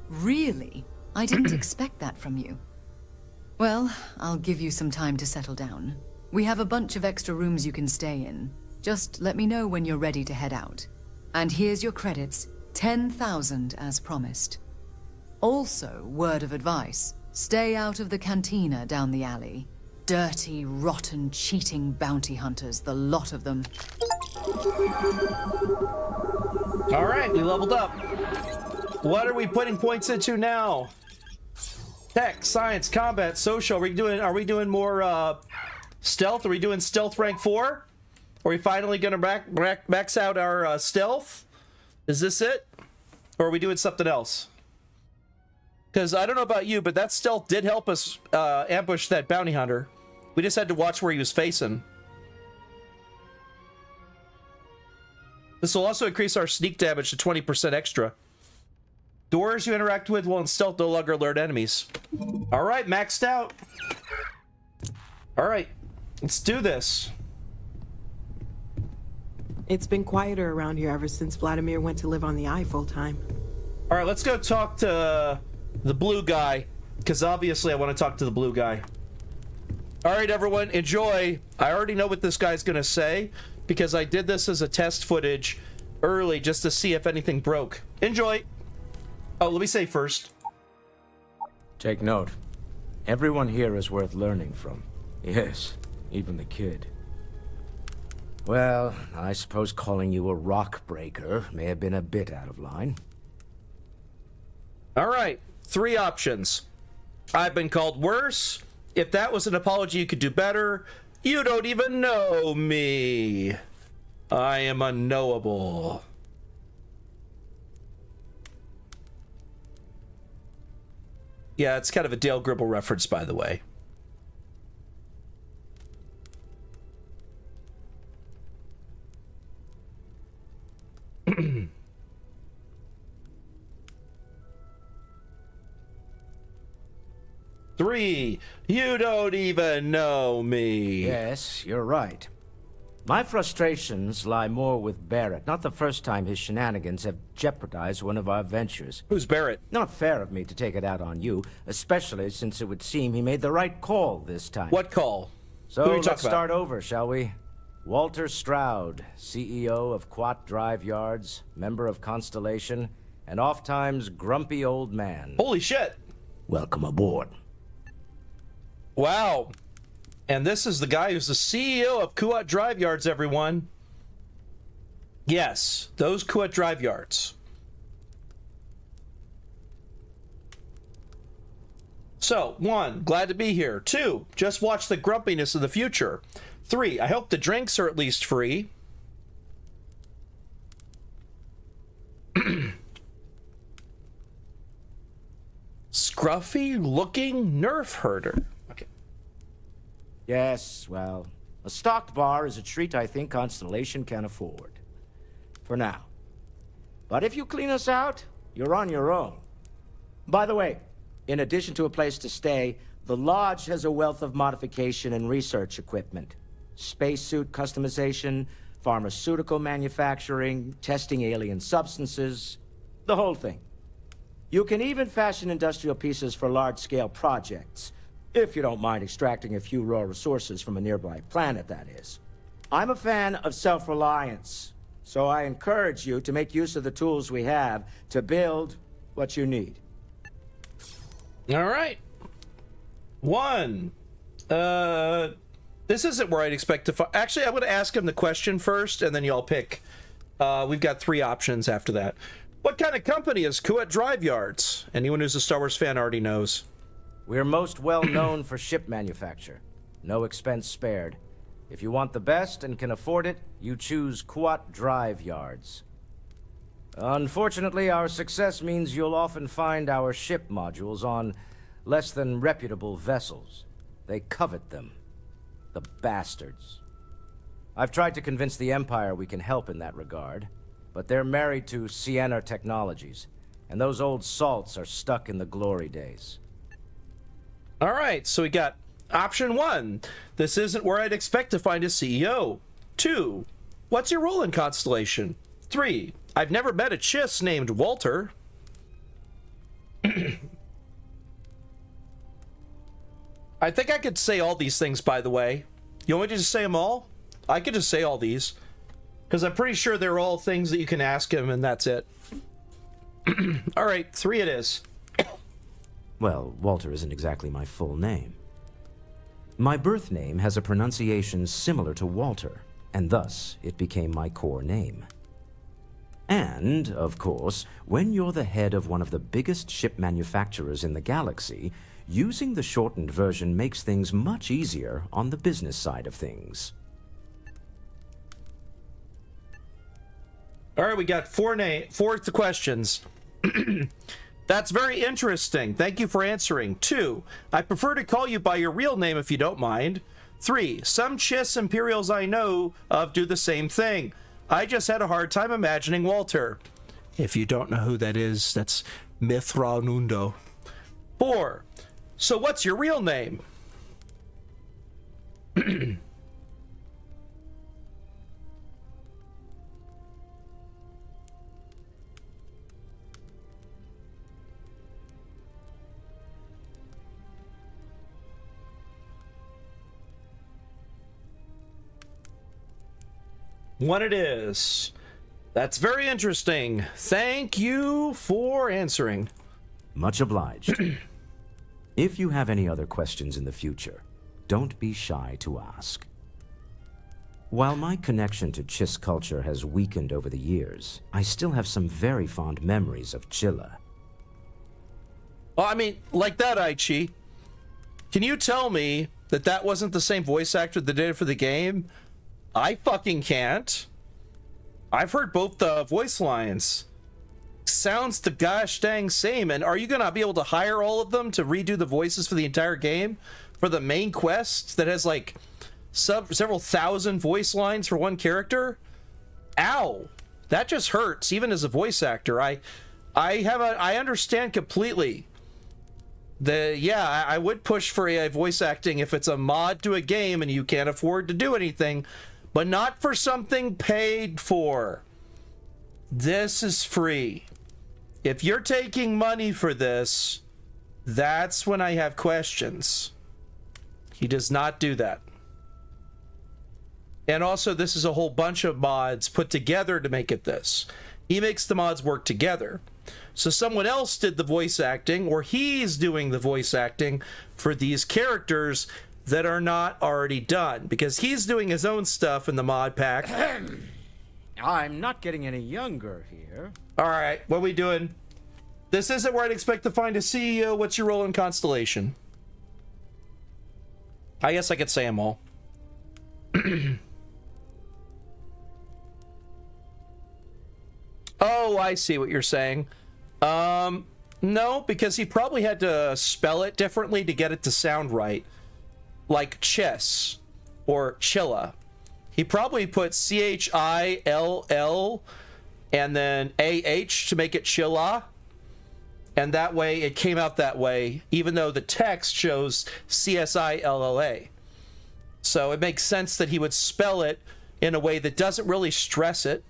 Really? I didn't expect that from you. Well, I'll give you some time to settle down. We have a bunch of extra rooms you can stay in. Just let me know when you're ready to head out. And here's your credits, 10,000 as promised. Also, word of advice, stay out of the cantina down the alley. Dirty, rotten, cheating bounty hunters, the lot of them. All right, we leveled up. What are we putting points into now? Tech, science, combat, social. Are we doing more stealth? Are we doing stealth rank 4? Are we finally gonna max out our stealth? Is this it? Or are we doing something else? Because I don't know about you, but that stealth did help us ambush that bounty hunter. We just had to watch where he was facing. This will also increase our sneak damage to 20% extra. Doors you interact with will in stealth no longer alert enemies. All right, maxed out. All right, let's do this. It's been quieter around here ever since Vladimir went to live on the Eye full time. All right, let's go talk to the blue guy, because obviously I want to talk to the blue guy. All right, everyone, enjoy. I already know what this guy's going to say, because I did this as a test footage early just to see if anything broke. Enjoy. Oh, let me say first. Take note. Everyone here is worth learning from. Yes, even the kid. Well, I suppose calling you a rock breaker may have been a bit out of line. All right, 3 options. I've been called worse. If that was an apology you could do better. You don't even know me. I am unknowable. Yeah, it's kind of a Dale Gribble reference, by the way. Three, you don't even know me. Yes, you're right. My frustrations lie more with Barrett. Not the first time his shenanigans have jeopardized one of our ventures. Who's Barrett? Not fair of me to take it out on you, especially since it would seem he made the right call this time. What call? So Who are you talking let's start over, shall we? Walter Stroud, CEO of Quat Drive Yards, member of Constellation, and oft-times grumpy old man. Holy shit! Welcome aboard. Wow. And this is the guy who's the CEO of Quat Drive Yards, everyone. Yes, those Quat Drive Yards. So, 1, glad to be here. 2, just watch the grumpiness of the future. 3, I hope the drinks are at least free. Scruffy looking nerf herder. Okay. Yes, well, a stocked bar is a treat I think Constellation can afford. For now. But if you clean us out, you're on your own. By the way, in addition to a place to stay, the Lodge has a wealth of modification and research equipment. Spacesuit customization, pharmaceutical manufacturing, testing alien substances, the whole thing. You can even fashion industrial pieces for large-scale projects, if you don't mind extracting a few raw resources from a nearby planet, that is. I'm a fan of self-reliance, so I encourage you to make use of the tools we have to build what you need. All right. 1. This isn't where I'd expect to find... Actually, I'm going to ask him the question first, and then y'all pick. We've got 3 options after that. What kind of company is Quat Drive Yards? Anyone who's a Star Wars fan already knows. We're most well known for ship manufacture. No expense spared. If you want the best and can afford it, you choose Quat Drive Yards. Unfortunately, our success means you'll often find our ship modules on less than reputable vessels. They covet them. The bastards. I've tried to convince the Empire we can help in that regard, but they're married to Sienna Technologies, and those old salts are stuck in the glory days. All right, so we got option 1. This isn't where I'd expect to find a CEO. 2. What's your role in Constellation? 3. I've never met a chiss named Walter. I think I could say all these things, by the way. You want me to just say them all? I could just say all these. Because I'm pretty sure they're all things that you can ask him, and that's it. All right, 3 it is. Well, Walter isn't exactly my full name. My birth name has a pronunciation similar to Walter, and thus it became my core name. And, of course, when you're the head of one of the biggest ship manufacturers in the galaxy, using the shortened version makes things much easier on the business side of things. All right, we got 4 questions. That's very interesting. Thank you for answering. 2, I prefer to call you by your real name if you don't mind. 3, some Chiss Imperials I know of do the same thing. I just had a hard time imagining Walter. If you don't know who that is, that's Mithranundo. 4, so what's your real name? one it is. That's very interesting. Thank you for answering. Much obliged. If you have any other questions in the future, don't be shy to ask. While my connection to Chiss culture has weakened over the years, I still have some very fond memories of Chilla. Well, I mean, like that, Aichi. Can you tell me that that wasn't the same voice actor that did it for the game? I fucking can't. I've heard both the voice lines. Sounds the gosh dang same. And are you gonna be able to hire all of them to redo the voices for the entire game? For the main quest that has like several thousand voice lines for one character? Ow. That just hurts, even as a voice actor. I understand completely. I would push for AI voice acting if it's a mod to a game and you can't afford to do anything, but not for something paid for. This is free. If you're taking money for this, that's when I have questions. He does not do that. And also, this is a whole bunch of mods put together to make it this. He makes the mods work together. So someone else did the voice acting, or he's doing the voice acting for these characters that are not already done, because he's doing his own stuff in the mod pack. I'm not getting any younger here. All right, what are we doing? This isn't where I'd expect to find a CEO. What's your role in Constellation? I guess I could say them all. Oh, I see what you're saying. No, because he probably had to spell it differently to get it to sound right. Like chess or chilla. He probably put CHILL and then AH to make it chilla. And that way it came out that way, even though the text shows CSILLA. So it makes sense that he would spell it in a way that doesn't really stress it,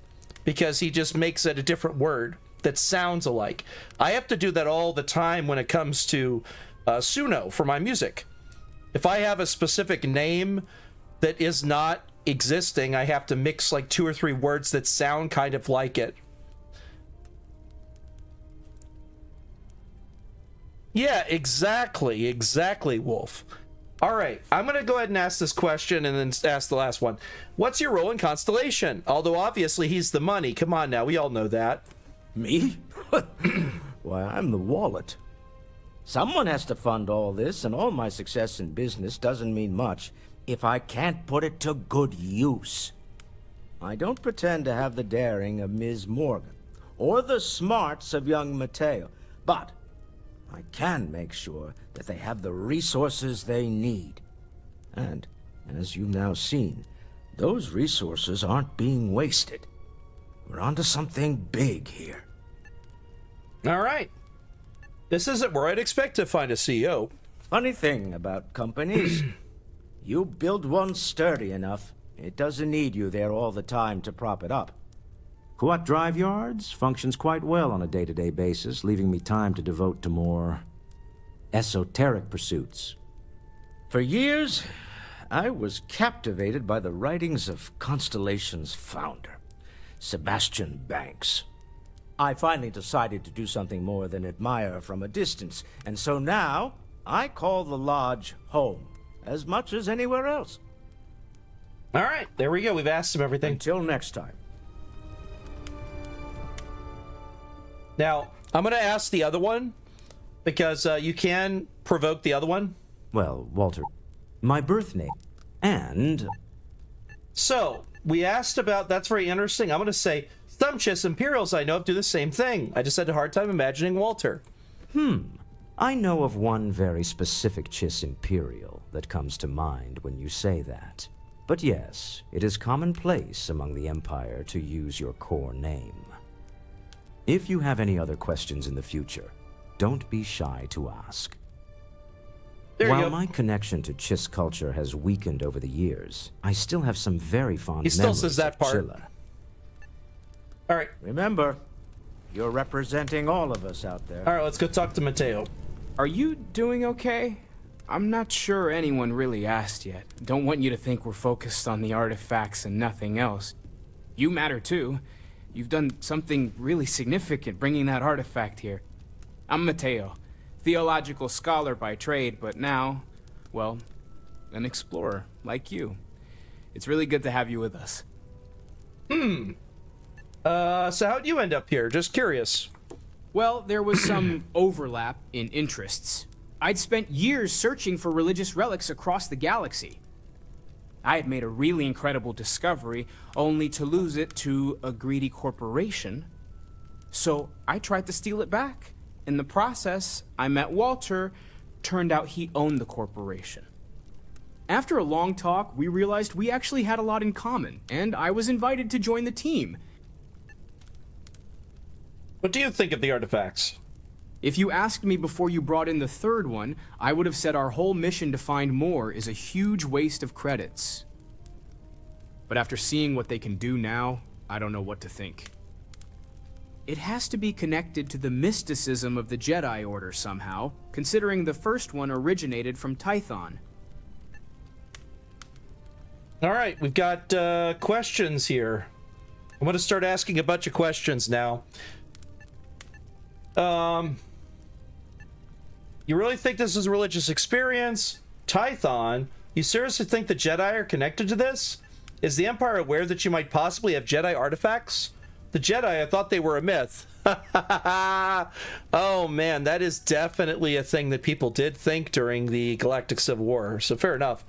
because he just makes it a different word that sounds alike. I have to do that all the time when it comes to Suno for my music. If I have a specific name that is not existing, I have to mix like 2 or 3 words that sound kind of like it. Yeah, exactly, Wolf. All right, I'm going to go ahead and ask this question and then ask the last one. What's your role in Constellation? Although obviously he's the money. Come on now, we all know that. Me? Why, I'm the wallet. Someone has to fund all this, and all my success in business doesn't mean much if I can't put it to good use. I don't pretend to have the daring of Ms. Morgan, or the smarts of young Mateo, but I can make sure that they have the resources they need. And, as you've now seen, those resources aren't being wasted. We're onto something big here. All right. This isn't where I'd expect to find a CEO. Funny thing about companies, you build one sturdy enough, it doesn't need you there all the time to prop it up. Kuat Drive Yards functions quite well on a day-to-day basis, leaving me time to devote to more esoteric pursuits. For years, I was captivated by the writings of Constellation's founder, Sebastian Banks. I finally decided to do something more than admire from a distance, and so now I call the lodge home as much as anywhere else. All right, there we go. We've asked him everything. Until next time. Now, I'm going to ask the other one, because you can provoke the other one. Well, Walter, my birth name, and... So, we asked about, that's very interesting. I'm going to say, some Chiss Imperials I know of do the same thing. I just had a hard time imagining Walter. I know of one very specific Chiss Imperial that comes to mind when you say that. But yes, it is commonplace among the Empire to use your core name. If you have any other questions in the future, don't be shy to ask. While my connection to Chiss culture has weakened over the years, I still have some very fond memories. He still says that part. Chilla. All right. Remember, you're representing all of us out there. All right, let's go talk to Mateo. Are you doing okay? I'm not sure anyone really asked yet. Don't want you to think we're focused on the artifacts and nothing else. You matter too. You've done something really significant bringing that artifact here. I'm Mateo, theological scholar by trade, but now, well, an explorer like you. It's really good to have you with us. So how'd you end up here? Just curious. Well, there was some overlap in interests. I'd spent years searching for religious relics across the galaxy. I had made a really incredible discovery, only to lose it to a greedy corporation. So I tried to steal it back. In the process, I met Walter. Turned out he owned the corporation. After a long talk, we realized we actually had a lot in common, and I was invited to join the team. What do you think of the artifacts? If you asked me before you brought in the third one, I would have said our whole mission to find more is a huge waste of credits. But after seeing what they can do now, I don't know what to think. It has to be connected to the mysticism of the Jedi Order somehow, considering the first one originated from Tython. All right, we've got questions here. I'm going to start asking a bunch of questions now. You really think this is a religious experience? Tython, you seriously think the Jedi are connected to this? Is the Empire aware that you might possibly have Jedi artifacts? The Jedi, I thought they were a myth. Oh man, that is definitely a thing that people did think during the Galactic Civil War, so fair enough.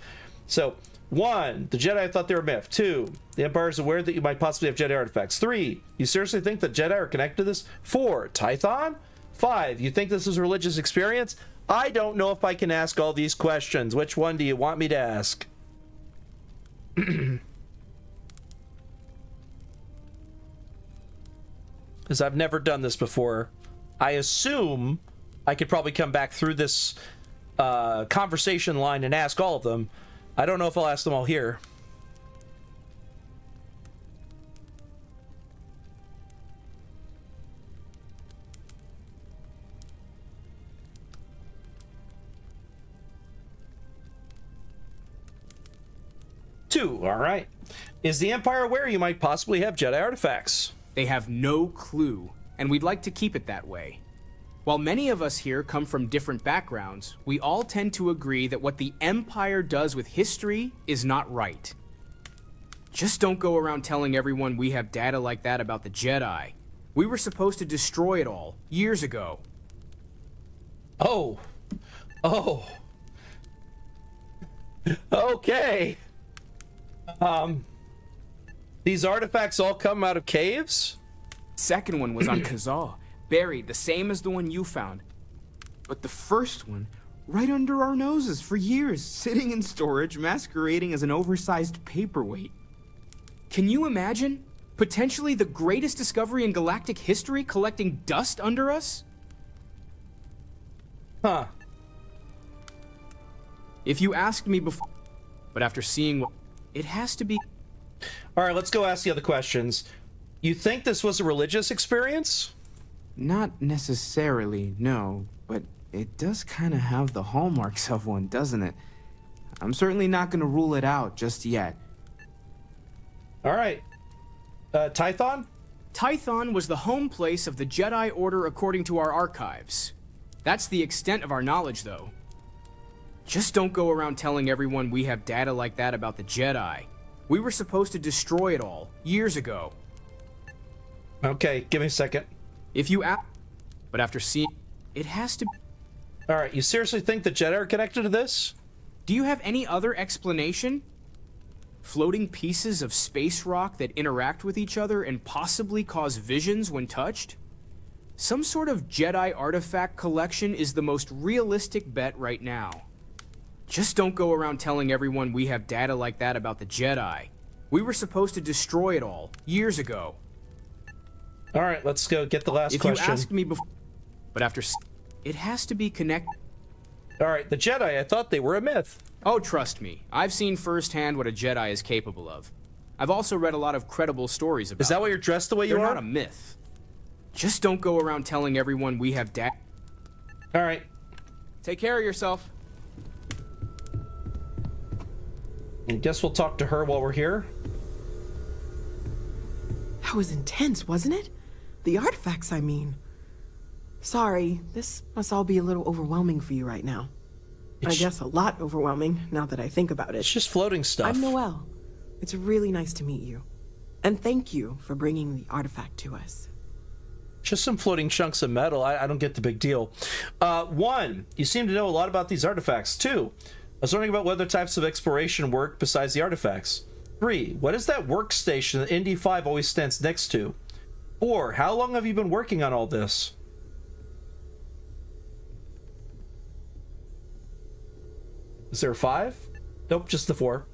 So, 1, the Jedi thought they were a myth. 2, the Empire is aware that you might possibly have Jedi artifacts. 3, you seriously think the Jedi are connected to this? 4, Tython? 5, you think this is a religious experience? I don't know if I can ask all these questions. Which one do you want me to ask? Because I've never done this before. I assume I could probably come back through this conversation line and ask all of them. I don't know if I'll ask them all here. Two, all right. Is the Empire aware you might possibly have Jedi artifacts? They have no clue, and we'd like to keep it that way. While many of us here come from different backgrounds, we all tend to agree that what the Empire does with history is not right. Just don't go around telling everyone we have data like that about the Jedi. We were supposed to destroy it all, years ago. Oh. Okay. These artifacts all come out of caves? Second one was on Kazaa, buried the same as the one you found. But the first one, right under our noses for years, sitting in storage, masquerading as an oversized paperweight. Can you imagine? Potentially the greatest discovery in galactic history collecting dust under us? Huh. If you asked me before, but after seeing what, it has to be. All right, let's go ask the other questions. You think this was a religious experience? Not necessarily, no, but it does kind of have the hallmarks of one, doesn't it? I'm certainly not going to rule it out just yet. All right. Tython? Tython was the home place of the Jedi Order according to our archives. That's the extent of our knowledge, though. Just don't go around telling everyone we have data like that about the Jedi. We were supposed to destroy it all, years ago. Okay, give me a second. If you ask, but after seeing, it has to. All right, you seriously think the Jedi are connected to this? Do you have any other explanation? Floating pieces of space rock that interact with each other and possibly cause visions when touched? Some sort of Jedi artifact collection is the most realistic bet right now. Just don't go around telling everyone we have data like that about the Jedi. We were supposed to destroy it all, years ago. All right, let's go get the last question. If you asked me before, but after, it has to be connected. All right, the Jedi, I thought they were a myth. Oh, trust me, I've seen firsthand what a Jedi is capable of. I've also read a lot of credible stories about. Is that why you're dressed the way you are? They're not a myth. Just don't go around telling everyone we have data. All right. Take care of yourself. I guess we'll talk to her while we're here. That was intense, wasn't it? The artifacts, I mean. Sorry, this must all be a little overwhelming for you right now. I guess a lot overwhelming, now that I think about it. It's just floating stuff. I'm Noelle. It's really nice to meet you. And thank you for bringing the artifact to us. Just some floating chunks of metal. I don't get the big deal. 1, you seem to know a lot about these artifacts. 2, I was wondering about what other types of exploration work besides the artifacts. 3, what is that workstation that ND5 always stands next to? 4, how long have you been working on all this? Is there a 5? Nope, just the 4.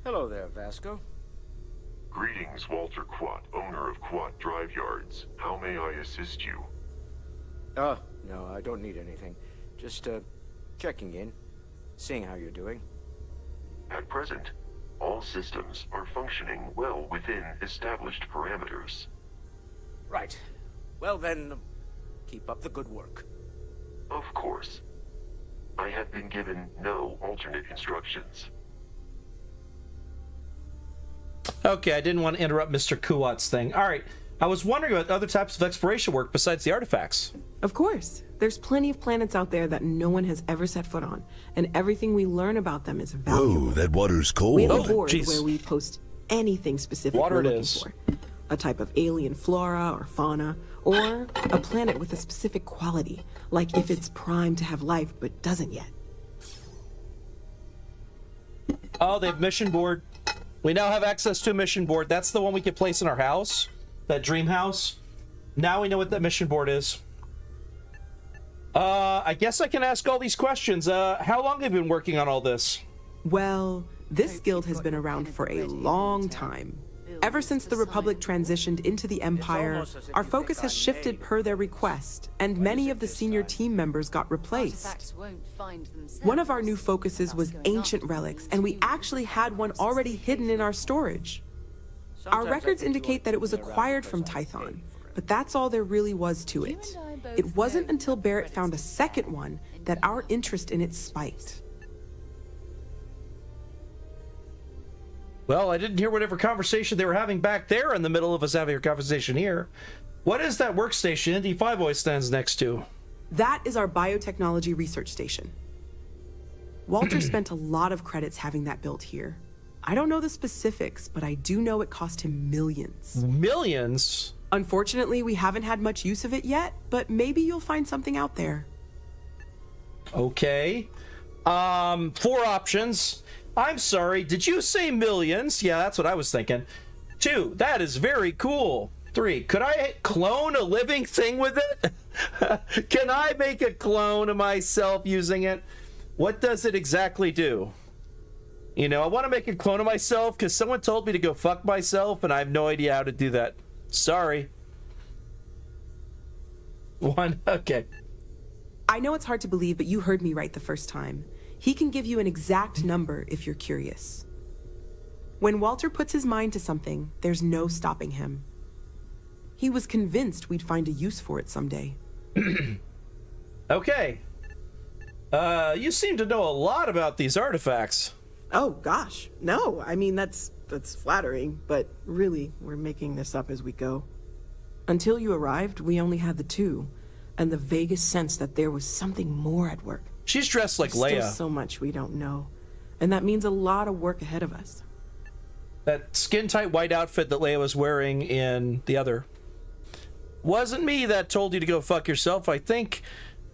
Hello there, Vasco. Greetings, Walter Quat, owner of Quat Drive Yards. How may I assist you? No, I don't need anything. Just, checking in, seeing how you're doing. At present, all systems are functioning well within established parameters. Right. Well then, keep up the good work. Of course. I have been given no alternate instructions. Okay, I didn't want to interrupt Mr. Kuwat's thing. All right, I was wondering about other types of exploration work besides the artifacts. Of course. There's plenty of planets out there that no one has ever set foot on, and everything we learn about them is valuable. Oh, that water's cold. We have a board where we post anything specific Water we're it looking is. for. A type of alien flora or fauna, or a planet with a specific quality, like if it's primed to have life but doesn't yet. Oh, they have mission board. We now have access to a mission board. That's the one we could place in our house, that dream house. Now we know what that mission board is. I guess I can ask all these questions. How long have you been working on all this? Well, this guild has been around for a long time. Ever since the Republic transitioned into the Empire, our focus has shifted per their request, and many of the senior team members got replaced. One of our new focuses was ancient relics, and we actually had one already hidden in our storage. Our records indicate that it was acquired from Tython, but that's all there really was to it. It wasn't until Barrett found a second one that our interest in it spiked. Well, I didn't hear whatever conversation they were having back there in the middle of us having a conversation here. What is that workstation ND5 always stands next to? That is our biotechnology research station. Walter spent a lot of credits having that built here. I don't know the specifics, but I do know it cost him millions. Millions? Unfortunately, we haven't had much use of it yet, but maybe you'll find something out there. Okay. 4 options. I'm sorry, did you say millions? Yeah, that's what I was thinking. 2, that is very cool. 3, could I clone a living thing with it? Can I make a clone of myself using it? What does it exactly do? You know, I want to make a clone of myself because someone told me to go fuck myself and I have no idea how to do that. Sorry. 1, okay. I know it's hard to believe, but you heard me right the first time. He can give you an exact number if you're curious. When Walter puts his mind to something, there's no stopping him. He was convinced we'd find a use for it someday. Okay. You seem to know a lot about these artifacts. Oh, gosh. No, I mean, that's flattering, but really, we're making this up as we go. Until you arrived, we only had the 2, and the vaguest sense that there was something more at work. She's dressed like There's Leia. still so much we don't know, and that means a lot of work ahead of us. That skin-tight white outfit that Leia was wearing in the other. Wasn't me that told you to go fuck yourself, I think,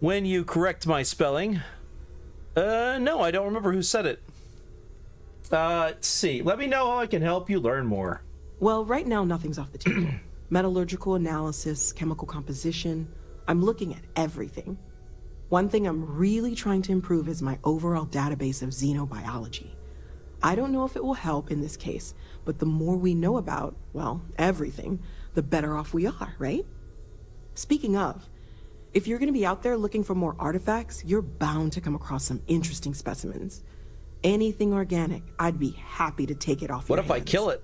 when you correct my spelling. No, I don't remember who said it. Let's see. Let me know how I can help you learn more. Well, right now, nothing's off the table. Metallurgical analysis, chemical composition. I'm looking at everything. One thing I'm really trying to improve is my overall database of xenobiology. I don't know if it will help in this case, but the more we know about, well, everything, the better off we are, right? Speaking of, if you're going to be out there looking for more artifacts, you're bound to come across some interesting specimens. Anything organic, I'd be happy to take it off your hands. What if I kill it?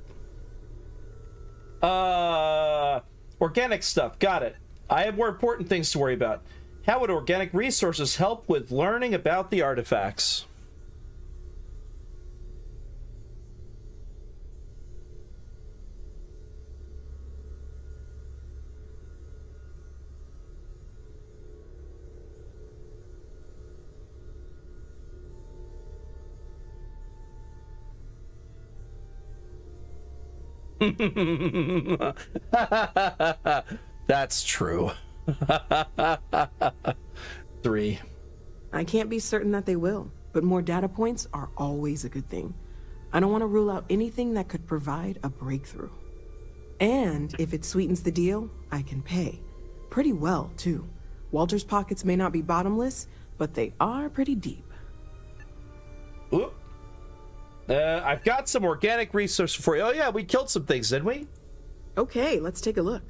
Organic stuff, got it. I have more important things to worry about. How would organic resources help with learning about the artifacts? That's true. 3. I can't be certain that they will, but more data points are always a good thing. I don't want to rule out anything that could provide a breakthrough. And if it sweetens the deal, I can pay. Pretty well, too. Walter's pockets may not be bottomless, but they are pretty deep. Oop. I've got some organic resources for you. Oh, yeah, we killed some things, didn't we? Okay, let's take a look.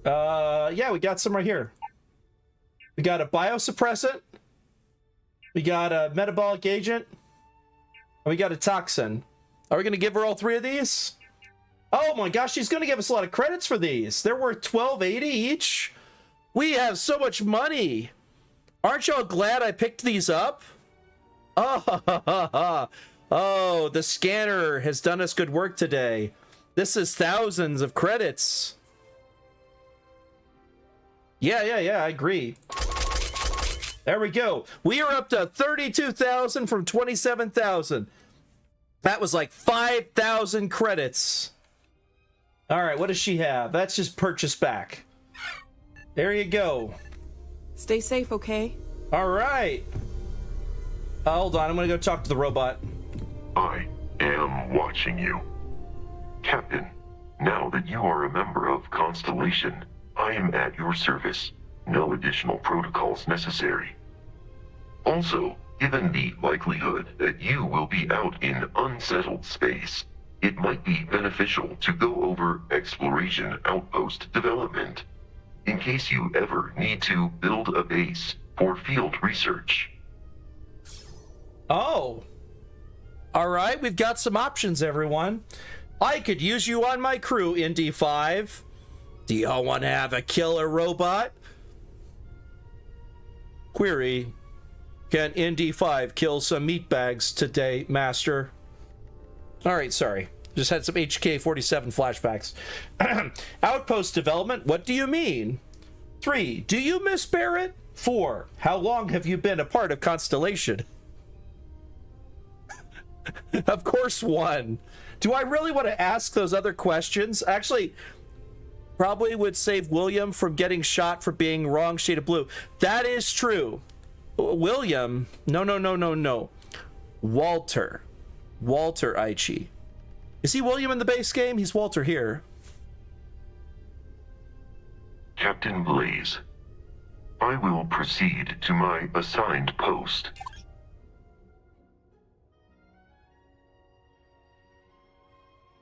Yeah, we got some right here. We got a biosuppressant. We got a metabolic agent. And we got a toxin. Are we going to give her all 3 of these? Oh my gosh, she's going to give us a lot of credits for these. They're worth $12.80 each. We have so much money. Aren't y'all glad I picked these up? Oh, oh, the scanner has done us good work today. This is thousands of credits. Yeah, I agree. There we go. We are up to 32,000 from 27,000. That was like 5,000 credits. All right, what does she have? That's just purchase back. There you go. Stay safe, okay? All right. Hold on, I'm gonna go talk to the robot. I am watching you. Captain, now that you are a member of Constellation, I am at your service. No additional protocols necessary. Also, given the likelihood that you will be out in unsettled space, it might be beneficial to go over exploration outpost development, in case you ever need to build a base for field research. Oh. All right, we've got some options, everyone. I could use you on my crew, ND5. Do y'all want to have a killer robot? Query. Can ND5 kill some meatbags today, Master? All right, sorry. Just had some HK-47 flashbacks. Outpost development, what do you mean? 3, do you miss Barrett? 4, how long have you been a part of Constellation? Of course, 1. Do I really want to ask those other questions? Actually, probably would save William from getting shot for being wrong shade of blue. That is true. William, no. Walter Aichi. Is he William in the base game? He's Walter here. Captain Blaze, I will proceed to my assigned post.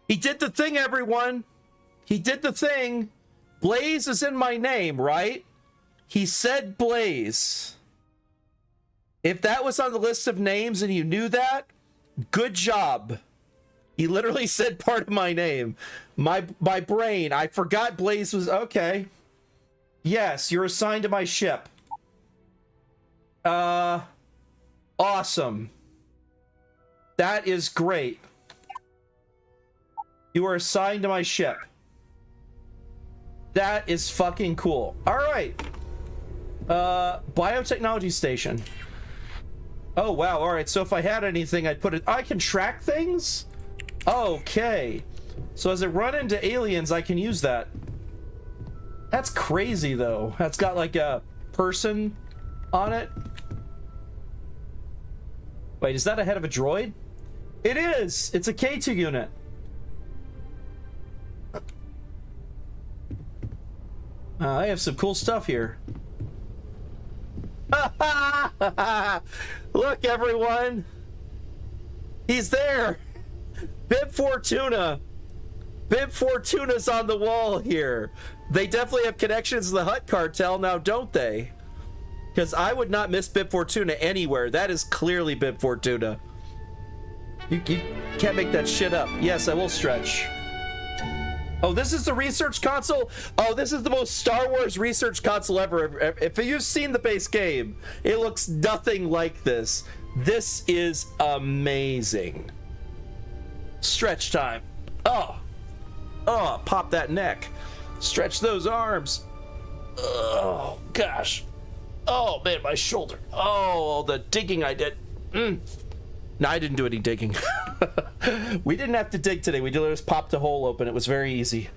He did the thing, everyone. He did the thing. Blaze is in my name, right? He said Blaze. If that was on the list of names and you knew that, good job. He literally said part of my name. My brain, I forgot Blaze was... Okay. Yes, you're assigned to my ship. Awesome. That is great. You are assigned to my ship. That is fucking cool. All right. Biotechnology station. Oh, wow. All right. So if I had anything, I'd put it... I can track things? Okay. So as I run into aliens, I can use that. That's crazy, though. That's got like a person on it. Wait, is that a head of a droid? It is! It's a K2 unit. I have some cool stuff here. Look, everyone! He's there! Bib Fortuna! Bib Fortuna's on the wall here. They definitely have connections to the Hutt cartel now, don't they? Because I would not miss Bib Fortuna anywhere. That is clearly Bib Fortuna. You can't make that shit up. Yes, I will stretch. Oh, this is the research console? Oh, this is the most Star Wars research console ever. If you've seen the base game, it looks nothing like this. This is amazing. Stretch time. Oh, pop that neck. Stretch those arms. Oh, gosh. Oh, man, my shoulder. Oh, the digging I did. No, I didn't do any digging. We didn't have to dig today. We just popped a hole open. It was very easy.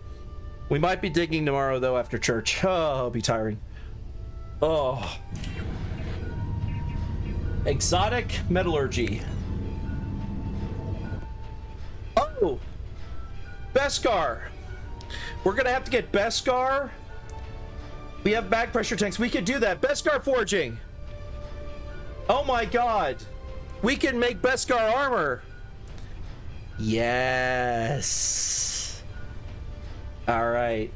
We might be digging tomorrow, though, after church. Oh, it'll be tiring. Oh. Exotic metallurgy. Oh! Beskar. We're gonna have to get Beskar. We have bag pressure tanks. We could do that. Beskar forging. Oh my god. We can make Beskar armor. Yes. All right.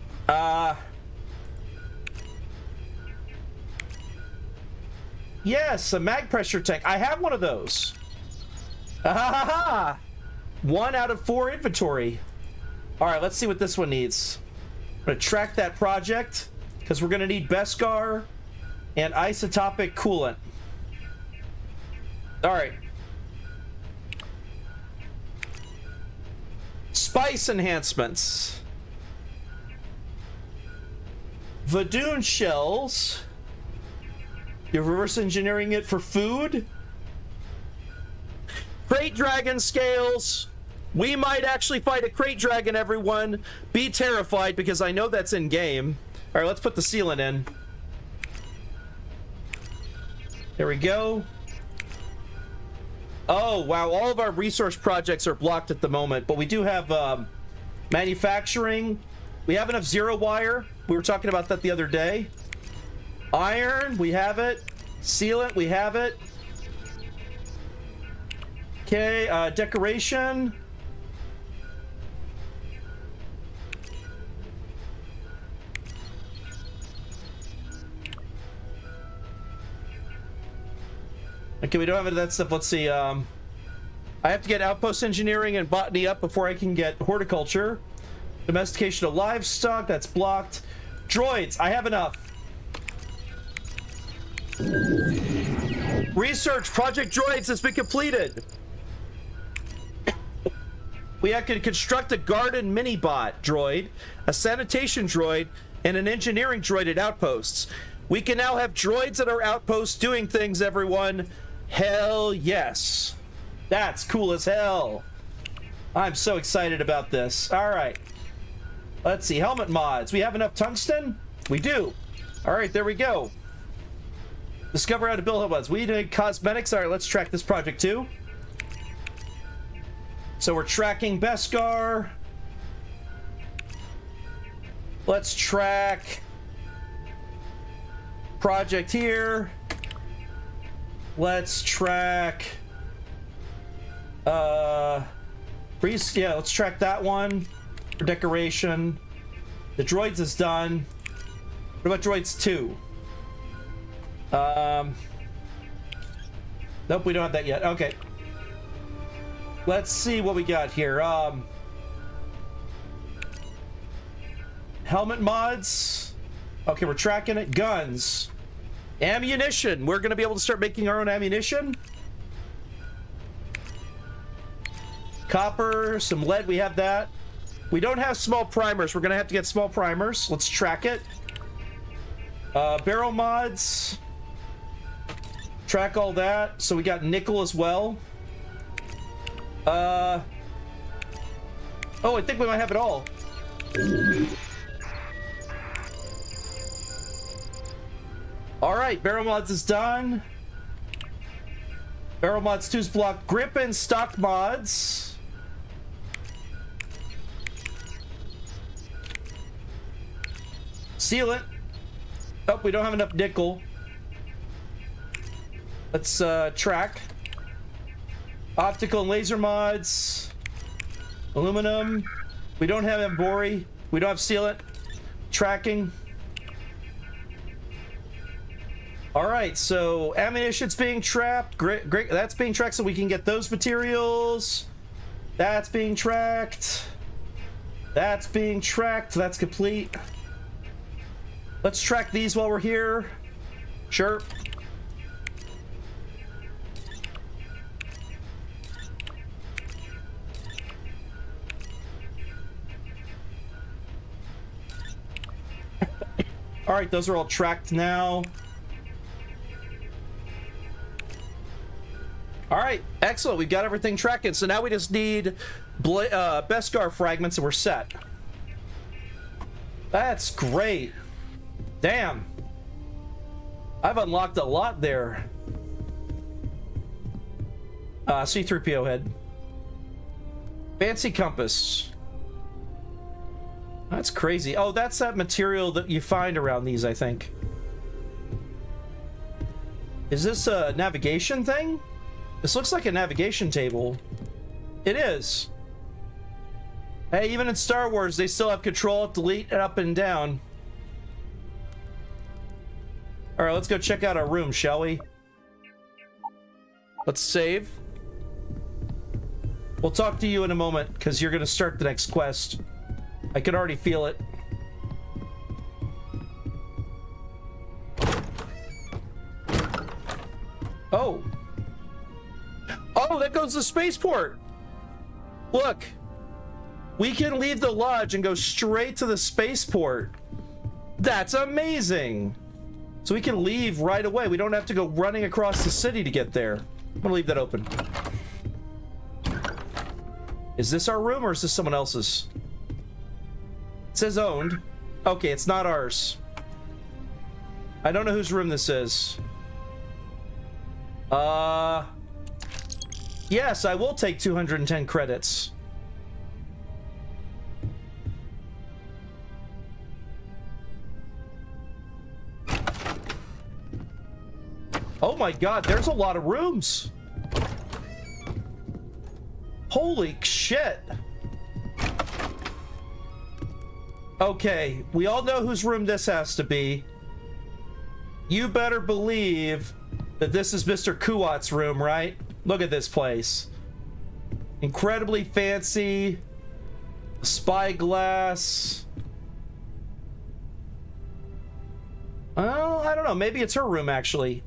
Yes, a mag pressure tank. I have one of those. Ah, 1 out of 4 inventory. All right, let's see what this one needs. I'm gonna track that project because we're gonna need Beskar and isotopic coolant. All right. Spice enhancements. Vadoon shells. You're reverse engineering it for food. Crate dragon scales. We might actually fight a crate dragon, everyone. Be terrified because I know that's in game. All right, let's put the sealant in. There we go. Oh, wow. All of our resource projects are blocked at the moment, but we do have manufacturing. We have enough zero wire. We were talking about that the other day. Iron, we have it. Sealant, we have it. Okay, decoration. Okay, we don't have any of that stuff. Let's see. I have to get outpost engineering and botany up before I can get horticulture. Domestication of livestock, that's blocked. Droids, I have enough. Research Project Droids has been completed. We have to construct a garden mini-bot droid, a sanitation droid, and an engineering droid at outposts. We can now have droids at our outposts doing things, everyone. Hell yes. That's cool as hell. I'm so excited about this. All right. Let's see. Helmet mods. We have enough tungsten? We do. All right, there we go. Discover how to build helmet mods. We need cosmetics. All right, let's track this project too. So we're tracking Beskar. Let's track project here. Let's track let's track that one for decoration. The droids is done. What about droids 2? Nope, we don't have that yet. Okay. Let's see what we got here. Helmet mods. Okay, we're tracking it. Guns. Ammunition. We're going to be able to start making our own ammunition. Copper, some lead. We have that. We don't have small primers. We're going to have to get small primers. Let's track it. Barrel mods. Track all that. So we got nickel as well. Oh, I think we might have it all. All right, barrel mods is done. Barrel mods 2's blocked. Grip and stock mods. Sealant. Oh, we don't have enough nickel. Let's track. Optical and laser mods. Aluminum. We don't have embori. We don't have sealant. Tracking. All right, so ammunition's being trapped. Great, that's being tracked so we can get those materials. That's being tracked. That's being tracked. That's complete. Let's track these while we're here. Sure. All right, those are all tracked now. All right, excellent. We've got everything tracking. So now we just need Beskar fragments and we're set. That's great. Damn. I've unlocked a lot there. C-3PO head. Fancy compass. That's crazy. Oh, that's that material that you find around these, I think. Is this a navigation thing? This looks like a navigation table. It is. Hey, even in Star Wars, they still have control, delete, and up and down. All right, let's go check out our room, shall we? Let's save. We'll talk to you in a moment, because you're going to start the next quest. I can already feel it. Oh. Oh, that goes to spaceport. Look. We can leave the lodge and go straight to the spaceport. That's amazing. So we can leave right away. We don't have to go running across the city to get there. I'm gonna leave that open. Is this our room or is this someone else's? It says owned. Okay, it's not ours. I don't know whose room this is. Yes, I will take 210 credits. Oh my god, there's a lot of rooms. Holy shit. Okay, we all know whose room this has to be. You better believe that this is Mr. Kuat's room, right? Look at this place. Incredibly fancy. Spyglass. Well, I don't know. Maybe it's her room, actually.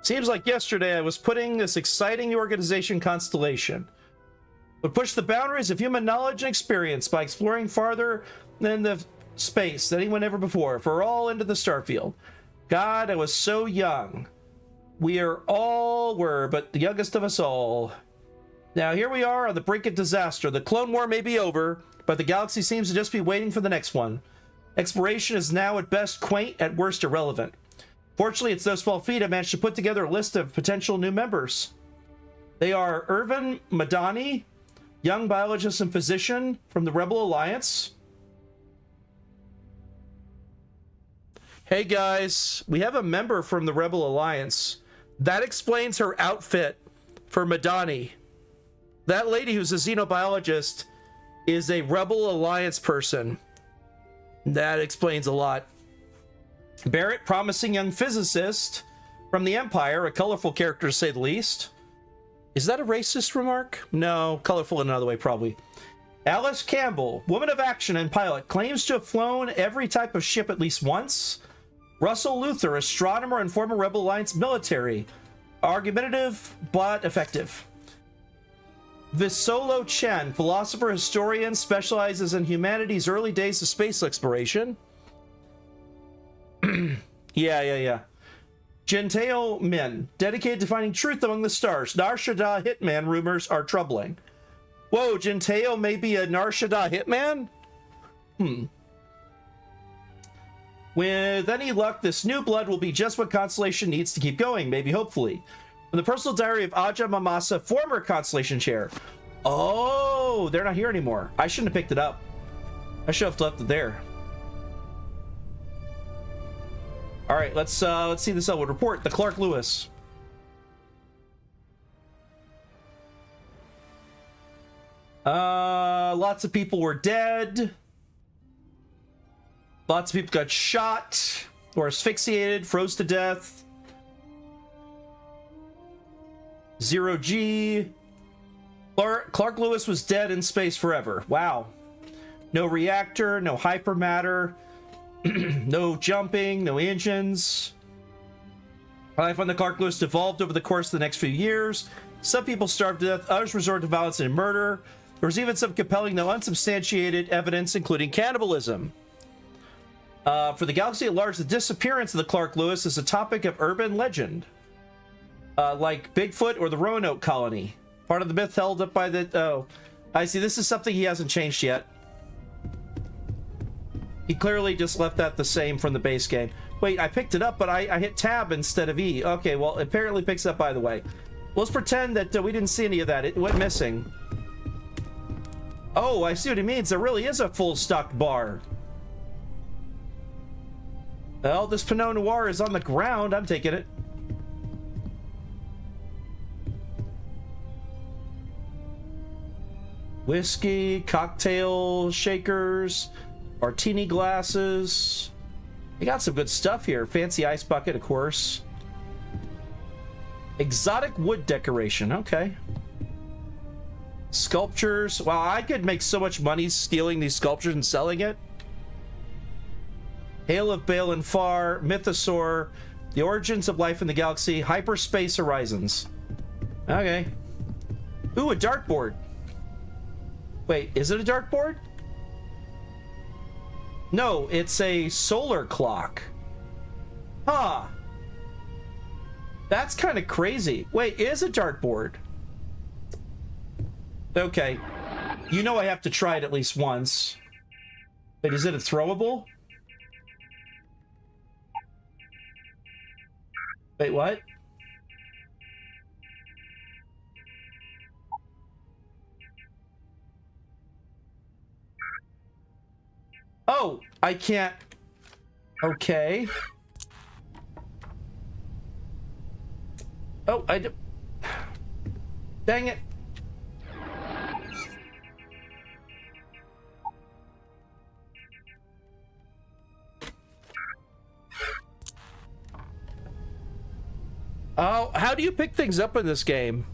Seems like yesterday I was putting this exciting organization Constellation. Would push the boundaries of human knowledge and experience by exploring farther than the space than anyone ever before. For all into the starfield. God, I was so young. We were, but the youngest of us all. Now here we are on the brink of disaster. The Clone War may be over, but the galaxy seems to just be waiting for the next one. Exploration is now at best quaint, at worst irrelevant. Fortunately, it's those small feet I managed to put together a list of potential new members. They are Irvin Madani, young biologist and physician from the Rebel Alliance. Hey guys, we have a member from the Rebel Alliance. That explains her outfit for Madani. That lady who's a xenobiologist is a Rebel Alliance person. That explains a lot. Barrett, promising young physicist from the Empire, a colorful character to say the least. Is that a racist remark? No, colorful in another way, probably. Alice Campbell, woman of action and pilot, claims to have flown every type of ship at least once. Russell Luther, astronomer and former Rebel Alliance military. Argumentative, but effective. Visolo Chen, philosopher, historian, specializes in humanity's early days of space exploration. Yeah. Genteo Min, dedicated to finding truth among the stars. Nar Shaddaa hitman rumors are troubling. Whoa, Genteo may be a Nar Shaddaa hitman? With any luck, this new blood will be just what Constellation needs to keep going, maybe hopefully. From the personal diary of Aja Mamasa, former Constellation chair. Oh, they're not here anymore. I shouldn't have picked it up. I should have left it there. All right, let's see this Elwood report. The Clark Lewis. Lots of people were dead. Lots of people got shot or asphyxiated, froze to death. 0G. Clark Lewis was dead in space forever. Wow. No reactor, no hypermatter. No jumping, no engines. Life on the Clark Lewis evolved over the course of the next few years. Some people starved to death, others resorted to violence and murder. There was even some compelling, though unsubstantiated, evidence, including cannibalism. For the galaxy at large, the disappearance of the Clark Lewis is a topic of urban legend. Like Bigfoot or the Roanoke colony. Part of the myth held up by the... Oh, I see. This is something he hasn't changed yet. He clearly just left that the same from the base game. Wait, I picked it up, but I hit tab instead of E. Okay, well, it apparently picks up, by the way. Let's pretend that we didn't see any of that. It went missing. Oh, I see what he means. There really is a full stocked bar. Well, this Pinot Noir is on the ground. I'm taking it. Whiskey, cocktail shakers, martini glasses. They got some good stuff here. Fancy ice bucket, of course. Exotic wood decoration. Okay. Sculptures. Wow, I could make so much money stealing these sculptures and selling it. Hail of Bale Far, Mythosaur, The Origins of Life in the Galaxy, Hyperspace Horizons. Okay. Ooh, a dartboard. Wait, is it a dartboard? No, it's a solar clock. Huh. That's kind of crazy. Wait, it is a dartboard. Okay. You know I have to try it at least once. Wait, is it a throwable? Wait, what? Oh, I can't. Okay. Oh, dang it. Oh, how do you pick things up in this game?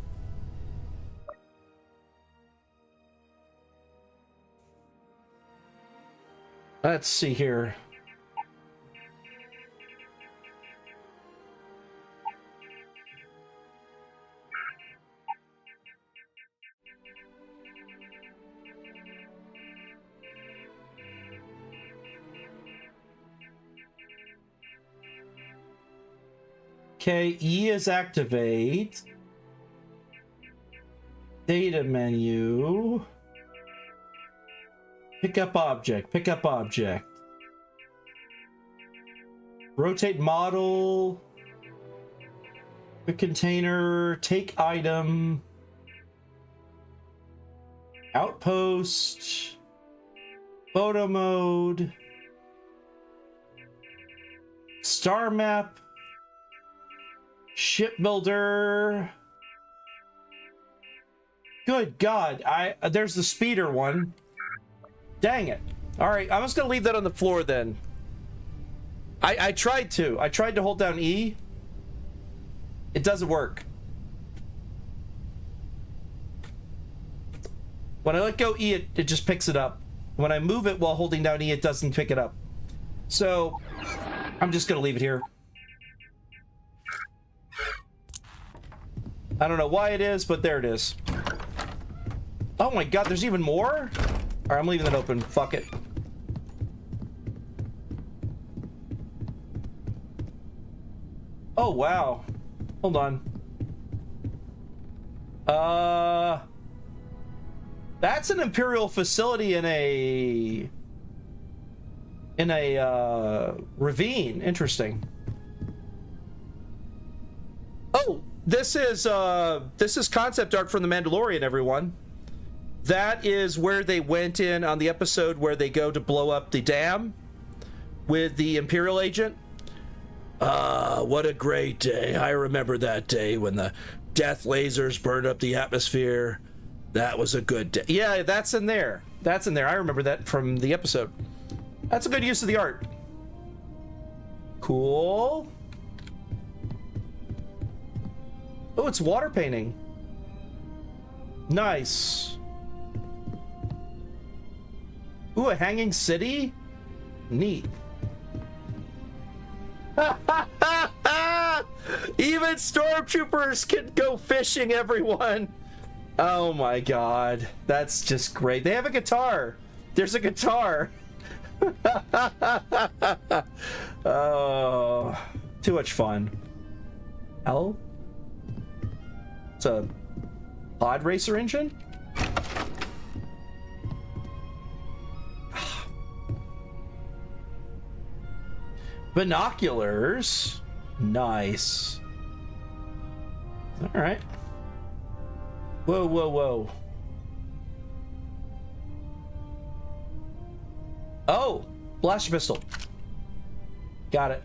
Let's see here. Okay, E is activate. Data menu. Pick up object, pick up object. Rotate model. Quick container, take item. Outpost. Photo mode. Star map. Shipbuilder. Good God, there's the speeder one. Dang it. All right, I'm just gonna leave that on the floor then. I tried to hold down E. It doesn't work. When I let go E, it just picks it up. When I move it while holding down E, it doesn't pick it up. So I'm just gonna leave it here. I don't know why it is, but there it is. Oh my God, there's even more? All right, I'm leaving that open. Fuck it. Oh, wow. Hold on. That's an Imperial facility in a ravine. Interesting. Oh, this is concept art from The Mandalorian, everyone. That is where they went in on the episode where they go to blow up the dam with the Imperial agent. What a great day. I remember that day when the death lasers burned up the atmosphere. That was a good day. Yeah, that's in there. That's in there. I remember that from the episode. That's a good use of the art. Cool. Oh, it's water painting. Nice. Ooh, a hanging city? Neat. Even stormtroopers can go fishing, everyone. Oh my God. That's just great. They have a guitar. There's a guitar. Oh, too much fun. L? It's a pod racer engine? Binoculars. Nice. All right. Whoa, whoa, whoa. Oh, blaster pistol. Got it.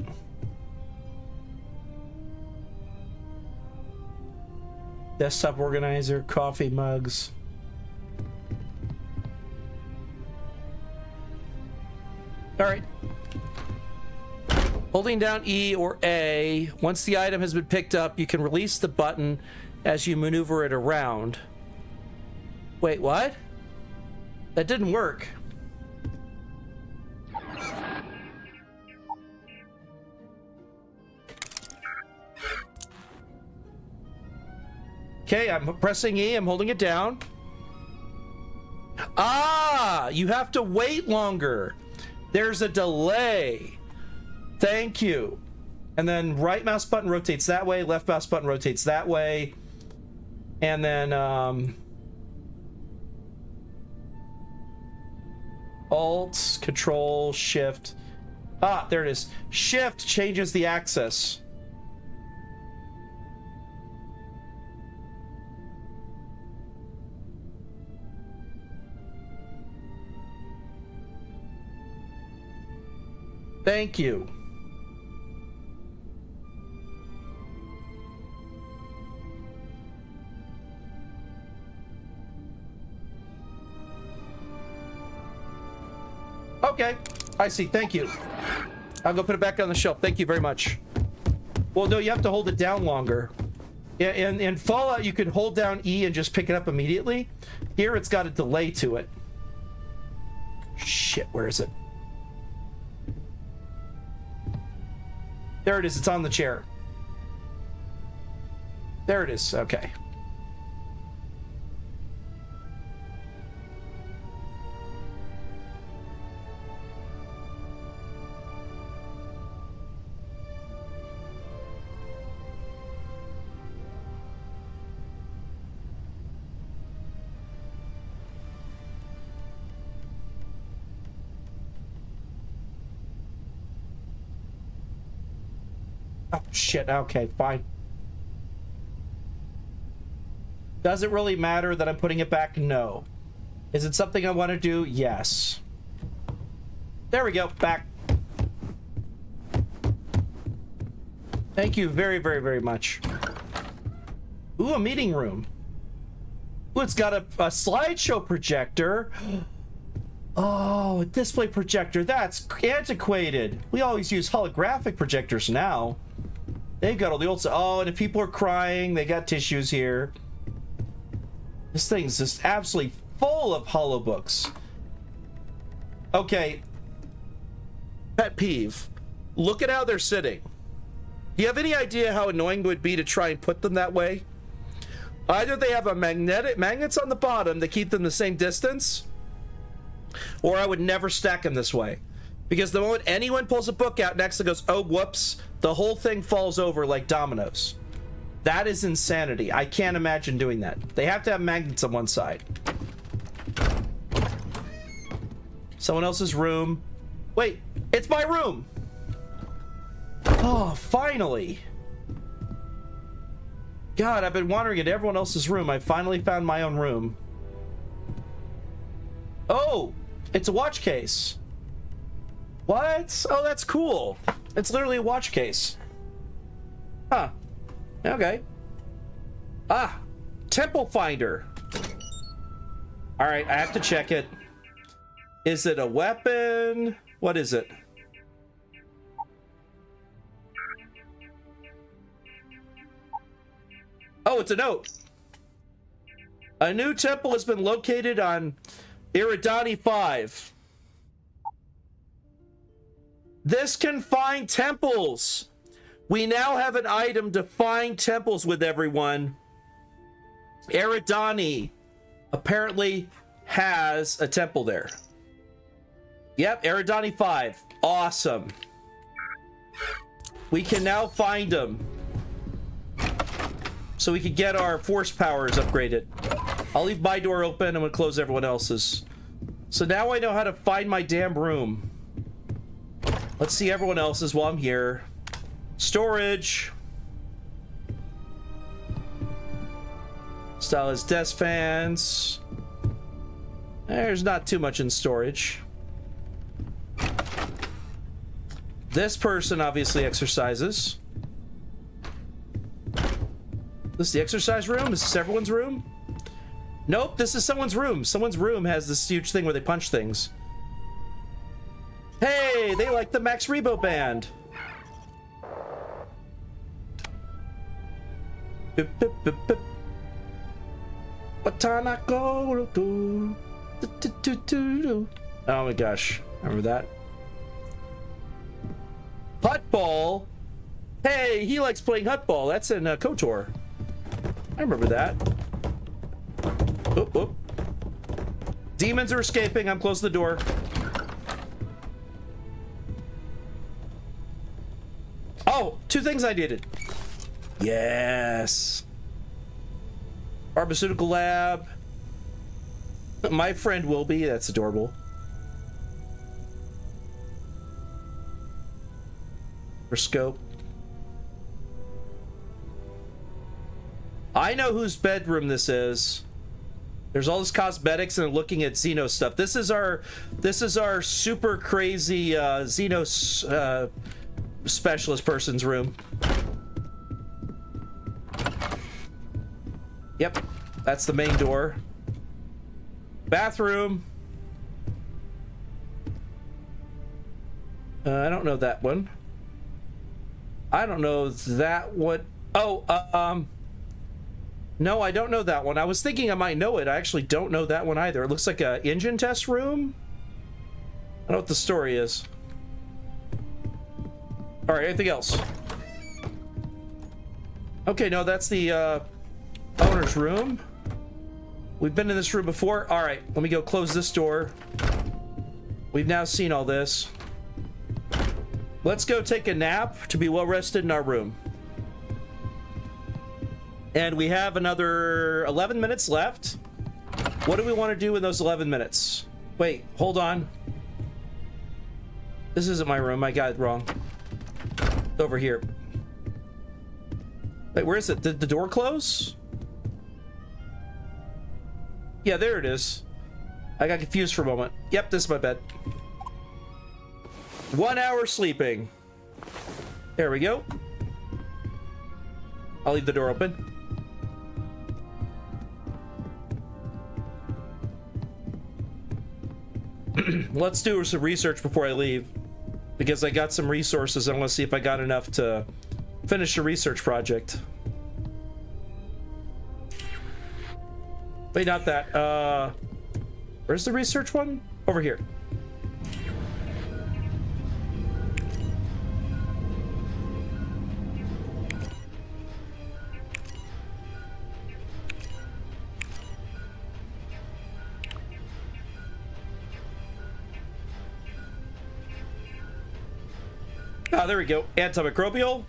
Desktop organizer, coffee mugs. All right. Holding down E or A, once the item has been picked up, you can release the button as you maneuver it around. Wait, what? That didn't work. Okay, I'm pressing E, I'm holding it down. Ah, you have to wait longer. There's a delay. Thank you. And then right mouse button rotates that way, left mouse button rotates that way. And then Alt, Control, Shift. Ah, there it is. Shift changes the axis. Thank you. Okay, I see. Thank you. I'll go put it back on the shelf. Thank you very much. Well, no, you have to hold it down longer. In Fallout, you could hold down E and just pick it up immediately. Here, it's got a delay to it. Shit, where is it? There it is. It's on the chair. There it is. Okay. Oh, shit. Okay, fine. Does it really matter that I'm putting it back? No. Is it something I want to do? Yes. There we go. Back. Thank you very, very, very much. Ooh, a meeting room. Ooh, it's got a slideshow projector. Oh, a display projector. That's antiquated. We always use holographic projectors now. They've got all the old stuff. Oh, and if people are crying, they got tissues here. This thing's just absolutely full of holo books. Okay. Pet peeve. Look at how they're sitting. Do you have any idea how annoying it would be to try and put them that way? Either they have a magnets on the bottom that keep them the same distance, or I would never stack them this way. Because the moment anyone pulls a book out next and goes, oh, whoops, the whole thing falls over like dominoes. That is insanity. I can't imagine doing that. They have to have magnets on one side. Someone else's room. Wait, it's my room. Oh, finally. God, I've been wandering into everyone else's room. I finally found my own room. Oh, it's a watch case. What? Oh, that's cool. It's literally a watch case. Huh. Okay. Ah, Temple Finder. All right, I have to check it. Is it a weapon? What is it? Oh, it's a note. A new temple has been located on Iridani 5. This can find temples. We now have an item to find temples with, everyone. Eridani apparently has a temple there. Yep, Eridani 5. Awesome. We can now find him. So we can get our force powers upgraded. I'll leave my door open. I'm gonna close everyone else's. So now I know how to find my damn room. Let's see everyone else's while I'm here. Storage. Stylist desk fans. There's not too much in storage. This person obviously exercises. This is the exercise room? Is this everyone's room? Nope, this is someone's room. Someone's room has this huge thing where they punch things. Hey, they like the Max Rebo band. Bip, bip, bip, bip. Oh my gosh, remember that? Hutball. Hey, he likes playing hutball. That's in KOTOR. I remember that. Oop, oop. Demons are escaping. I'm closing the door. Oh, two things I needed. Yes. Pharmaceutical lab. My friend will be. That's adorable. Scope. I know whose bedroom this is. There's all this cosmetics and looking at Xeno stuff. This is our super crazy Xeno specialist person's room. Yep, that's the main door. Bathroom. I don't know that one. I don't know that one. Oh, no, I don't know that one. I was thinking I might know it. I actually don't know that one either. It looks like an engine test room. I don't know what the story is. All right, anything else? Okay, no, that's the owner's room. We've been in this room before. All right, let me go close this door. We've now seen all this. Let's go take a nap to be well rested in our room. And we have another 11 minutes left. What do we want to do in those 11 minutes? Wait, hold on. This isn't my room. I got it wrong. It's over here. Wait, where is it? Did the door close? Yeah, there it is. I got confused for a moment. Yep, this is my bed. 1 hour sleeping. There we go. I'll leave the door open. Let's do some research before I leave, because I got some resources. I want to see if I got enough to finish a research project. Wait, not that. Where's the research one? Over here. Ah, there we go. Antimicrobial.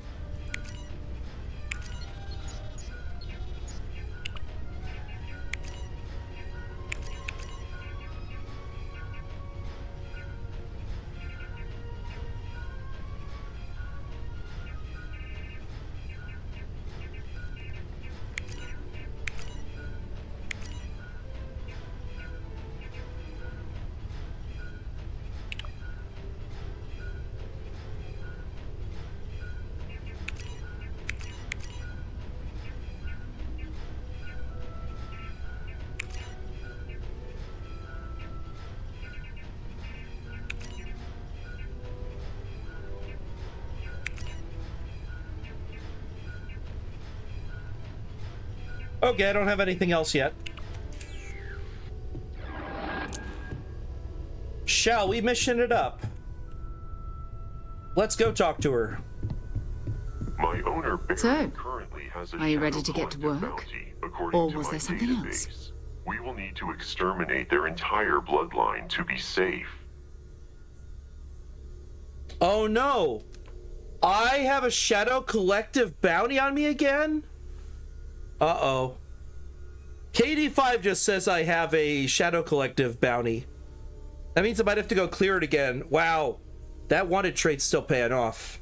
Okay, I don't have anything else yet. Shall we mission it up? Let's go talk to her. My owner So, currently has a are you ready to get to work? bounty, according Or to was my there something database. else? We will need to exterminate their entire bloodline to be safe. Oh no! I have a Shadow Collective bounty on me again? Uh-oh. KD5 just says I have a Shadow Collective bounty. That means I might have to go clear it again. Wow. That wanted trait's still paying off.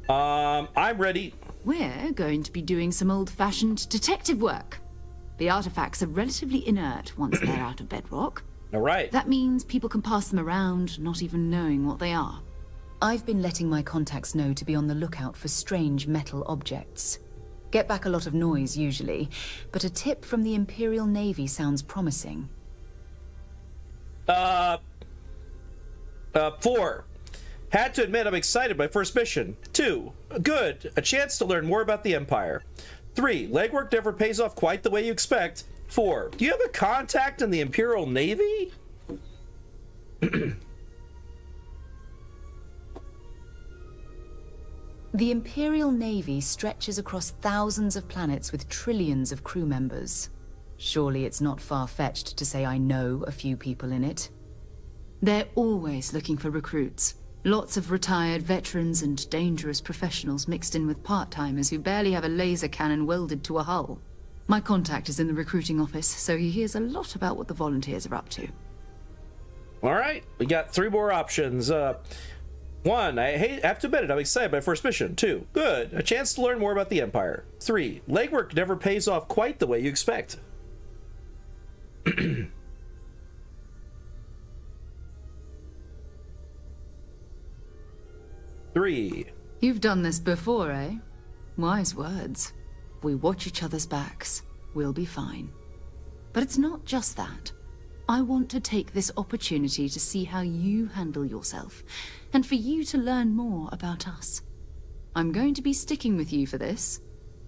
I'm ready. We're going to be doing some old-fashioned detective work. The artifacts are relatively inert once they're out of bedrock. All right. That means people can pass them around, not even knowing what they are. I've been letting my contacts know to be on the lookout for strange metal objects. Get back a lot of noise, usually, but a tip from the Imperial Navy sounds promising. 4. Had to admit I'm excited by first mission. 2. Good. A chance to learn more about the Empire. 3. Legwork never pays off quite the way you expect. 4. Do you have a contact in the Imperial Navy? The Imperial Navy stretches across thousands of planets with trillions of crew members. Surely it's not far-fetched to say I know a few people in it. They're always looking for recruits. Lots of retired veterans and dangerous professionals mixed in with part-timers who barely have a laser cannon welded to a hull. My contact is in the recruiting office, so he hears a lot about what the volunteers are up to. All right, we got 3 more options. 1, I have to admit it, I'm excited by first mission. 2, good, a chance to learn more about the Empire. 3, legwork never pays off quite the way you expect. 3. You've done this before, eh? Wise words. If we watch each other's backs, we'll be fine. But it's not just that. I want to take this opportunity to see how you handle yourself, and for you to learn more about us. I'm going to be sticking with you for this.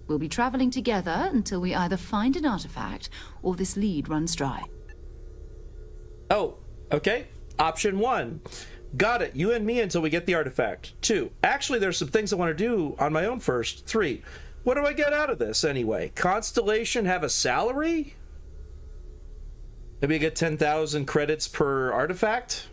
We'll be traveling together until we either find an artifact or this lead runs dry. Oh, okay. Option 1. Got it. You and me until we get the artifact. 2. Actually, there's some things I want to do on my own first. 3. What do I get out of this anyway? Constellation have a salary? Maybe I get 10,000 credits per artifact?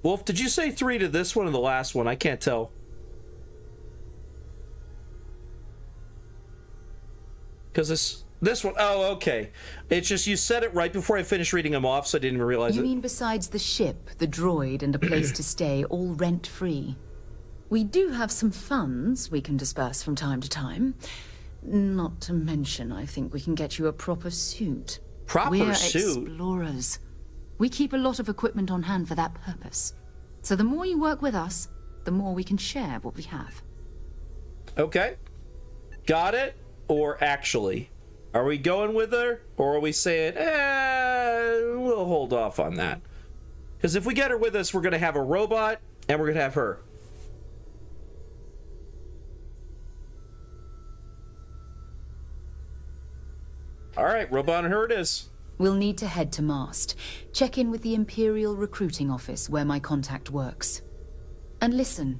Wolf, did you say 3 to this one or the last one? I can't tell. Because this one, oh, okay. It's just you said it right before I finished reading them off, so I didn't even realize it. You mean besides the ship, the droid, and a place to stay, all rent-free? We do have some funds we can disperse from time to time. Not to mention, I think we can get you a proper suit. Proper suit? We're explorers. We keep a lot of equipment on hand for that purpose. So the more you work with us, the more we can share what we have. Okay. Got it? Or actually? Are we going with her? Or are we saying, we'll hold off on that? Because if we get her with us, we're going to have a robot, and we're going to have her. All right, robot and her it is. We'll need to head to Mast. Check in with the Imperial Recruiting Office where my contact works. And listen,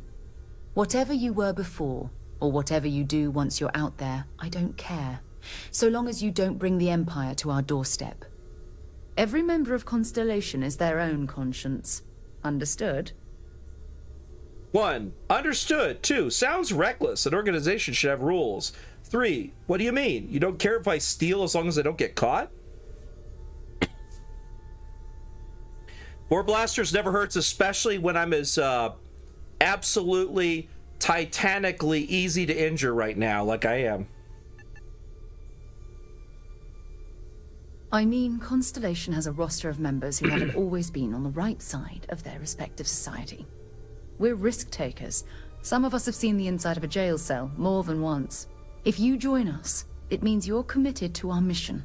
whatever you were before, or whatever you do once you're out there, I don't care. So long as you don't bring the Empire to our doorstep. Every member of Constellation is their own conscience. Understood? 1. Understood. 2. Sounds reckless. An organization should have rules. 3. What do you mean? You don't care if I steal as long as I don't get caught? 4 blasters never hurts, especially when I'm as absolutely titanically easy to injure right now, like I am. I mean, Constellation has a roster of members who haven't always been on the right side of their respective society. We're risk takers. Some of us have seen the inside of a jail cell more than once. If you join us, it means you're committed to our mission.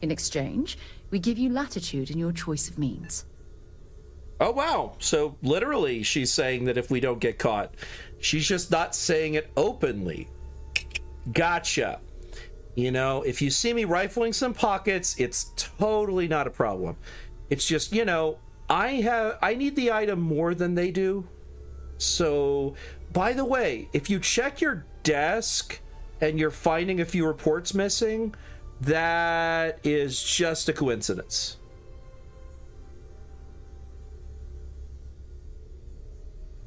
In exchange, we give you latitude in your choice of means. Oh, wow. So literally she's saying that if we don't get caught, she's just not saying it openly. Gotcha. You know, if you see me rifling some pockets, it's totally not a problem. It's just, you know, I need the item more than they do. So, by the way, if you check your desk and you're finding a few reports missing, that is just a coincidence.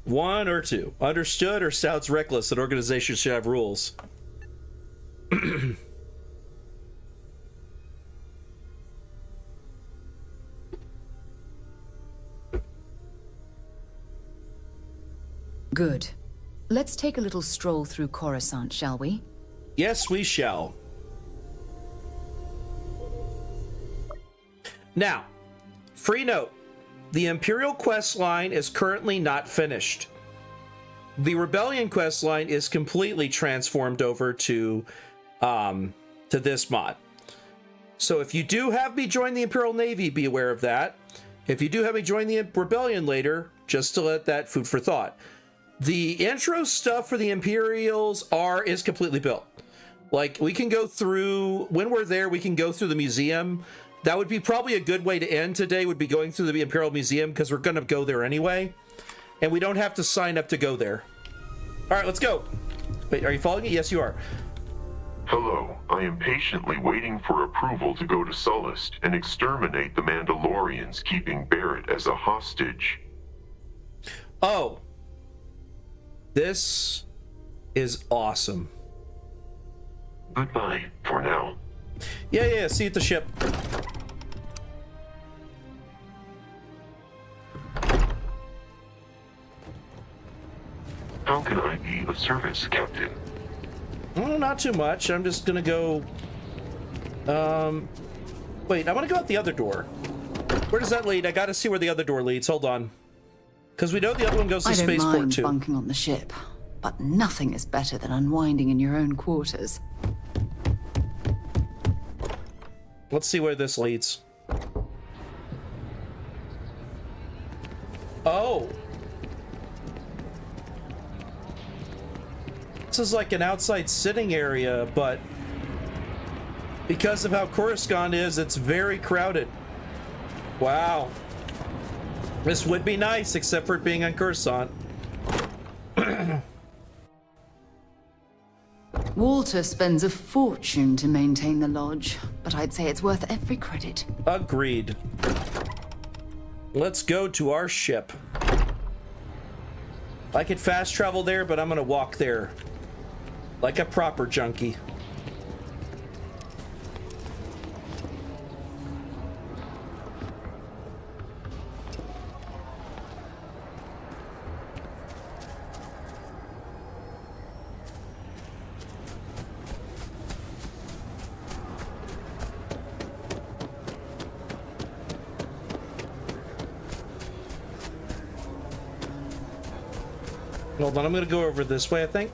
One or two. Understood, or sounds reckless that organizations should have rules? Good. Let's take a little stroll through Coruscant, shall we? Yes, we shall. Now, free note. The Imperial quest line is currently not finished. The Rebellion quest line is completely transformed over to this mod. So if you do have me join the Imperial Navy, be aware of that. If you do have me join the Rebellion later, just to let that food for thought. The intro stuff for the Imperials is completely built. Like, we can go through, when we're there, we can go through the museum. That would be probably a good way to end today, would be going through the Imperial Museum, because we're going to go there anyway. And we don't have to sign up to go there. All right, let's go. Wait, are you following me? Yes, you are. Hello, I am patiently waiting for approval to go to Sullust and exterminate the Mandalorians keeping Barrett as a hostage. Oh. This is awesome. Goodbye for now. Yeah, see you at the ship. How can I be of service, Captain? Oh, not too much. I'm just gonna go... Wait, I want to go out the other door. Where does that lead? I gotta see where the other door leads. Hold on. Because we know the other one goes to spaceport, too. I don't mind bunking on the ship, but nothing is better than unwinding in your own quarters. Let's see where this leads. Oh. This is like an outside sitting area, but because of how Coruscant is, it's very crowded. Wow. This would be nice, except for it being on Coruscant. Walter spends a fortune to maintain the lodge, but I'd say it's worth every credit. Agreed. Let's go to our ship. I could fast travel there, but I'm gonna walk there. Like a proper junkie. Hold on, I'm gonna go over this way, I think.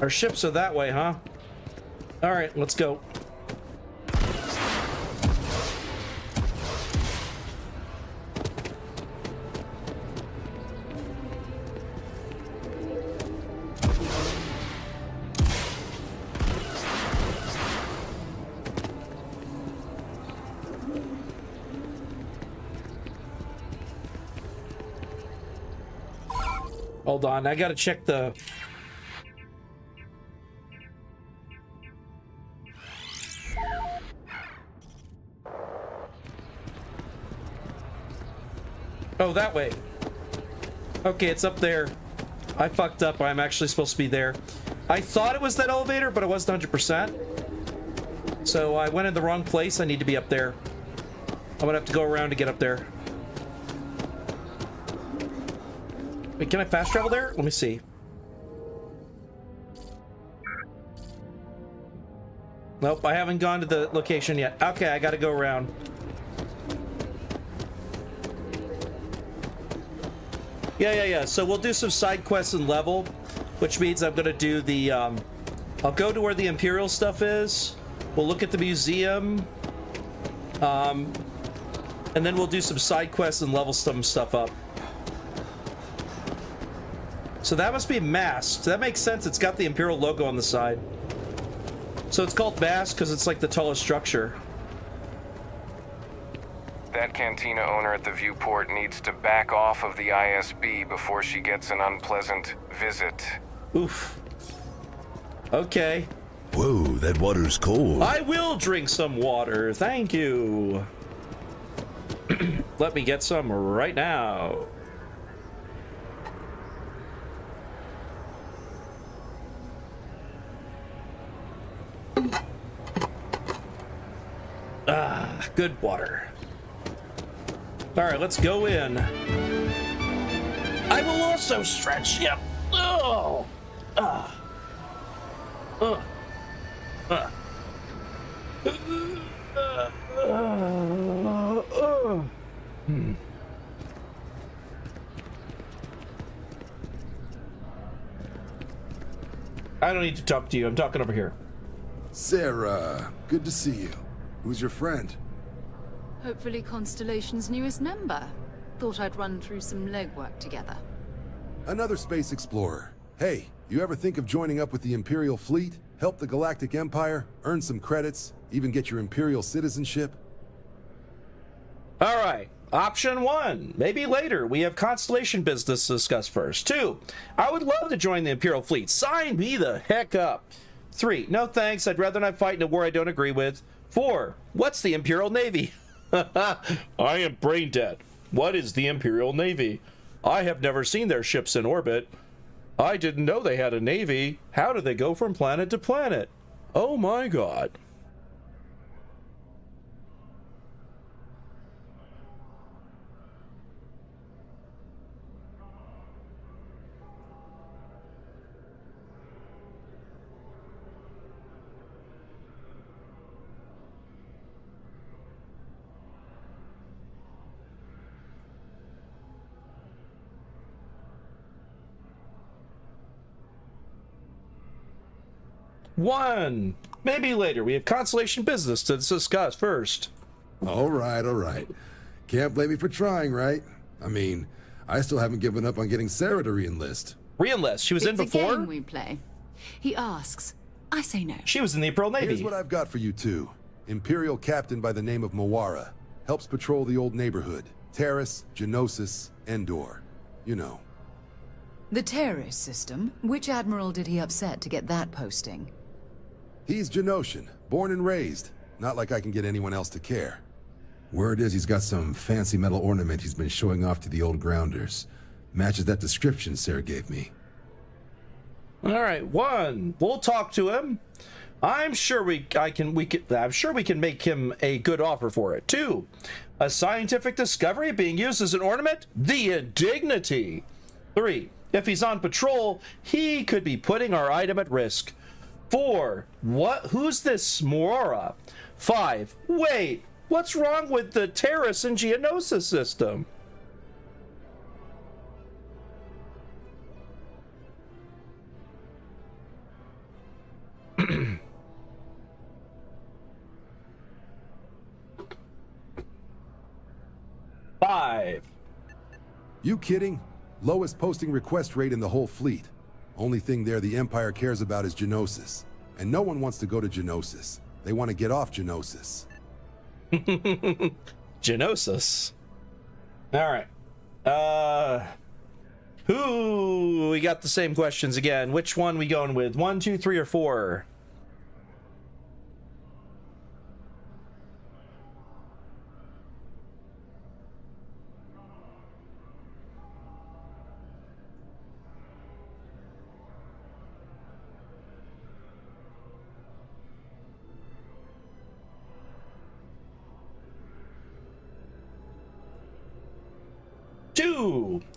Our ships are that way, huh? All right, let's go. Hold on, I gotta check the... Oh, that way. Okay, it's up there. I fucked up. I'm actually supposed to be there. I thought it was that elevator, but it wasn't 100%. So I went in the wrong place. I need to be up there. I'm gonna have to go around to get up there. Wait, can I fast travel there? Let me see. Nope, I haven't gone to the location yet. Okay, I gotta go around. Yeah. So we'll do some side quests and level, which means I'm gonna do the, I'll go to where the Imperial stuff is, We'll look at the museum. And then we'll do some side quests and level some stuff up. So that must be masked. That makes sense. It's got the Imperial logo on the side. So it's called masked because it's like the tallest structure. That cantina owner at the viewport needs to back off of the ISB before she gets an unpleasant visit. Oof. Okay. Whoa, that water's cold. I will drink some water. Thank you. Let me get some right now. Ah, good water. All right, let's go in. I will also stretch. Yep. Oh. I don't need to talk to you. I'm talking over here. Sarah, good to see you. Who's your friend? Hopefully Constellation's newest member. Thought I'd run through some legwork together. Another space explorer. Hey, you ever think of joining up with the Imperial fleet? Help the Galactic Empire, earn some credits, even get your Imperial citizenship? All right. Option 1. Maybe later. We have Constellation business to discuss first. 2. I would love to join the Imperial fleet. Sign me the heck up. 3. No thanks. I'd rather not fight in a war I don't agree with. 4. What's the Imperial Navy? I am brain dead. What is the Imperial Navy? I have never seen their ships in orbit. I didn't know they had a navy. How do they go from planet to planet? Oh my god. One. Maybe later. We have Constellation business to discuss first. All right. Can't blame me for trying, right? I mean, I still haven't given up on getting Sarah to re-enlist. Re-enlist? She was in before? It's a game we play. He asks. I say no. She was in the Imperial Navy. Here's what I've got for you two. Imperial captain by the name of Mawara. Helps patrol the old neighborhood. Terrace, Genosis, Endor. You know. The Terrace system? Which admiral did he upset to get that posting? He's Genosian, born and raised. Not like I can get anyone else to care. Word is he's got some fancy metal ornament he's been showing off to the old grounders. Matches that description Sarah gave me. All right, 1. We'll talk to him. I'm sure we can make him a good offer for it. 2. A scientific discovery being used as an ornament? The indignity. 3. If he's on patrol, he could be putting our item at risk. 4. Who's this Mawara? 5. Wait, what's wrong with the Terrace and Genosis system? Five. You kidding? Lowest posting request rate in the whole fleet. Only thing there the Empire cares about is Genosis. And no one wants to go to Genosis. They want to get off Genosis. Genosis. All right. Who? We got the same questions again. Which one we going with? 1, 2, 3, or 4?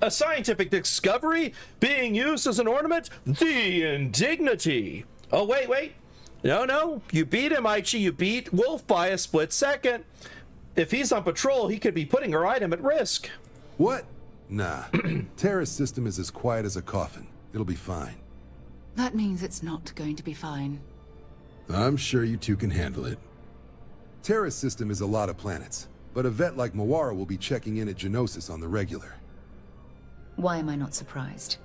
A scientific discovery being used as an ornament? The indignity. Oh, wait. No. You beat him, Aichi. You beat Wolf by a split second. If he's on patrol, he could be putting her item at risk. What? Nah. Terrace system is as quiet as a coffin. It'll be fine. That means it's not going to be fine. I'm sure you two can handle it. Terra's system is a lot of planets, but a vet like Mawara will be checking in at Genosis on the regular. Why am I not surprised?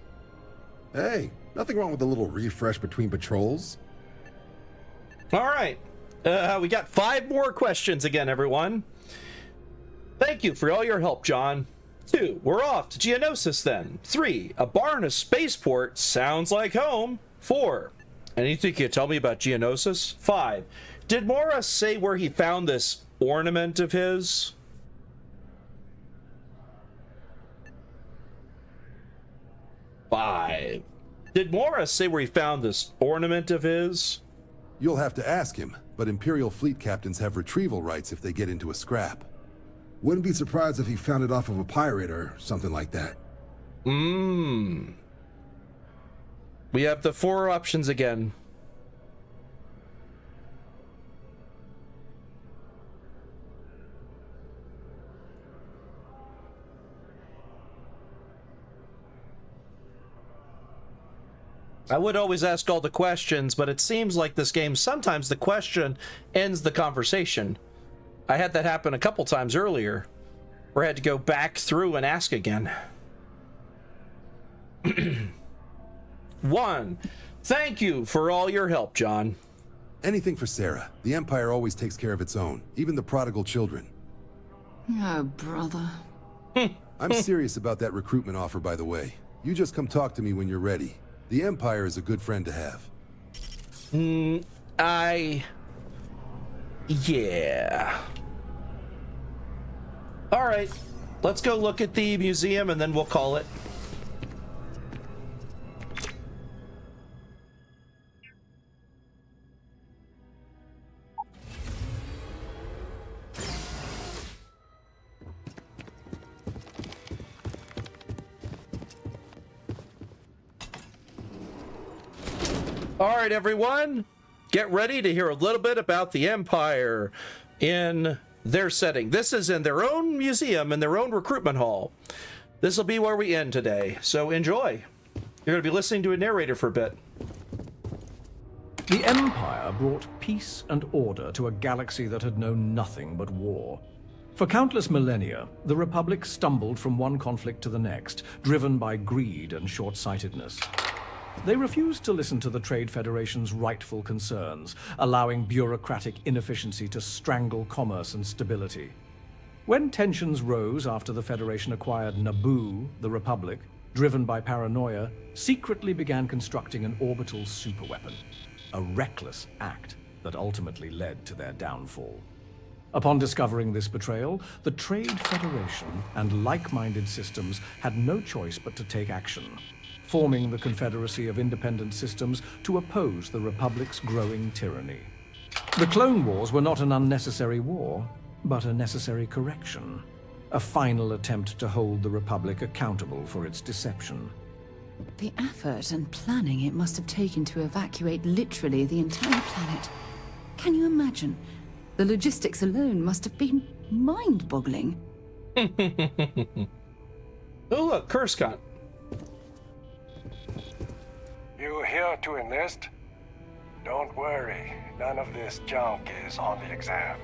Hey, nothing wrong with a little refresh between patrols. All right. We got 5 more questions again, everyone. Thank you for all your help, John. 2, we're off to Geonosis then. 3, a bar and a spaceport sounds like home. 4, anything you can tell me about Geonosis? 5, did Mora say where he found this ornament of his? Five. Did Mora say where he found this ornament of his? You'll have to ask him, but Imperial fleet captains have retrieval rights if they get into a scrap. Wouldn't be surprised if he found it off of a pirate or something like that. We have the 4 options again. I would always ask all the questions, but it seems like this game, sometimes the question ends the conversation. I had that happen a couple times earlier, where I had to go back through and ask again. 1, thank you for all your help, John. Anything for Sarah. The Empire always takes care of its own, even the prodigal children. Oh, brother. I'm serious about that recruitment offer, by the way. You just come talk to me when you're ready. The Empire is a good friend to have. Yeah. All right, let's go look at the museum and then we'll call it. All right, everyone, get ready to hear a little bit about the Empire in their setting. This is in their own museum, in their own recruitment hall. This will be where we end today, so enjoy. You're going to be listening to a narrator for a bit. The Empire brought peace and order to a galaxy that had known nothing but war. For countless millennia, the Republic stumbled from one conflict to the next, driven by greed and short-sightedness. They refused to listen to the Trade Federation's rightful concerns, allowing bureaucratic inefficiency to strangle commerce and stability. When tensions rose after the Federation acquired Naboo, the Republic, driven by paranoia, secretly began constructing an orbital superweapon, a reckless act that ultimately led to their downfall. Upon discovering this betrayal, the Trade Federation and like-minded systems had no choice but to take action, forming the Confederacy of Independent Systems to oppose the Republic's growing tyranny. The Clone Wars were not an unnecessary war, but a necessary correction, a final attempt to hold the Republic accountable for its deception. The effort and planning it must have taken to evacuate literally the entire planet. Can you imagine? The logistics alone must have been mind-boggling. Oh look, Kurskan. You here to enlist? Don't worry, none of this junk is on the exam.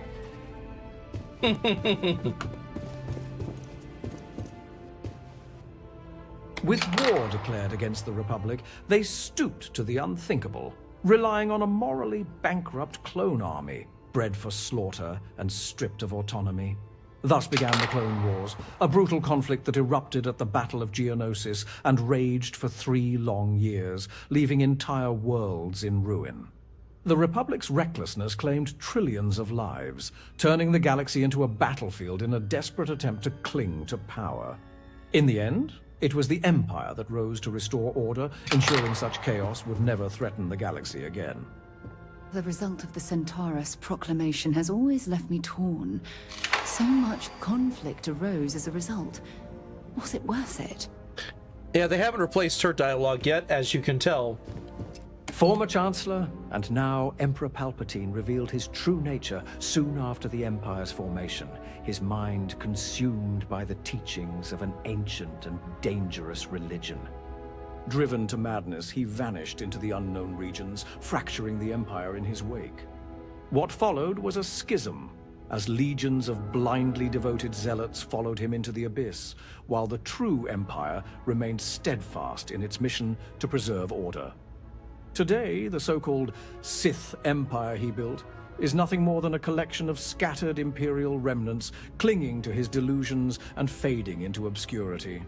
With war declared against the Republic, they stooped to the unthinkable, relying on a morally bankrupt clone army, bred for slaughter and stripped of autonomy. Thus began the Clone Wars, a brutal conflict that erupted at the Battle of Geonosis and raged for 3 long years, leaving entire worlds in ruin. The Republic's recklessness claimed trillions of lives, turning the galaxy into a battlefield in a desperate attempt to cling to power. In the end, it was the Empire that rose to restore order, ensuring such chaos would never threaten the galaxy again. The result of the Centaurus proclamation has always left me torn. So much conflict arose as a result. Was it worth it? Yeah, they haven't replaced her dialogue yet, as you can tell. Former Chancellor, and now Emperor Palpatine revealed his true nature soon after the Empire's formation, his mind consumed by the teachings of an ancient and dangerous religion. Driven to madness, he vanished into the unknown regions, fracturing the Empire in his wake. What followed was a schism, as legions of blindly devoted zealots followed him into the abyss, while the true Empire remained steadfast in its mission to preserve order. Today, the so-called Sith Empire he built is nothing more than a collection of scattered Imperial remnants clinging to his delusions and fading into obscurity.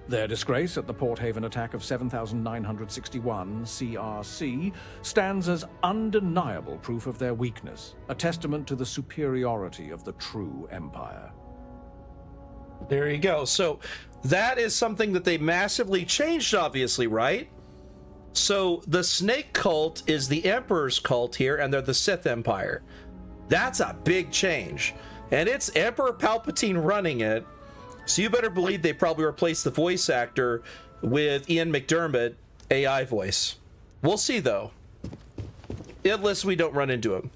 Their disgrace at the Port Haven attack of 7,961 CRC stands as undeniable proof of their weakness, a testament to the superiority of the true Empire. There you go. So that is something that they massively changed, obviously, right? So the Snake Cult is the Emperor's cult here, and they're the Sith Empire. That's a big change. And it's Emperor Palpatine running it. So you better believe they probably replaced the voice actor with Ian McDermott, AI voice. We'll see, though. Unless we don't run into him.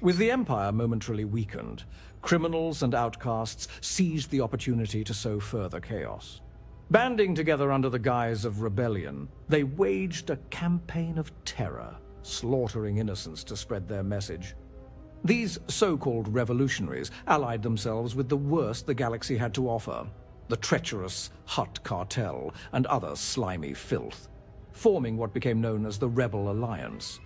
With the Empire momentarily weakened, criminals and outcasts seized the opportunity to sow further chaos. Banding together under the guise of rebellion, they waged a campaign of terror, slaughtering innocents to spread their message. These so-called revolutionaries allied themselves with the worst the galaxy had to offer, the treacherous Hutt cartel and other slimy filth, forming what became known as the Rebel Alliance.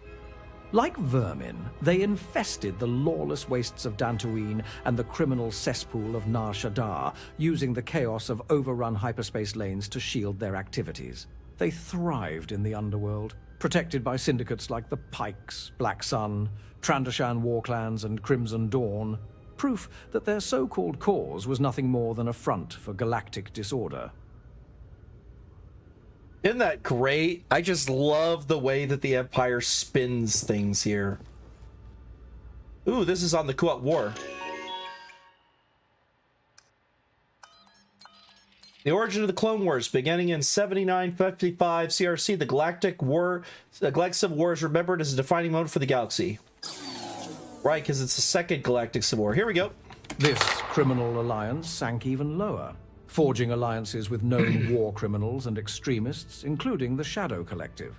Like vermin, they infested the lawless wastes of Dantooine and the criminal cesspool of Nar Shaddaa, using the chaos of overrun hyperspace lanes to shield their activities. They thrived in the underworld, protected by syndicates like the Pikes, Black Sun, Trandoshan war clans, and Crimson Dawn, proof that their so-called cause was nothing more than a front for galactic disorder. Isn't that great? I just love the way that the Empire spins things here. Ooh, this is on the Kuat War. The origin of the Clone Wars, beginning in 7955 CRC, the Galactic Civil War is remembered as a defining moment for the galaxy. Right, because it's the second Galactic Civil War. Here we go. This criminal alliance sank even lower, forging alliances with known war criminals and extremists, including the Shadow Collective.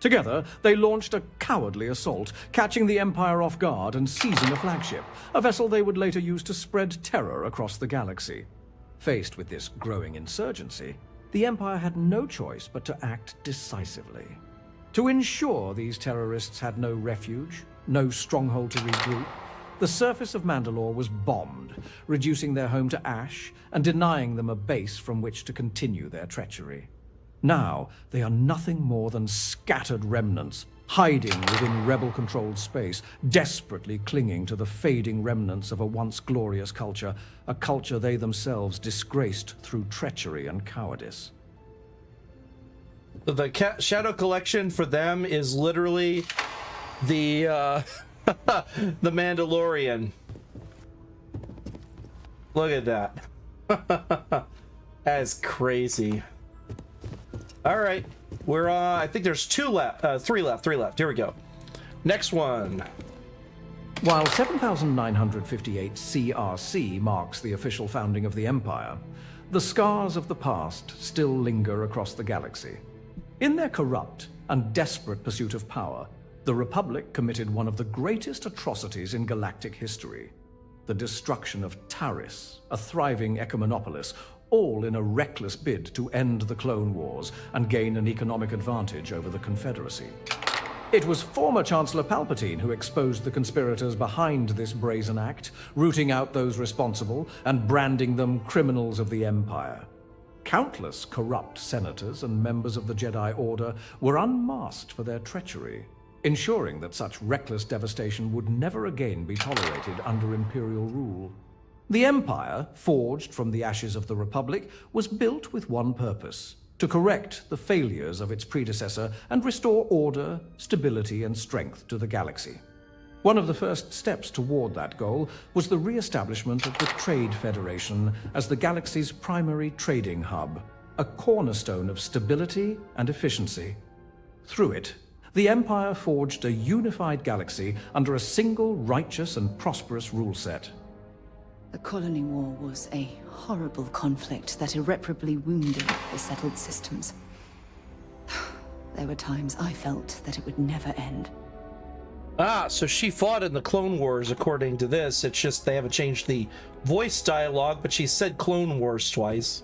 Together, they launched a cowardly assault, catching the Empire off guard and seizing a flagship, a vessel they would later use to spread terror across the galaxy. Faced with this growing insurgency, the Empire had no choice but to act decisively. To ensure these terrorists had no refuge, no stronghold to regroup, the surface of Mandalore was bombed, reducing their home to ash and denying them a base from which to continue their treachery. Now, they are nothing more than scattered remnants, hiding within rebel-controlled space, desperately clinging to the fading remnants of a once glorious culture, a culture they themselves disgraced through treachery and cowardice. The Shadow Collection for them is literally the the Mandalorian. Look at that. That is crazy. All right, we're I think there's three left. Here we go. Next one. While 7,958 CRC marks the official founding of the Empire, the scars of the past still linger across the galaxy. In their corrupt and desperate pursuit of power, the Republic committed one of the greatest atrocities in galactic history: the destruction of Taris, a thriving ecomonopolis, all in a reckless bid to end the Clone Wars and gain an economic advantage over the Confederacy. It was former Chancellor Palpatine who exposed the conspirators behind this brazen act, rooting out those responsible and branding them criminals of the Empire. Countless corrupt senators and members of the Jedi Order were unmasked for their treachery, ensuring that such reckless devastation would never again be tolerated under Imperial rule. The Empire, forged from the ashes of the Republic, was built with one purpose: to correct the failures of its predecessor and restore order, stability, and strength to the galaxy. One of the first steps toward that goal was the re-establishment of the Trade Federation as the galaxy's primary trading hub, a cornerstone of stability and efficiency. Through it, the Empire forged a unified galaxy under a single righteous and prosperous rule set. The colony war was a horrible conflict that irreparably wounded the settled systems. There were times I felt that it would never end. Ah, so she fought in the Clone Wars, according to this. It's just they haven't changed the voice dialogue, but she said Clone Wars twice.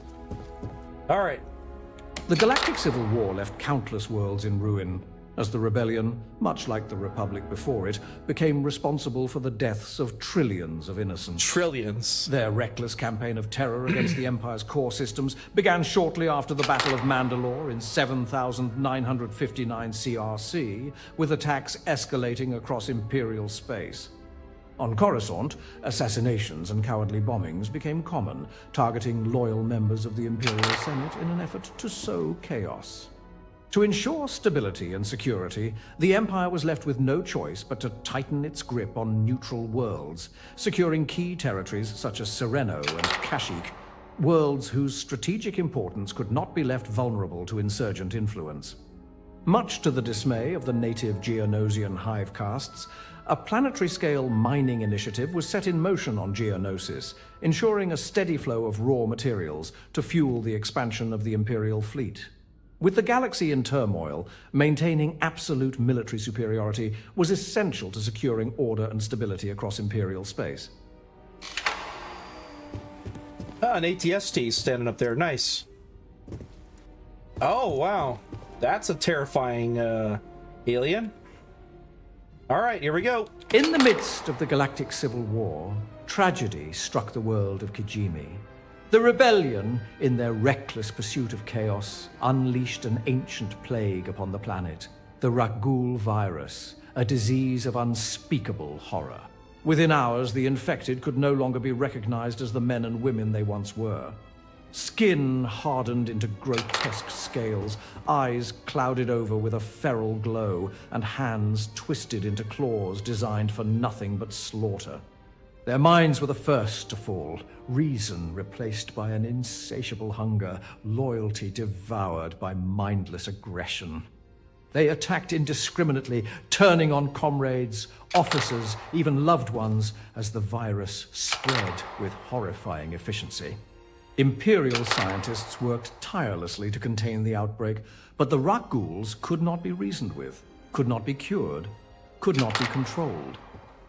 All right. The Galactic Civil War left countless worlds in ruin, as the Rebellion, much like the Republic before it, became responsible for the deaths of trillions of innocents. Trillions. Their reckless campaign of terror against the Empire's core systems began shortly after the Battle of Mandalore in 7959 CRC, with attacks escalating across Imperial space. On Coruscant, assassinations and cowardly bombings became common, targeting loyal members of the Imperial Senate in an effort to sow chaos. To ensure stability and security, the Empire was left with no choice but to tighten its grip on neutral worlds, securing key territories such as Sereno and Kashyyyk, worlds whose strategic importance could not be left vulnerable to insurgent influence. Much to the dismay of the native Geonosian hive castes, a planetary-scale mining initiative was set in motion on Geonosis, ensuring a steady flow of raw materials to fuel the expansion of the Imperial fleet. With the galaxy in turmoil, maintaining absolute military superiority was essential to securing order and stability across Imperial space. Ah, an ATST standing up there. Nice. Oh, wow. That's a terrifying alien. All right, here we go. In the midst of the Galactic Civil War, tragedy struck the world of Kijimi. The Rebellion, in their reckless pursuit of chaos, unleashed an ancient plague upon the planet, the Rakghoul virus, a disease of unspeakable horror. Within hours, the infected could no longer be recognized as the men and women they once were. Skin hardened into grotesque scales, eyes clouded over with a feral glow, and hands twisted into claws designed for nothing but slaughter. Their minds were the first to fall, reason replaced by an insatiable hunger, loyalty devoured by mindless aggression. They attacked indiscriminately, turning on comrades, officers, even loved ones, as the virus spread with horrifying efficiency. Imperial scientists worked tirelessly to contain the outbreak, but the Rakghouls could not be reasoned with, could not be cured, could not be controlled.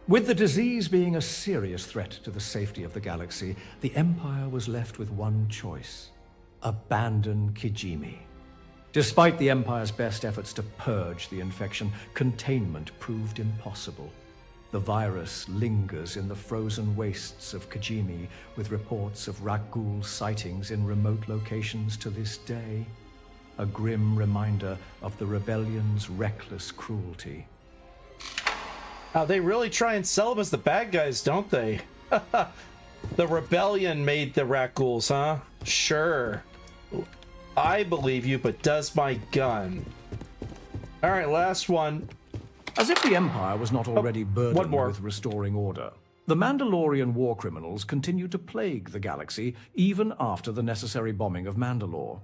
With the disease being a serious threat to the safety of the galaxy, the Empire was left with one choice: abandon Kijimi. Despite the Empire's best efforts to purge the infection, containment proved impossible. The virus lingers in the frozen wastes of Kijimi, with reports of Rakghoul sightings in remote locations to this day. A grim reminder of the Rebellion's reckless cruelty. They really try and sell them as the bad guys, don't they? The Rebellion made the Rakghouls, huh? Sure. I believe you, but does my gun. All right, last one. As if the Empire was not already burdened with restoring order, the Mandalorian war criminals continued to plague the galaxy even after the necessary bombing of Mandalore.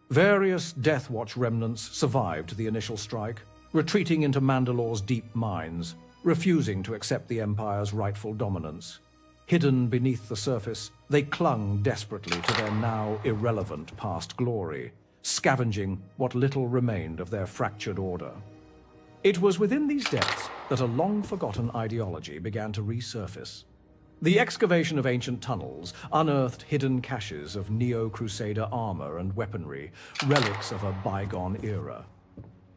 Various Death Watch remnants survived the initial strike, retreating into Mandalore's deep mines, refusing to accept the Empire's rightful dominance. Hidden beneath the surface, they clung desperately to their now irrelevant past glory, scavenging what little remained of their fractured order. It was within these depths that a long-forgotten ideology began to resurface. The excavation of ancient tunnels unearthed hidden caches of Neo-Crusader armor and weaponry, relics of a bygone era.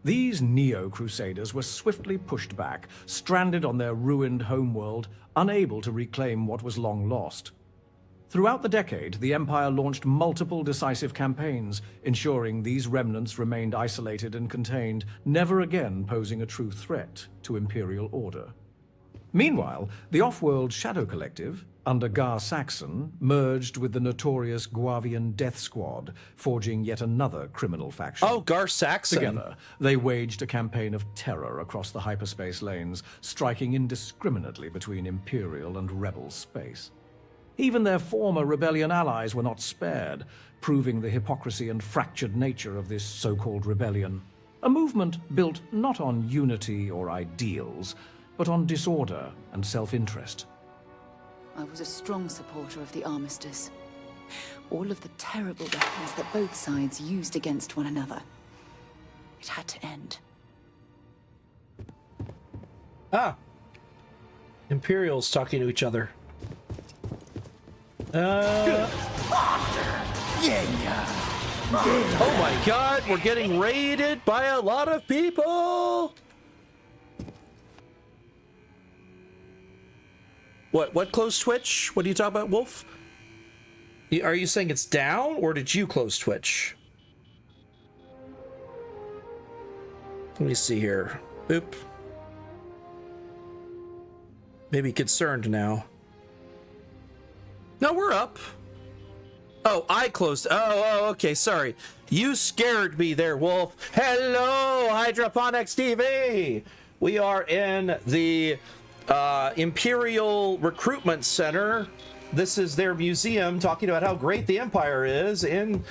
These Neo-Crusaders were swiftly pushed back, stranded on their ruined homeworld, unable to reclaim what was long lost. Throughout the decade, the Empire launched multiple decisive campaigns, ensuring these remnants remained isolated and contained, never again posing a true threat to Imperial order. Meanwhile, the off-world Shadow Collective, under Gar Saxon, merged with the notorious Guavian Death Squad, forging yet another criminal faction. Oh, Gar Saxon! Together, they waged a campaign of terror across the hyperspace lanes, striking indiscriminately between Imperial and Rebel space. Even their former Rebellion allies were not spared, proving the hypocrisy and fractured nature of this so-called rebellion. A movement built not on unity or ideals, but on disorder and self-interest. I was a strong supporter of the armistice. All of the terrible weapons that both sides used against one another. It had to end. Ah. Imperials talking to each other. Oh my god, we're getting raided by a lot of people! What closed Twitch? What are you talking about, Wolf? Are you saying it's down, or did you close Twitch? Let me see here. Oop. Maybe concerned now. No, we're up. Oh, I closed. Oh, okay, sorry. You scared me there, Wolf. Hello, Hydroponics TV. We are in the Imperial Recruitment Center. This is their museum talking about how great the Empire is in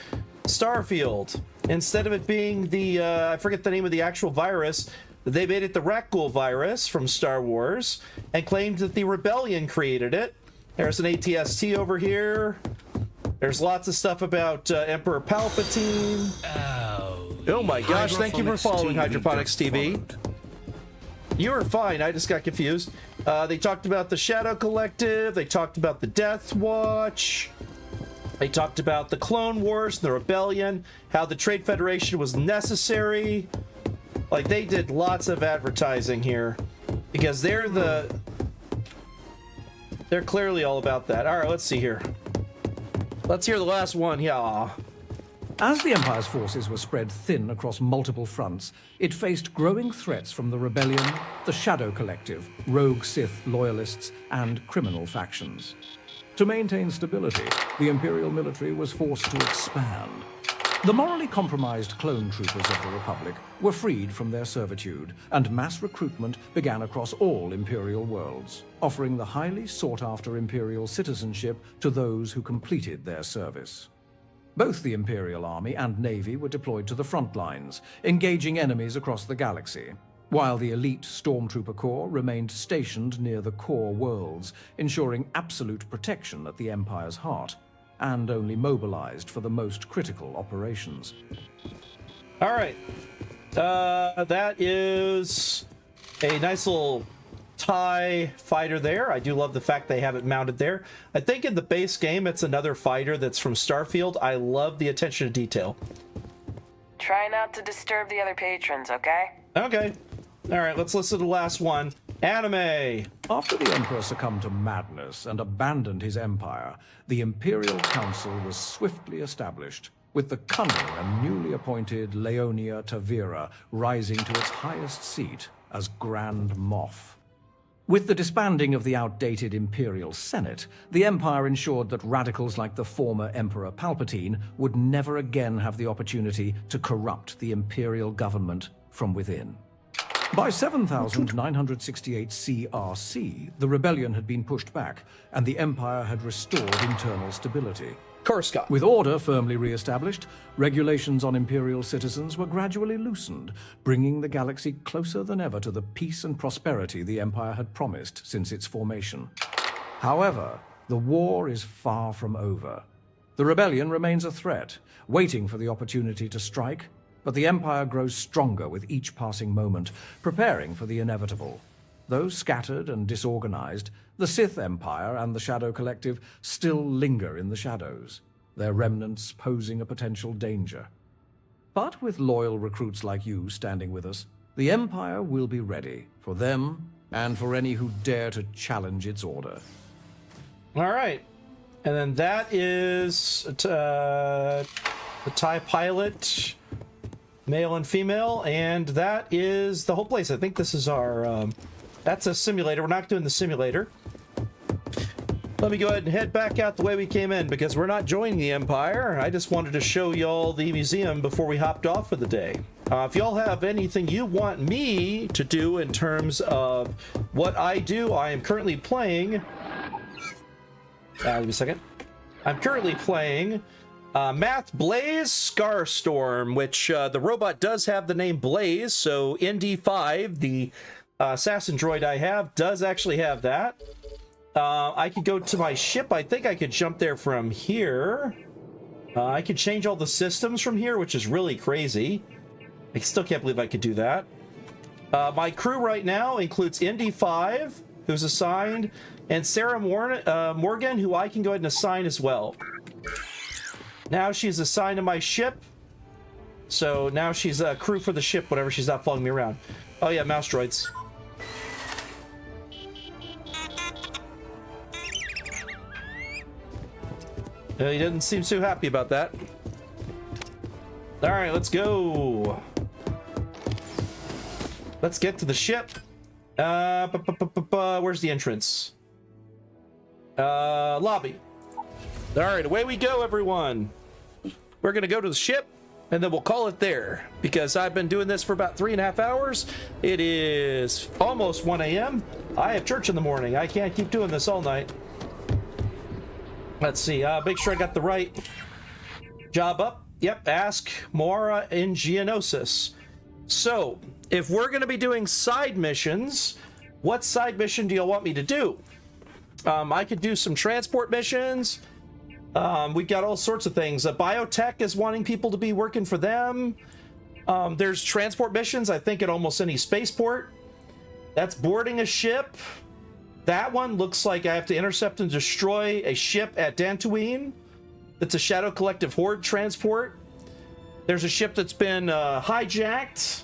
Starfield. Instead of it being the, I forget the name of the actual virus, they made it the Rakghoul virus from Star Wars and claimed that the Rebellion created it. There's an ATST over here. There's lots of stuff about Emperor Palpatine. Oh my gosh, thank you for following Hydroponics TV. You were fine, I just got confused. They talked about the Shadow Collective, they talked about the Death Watch, they talked about the Clone Wars, the Rebellion, how the Trade Federation was necessary. Like, they did lots of advertising here because they're clearly all about that. All right, let's see here. Let's hear the last one. Yeah. As the Empire's forces were spread thin across multiple fronts, it faced growing threats from the Rebellion, the Shadow Collective, rogue Sith loyalists, and criminal factions. To maintain stability, the Imperial military was forced to expand. The morally compromised clone troopers of the Republic were freed from their servitude, and mass recruitment began across all Imperial worlds, offering the highly sought-after Imperial citizenship to those who completed their service. Both the Imperial Army and Navy were deployed to the front lines, engaging enemies across the galaxy, while the elite Stormtrooper Corps remained stationed near the core worlds, ensuring absolute protection at the Empire's heart, and only mobilized for the most critical operations. All right. That is a nice little TIE fighter there. I do love the fact they have it mounted there. I think in the base game, it's another fighter that's from Starfield. I love the attention to detail. Try not to disturb the other patrons, okay? Okay. All right, let's listen to the last one. Anime. After the Emperor succumbed to madness and abandoned his empire, the Imperial Council was swiftly established, with the cunning and newly appointed Leonia Tavira rising to its highest seat as Grand Moff. With the disbanding of the outdated Imperial Senate, the Empire ensured that radicals like the former Emperor Palpatine would never again have the opportunity to corrupt the Imperial government from within. By 7,968 CRC, the rebellion had been pushed back, and the Empire had restored internal stability. Coruscant. With order firmly re-established, regulations on Imperial citizens were gradually loosened, bringing the galaxy closer than ever to the peace and prosperity the Empire had promised since its formation. However, the war is far from over. The rebellion remains a threat, waiting for the opportunity to strike, but the Empire grows stronger with each passing moment, preparing for the inevitable. Though scattered and disorganized, the Sith Empire and the Shadow Collective still linger in the shadows, their remnants posing a potential danger. But with loyal recruits like you standing with us, the Empire will be ready for them and for any who dare to challenge its order. All right. And then that is the TIE pilot, male and female, and that is the whole place. I think this is our... that's a simulator. We're not doing the simulator. Let me go ahead and head back out the way we came in, because we're not joining the Empire. I just wanted to show y'all the museum before we hopped off for the day. If y'all have anything you want me to do in terms of what I do, I am currently playing... give me a second. I'm currently playing Math Blaze Scarstorm, which the robot does have the name Blaze, so ND5, the assassin droid I have, does actually have that. I could go to my ship. I think I could jump there from here. I could change all the systems from here, which is really crazy. I still can't believe I could do that. My crew right now includes Indy 5, who's assigned, and Sarah Morgan, who I can go ahead and assign as well. Now she's assigned to my ship. So now she's a crew for the ship whenever she's not following me around. Oh yeah, mouse droids. He didn't seem too happy about that. All right, let's go. Let's get to the ship. Where's the entrance? Lobby. All right, away we go, everyone. We're gonna go to the ship, and then we'll call it there, because I've been doing this for about 3.5 hours. It is almost 1 a.m. I have church in the morning. I can't keep doing this all night. Let's see. Make sure I got the right job up. Yep, ask Mora in Geonosis. So, if we're going to be doing side missions, what side mission do you want me to do? I could do some transport missions. We've got all sorts of things. Biotech is wanting people to be working for them. There's transport missions, I think, at almost any spaceport. That's boarding a ship. That one looks like I have to intercept and destroy a ship at Dantooine. It's a Shadow Collective Horde transport. There's a ship that's been hijacked.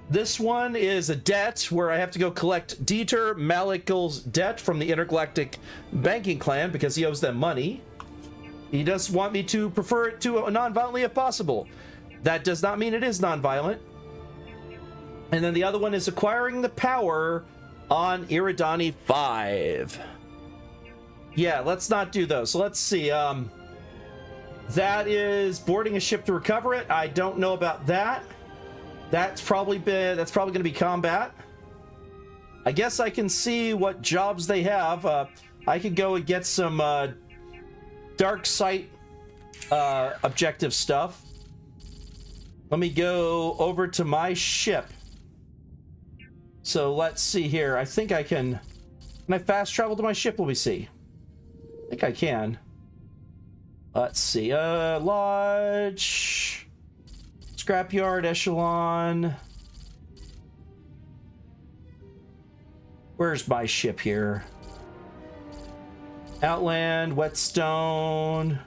This one is a debt where I have to go collect Dieter Malikel's debt from the Intergalactic Banking Clan because he owes them money. He does want me to prefer it to non-violently if possible. That does not mean it is non-violent. And then the other one is acquiring the power on Iridani 5. Yeah, let's not do those. So let's see. That is boarding a ship to recover it. I don't know about that. That's probably going to be combat. I guess I can see what jobs they have. I could go and get some dark site objective stuff. Let me go over to my ship. So let's see here. I think I can I fast travel to my ship? Let me see. I think I can. Let's see. Lodge. Scrapyard, Echelon. Where's my ship here? Outland, Whetstone.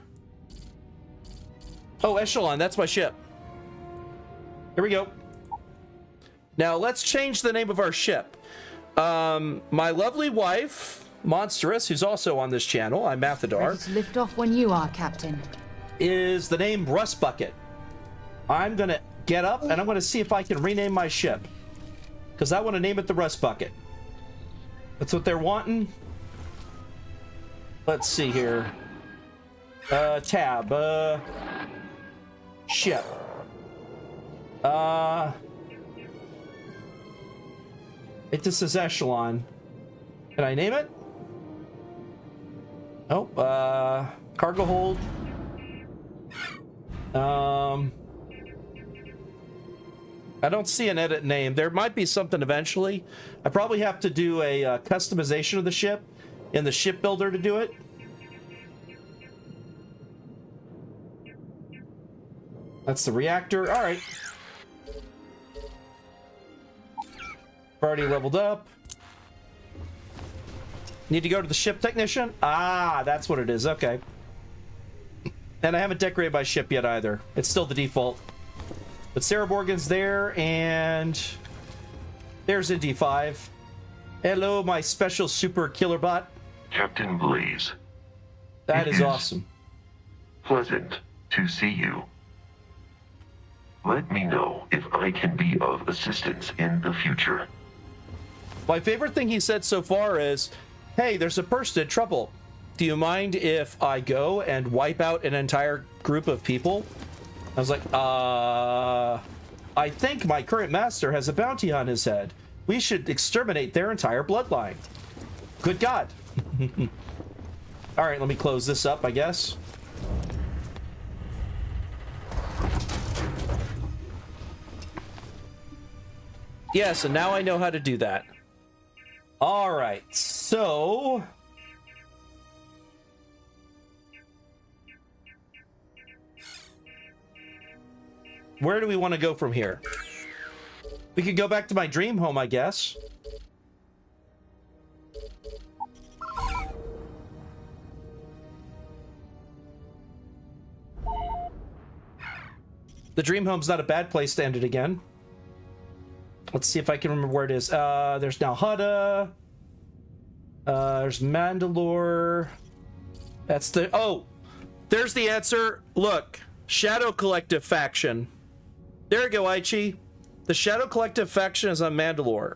Oh, Echelon, that's my ship. Here we go. Now, let's change the name of our ship. My lovely wife, Monstrous, who's also on this channel, I'm Mathadar. Ready to lift off when you are, Captain. Is the name Rust Bucket. I'm going to get up and I'm going to see if I can rename my ship. Because I want to name it the Rust Bucket. That's what they're wanting. Let's see here. Tab. Ship. It just says Echelon. Can I name it? Oh, cargo hold. I don't see an edit name. There might be something eventually. I probably have to do a customization of the ship in the ship builder to do it. That's the reactor. All right. Already leveled up. Need to go to the ship technician? Ah, that's what it is. Okay. And I haven't decorated my ship yet either. It's still the default. But Sarah Morgan's there, and there's Indy 5. Hello, my special super killer bot. Captain Blaze. That is awesome. Pleasant to see you. Let me know if I can be of assistance in the future. My favorite thing he said so far is, hey, there's a person in trouble. Do you mind if I go and wipe out an entire group of people? I was like, I think my current master has a bounty on his head. We should exterminate their entire bloodline. Good God. All right, let me close this up, I guess. Yes, and now I know how to do that. All right, so... where do we want to go from here? We could go back to my dream home, I guess. The dream home's not a bad place to end it again. Let's see if I can remember where it is. There's now Hutta. There's Mandalore. That's the... Oh! There's the answer. Look. Shadow Collective faction. There you go, Aichi. The Shadow Collective faction is on Mandalore.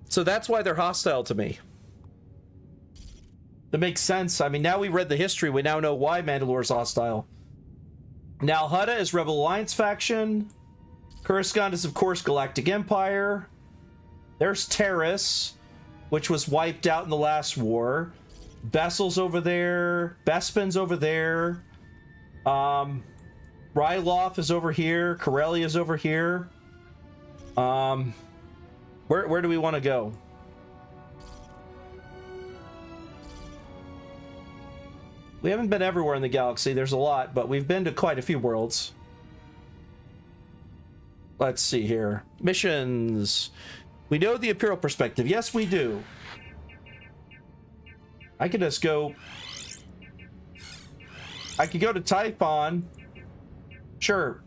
So that's why they're hostile to me. That makes sense. I mean, now we read the history. We now know why Mandalore's hostile. Now Hutta is Rebel Alliance faction. Coruscant is, of course, Galactic Empire. There's Terrace, which was wiped out in the last war. Bessel's over there. Bespin's over there. Ryloth is over here. Corellia is over here. Where do we want to go? We haven't been everywhere in the galaxy. There's a lot, but we've been to quite a few worlds. Let's see here. Missions. We know the Imperial perspective. Yes, we do. I could just go... I could go to Typhon. Sure.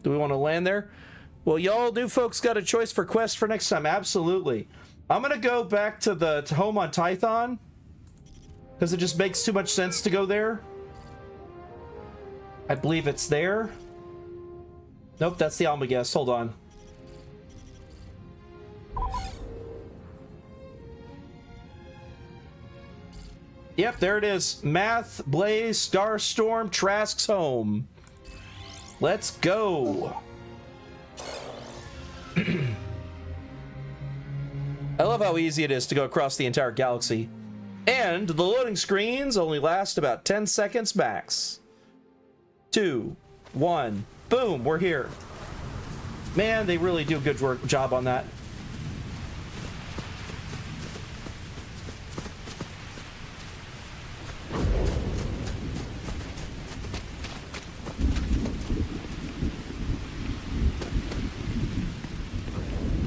Do we want to land there? Well, y'all new folks got a choice for quests for next time. Absolutely. I'm going to go back to the home on Tython, because it just makes too much sense to go there. I believe it's there. Nope, that's the Almagest. Hold on. Yep, there it is. Math, Blaze, Starstorm, Trask's home. Let's go. I love how easy it is to go across the entire galaxy. And the loading screens only last about 10 seconds max. 2, 1, boom, we're here. Man, they really do a good job on that.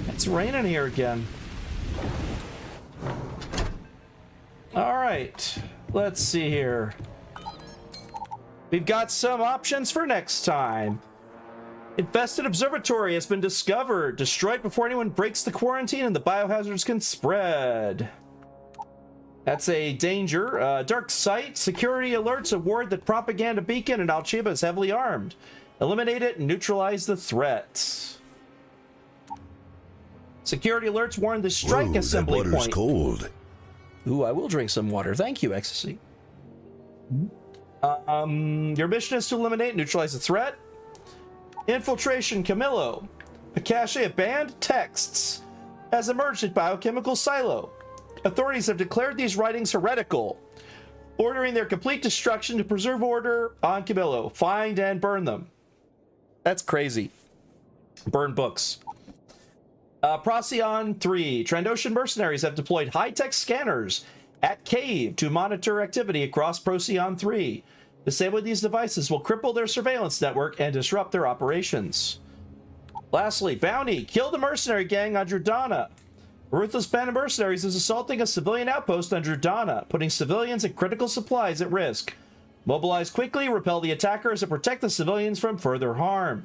It's raining here again. All right, let's see here. We've got some options for next time. Infested observatory has been discovered. Destroyed before anyone breaks the quarantine and the biohazards can spread. That's a danger. Dark site. Security alerts award that propaganda beacon in Alchiba is heavily armed. Eliminate it and neutralize the threat. Security alerts warn the strike assembly that water's point. Cold. Ooh, I will drink some water. Thank you, Ecstasy. Your mission is to eliminate and neutralize the threat. Infiltration Camillo. A cache of banned texts has emerged at Biochemical Silo. Authorities have declared these writings heretical, ordering their complete destruction to preserve order on Camillo. Find and burn them. That's crazy. Burn books. Procyon 3. Trandoshan mercenaries have deployed high-tech scanners at Cave to monitor activity across Procyon 3. Disabling these devices will cripple their surveillance network and disrupt their operations. Lastly, Bounty. Kill the mercenary gang on Drudana. A ruthless band of mercenaries is assaulting a civilian outpost on Drudana, putting civilians and critical supplies at risk. Mobilize quickly, repel the attackers, and protect the civilians from further harm.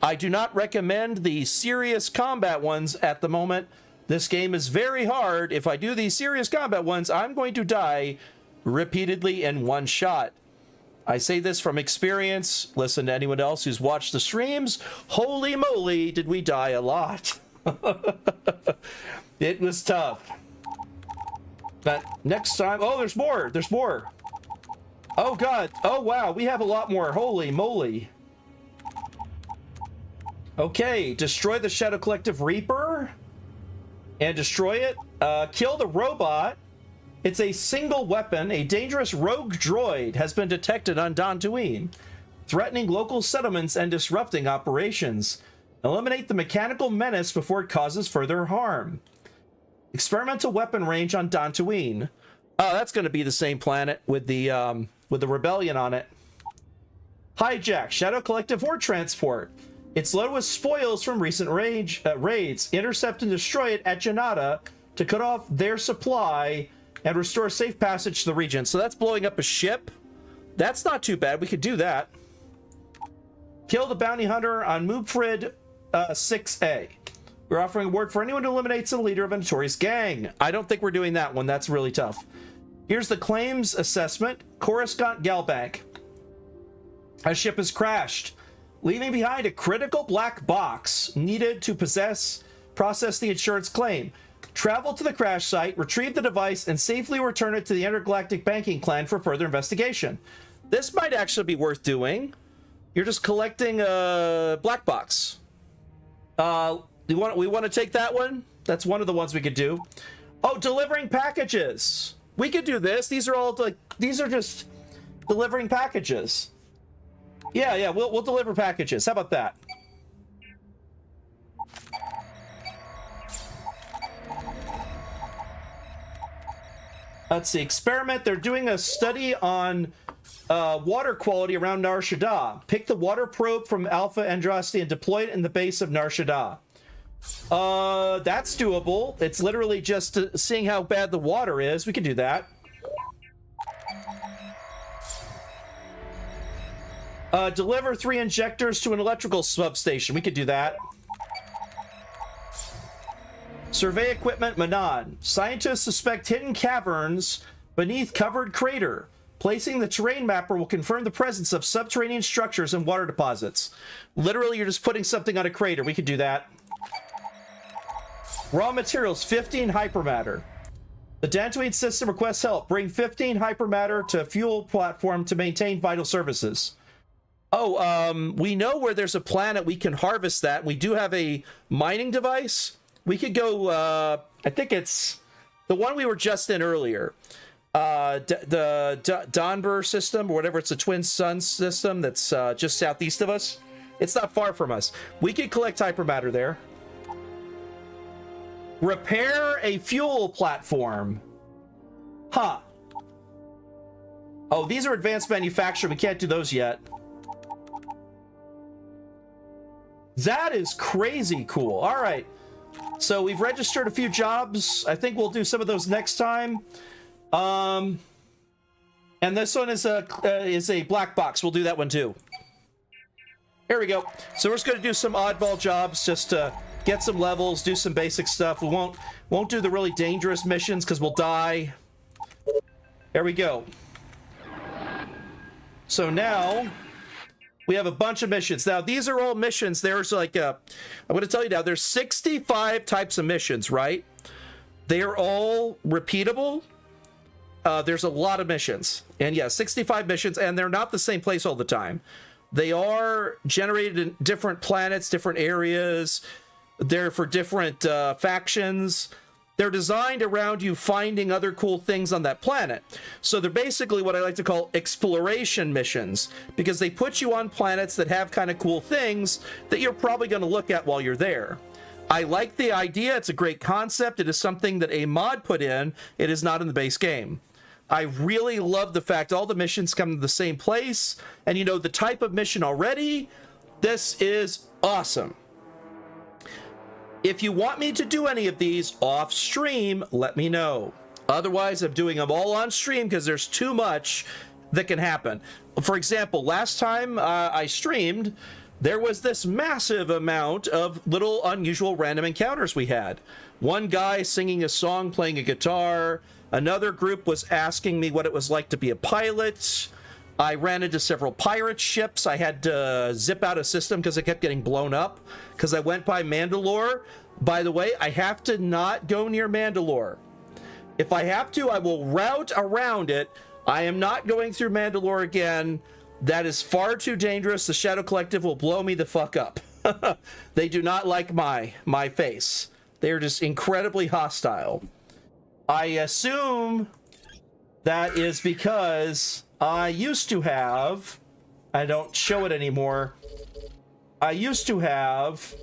I do not recommend the serious combat ones at the moment. This game is very hard. If I do these serious combat ones, I'm going to die repeatedly in one shot. I say this from experience. Listen to anyone else who's watched the streams. Holy moly, did we die a lot. It was tough. But next time... Oh, there's more. There's more. Oh, God. Oh, wow. We have a lot more. Holy moly. Okay. Destroy the Shadow Collective Reaper. And destroy it. Kill the robot. It's a single weapon. A dangerous rogue droid has been detected on Dantooine, threatening local settlements and disrupting operations. Eliminate the mechanical menace before it causes further harm. Experimental weapon range on Dantooine. Oh, that's going to be the same planet with the with the Rebellion on it. Hijack, Shadow Collective Horde Transport. It's loaded with spoils from recent raids. Intercept and destroy it at Janata to cut off their supply and restore safe passage to the region. So that's blowing up a ship. That's not too bad. We could do that. Kill the bounty hunter on Mubfrid 6A. We're offering a reward for anyone who eliminates the leader of a notorious gang. I don't think we're doing that one. That's really tough. Here's the claims assessment. Coruscant Galbank. A ship has crashed, leaving behind a critical black box needed to process the insurance claim. Travel to the crash site, retrieve the device, and safely return it to the Intergalactic Banking Clan for further investigation. This might actually be worth doing. You're just collecting a black box. We want to take that one? That's one of the ones we could do. Oh, delivering packages. We could do this. These are all like, these are just delivering packages. Yeah, we'll deliver packages. How about that? Let's see. Experiment. They're doing a study on water quality around Nar Shaddaa. Pick the water probe from Alpha Andraste and deploy it in the base of Nar Shaddaa. That's doable. It's literally just seeing how bad the water is. We can do that. Deliver 3 injectors to an electrical substation. We could do that. Survey equipment, Manan. Scientists suspect hidden caverns beneath covered crater. Placing the terrain mapper will confirm the presence of subterranean structures and water deposits. Literally, you're just putting something on a crater. We could do that. Raw materials, 15 hypermatter. The Dantooine system requests help. Bring 15 hypermatter to fuel platform to maintain vital services. Oh, we know where there's a planet we can harvest that. We do have a mining device. We could go, I think it's the one we were just in earlier. The Donber system, or whatever, it's the Twin Suns system that's just southeast of us. It's not far from us. We could collect hypermatter there. Repair a fuel platform. Huh. Oh, these are advanced manufacturing. We can't do those yet. That is crazy cool. All right. So we've registered a few jobs. I think we'll do some of those next time. And this one is a black box. We'll do that one too. Here we go. So we're just going to do some oddball jobs just to get some levels, do some basic stuff. We won't do the really dangerous missions because we'll die. There we go. So now we have a bunch of missions. Now, these are all missions. There's like I'm going to tell you now, there's 65 types of missions, right? They are all repeatable. There's a lot of missions. And yeah, 65 missions, and they're not the same place all the time. They are generated in different planets, different areas. They're for different factions. They're designed around you finding other cool things on that planet. So they're basically what I like to call exploration missions, because they put you on planets that have kind of cool things that you're probably going to look at while you're there. I like the idea. It's a great concept. It is something that a mod put in. It is not in the base game. I really love the fact all the missions come to the same place, and you know the type of mission already. This is awesome. If you want me to do any of these off stream, let me know. Otherwise, I'm doing them all on stream because there's too much that can happen. For example, last time I streamed, there was this massive amount of little unusual random encounters we had. One guy singing a song, playing a guitar. Another group was asking me what it was like to be a pilot. I ran into several pirate ships. I had to zip out a system because it kept getting blown up because I went by Mandalore. By the way, I have to not go near Mandalore. If I have to, I will route around it. I am not going through Mandalore again. That is far too dangerous. The Shadow Collective will blow me the fuck up. They do not like my face. They are just incredibly hostile. I assume that is because I used to have, I don't show it anymore. I used to have,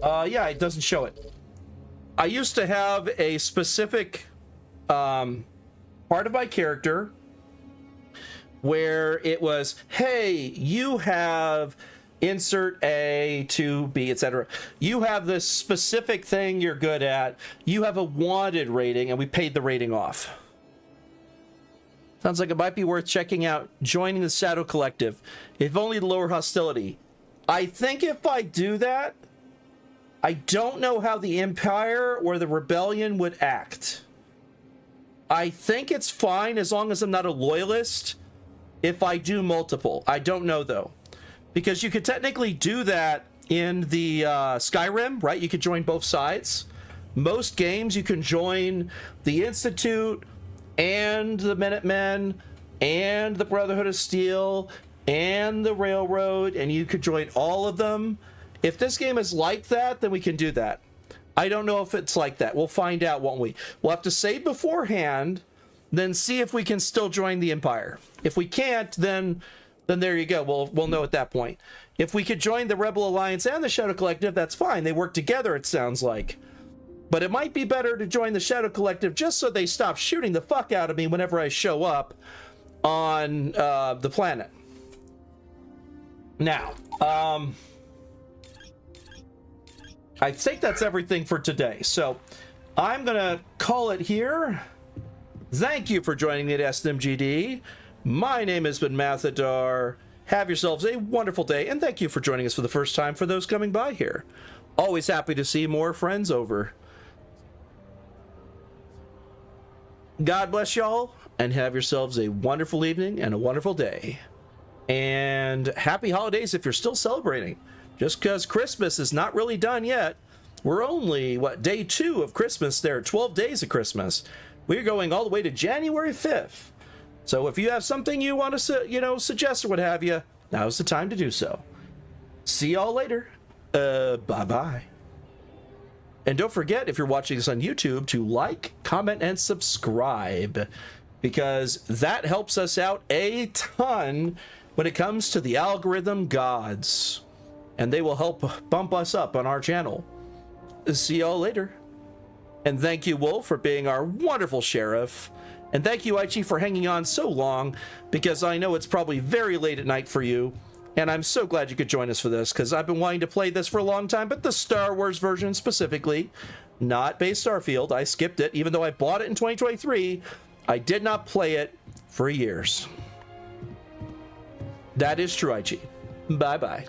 yeah, it doesn't show it. I used to have a specific part of my character where it was, hey, you have insert A to B, etc. You have this specific thing you're good at. You have a wanted rating, and we paid the rating off. Sounds like it might be worth checking out joining the Shadow Collective, if only to lower hostility. I think if I do that, I don't know how the Empire or the Rebellion would act. I think it's fine as long as I'm not a loyalist if I do multiple. I don't know, though. Because you could technically do that in the Skyrim, right? You could join both sides. Most games, you can join the Institute and the Minutemen and the Brotherhood of Steel and the Railroad, and you could join all of them. If this game is like that, then we can do that. I don't know if it's like that. We'll find out, won't we? We'll have to save beforehand, then see if we can still join the Empire. If we can't, then there you go. We'll know at that point. If we could join the Rebel Alliance and the Shadow Collective, that's fine. They work together, it sounds like. But it might be better to join the Shadow Collective just so they stop shooting the fuck out of me whenever I show up on the planet. Now, I think that's everything for today. So I'm going to call it here. Thank you for joining me at SNMGD. My name has been Mathadar. Have yourselves a wonderful day, and thank you for joining us for the first time for those coming by here. Always happy to see more friends over. God bless y'all, and have yourselves a wonderful evening and a wonderful day. And happy holidays if you're still celebrating. Just because Christmas is not really done yet. We're only, day 2 of Christmas. There are 12 days of Christmas. We're going all the way to January 5th. So if you have something you want to, suggest or what have you, now's the time to do so. See y'all later. Bye-bye. And don't forget, if you're watching this on YouTube, to like, comment, and subscribe, because that helps us out a ton when it comes to the algorithm gods. And they will help bump us up on our channel. See y'all later. And thank you, Wolf, for being our wonderful sheriff. And thank you, Aichi, for hanging on so long, because I know it's probably very late at night for you. And I'm so glad you could join us for this, because I've been wanting to play this for a long time, but the Star Wars version specifically, not Base Starfield. I skipped it, even though I bought it in 2023. I did not play it for years. That is true, Aichi. Bye-bye.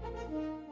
Thank you.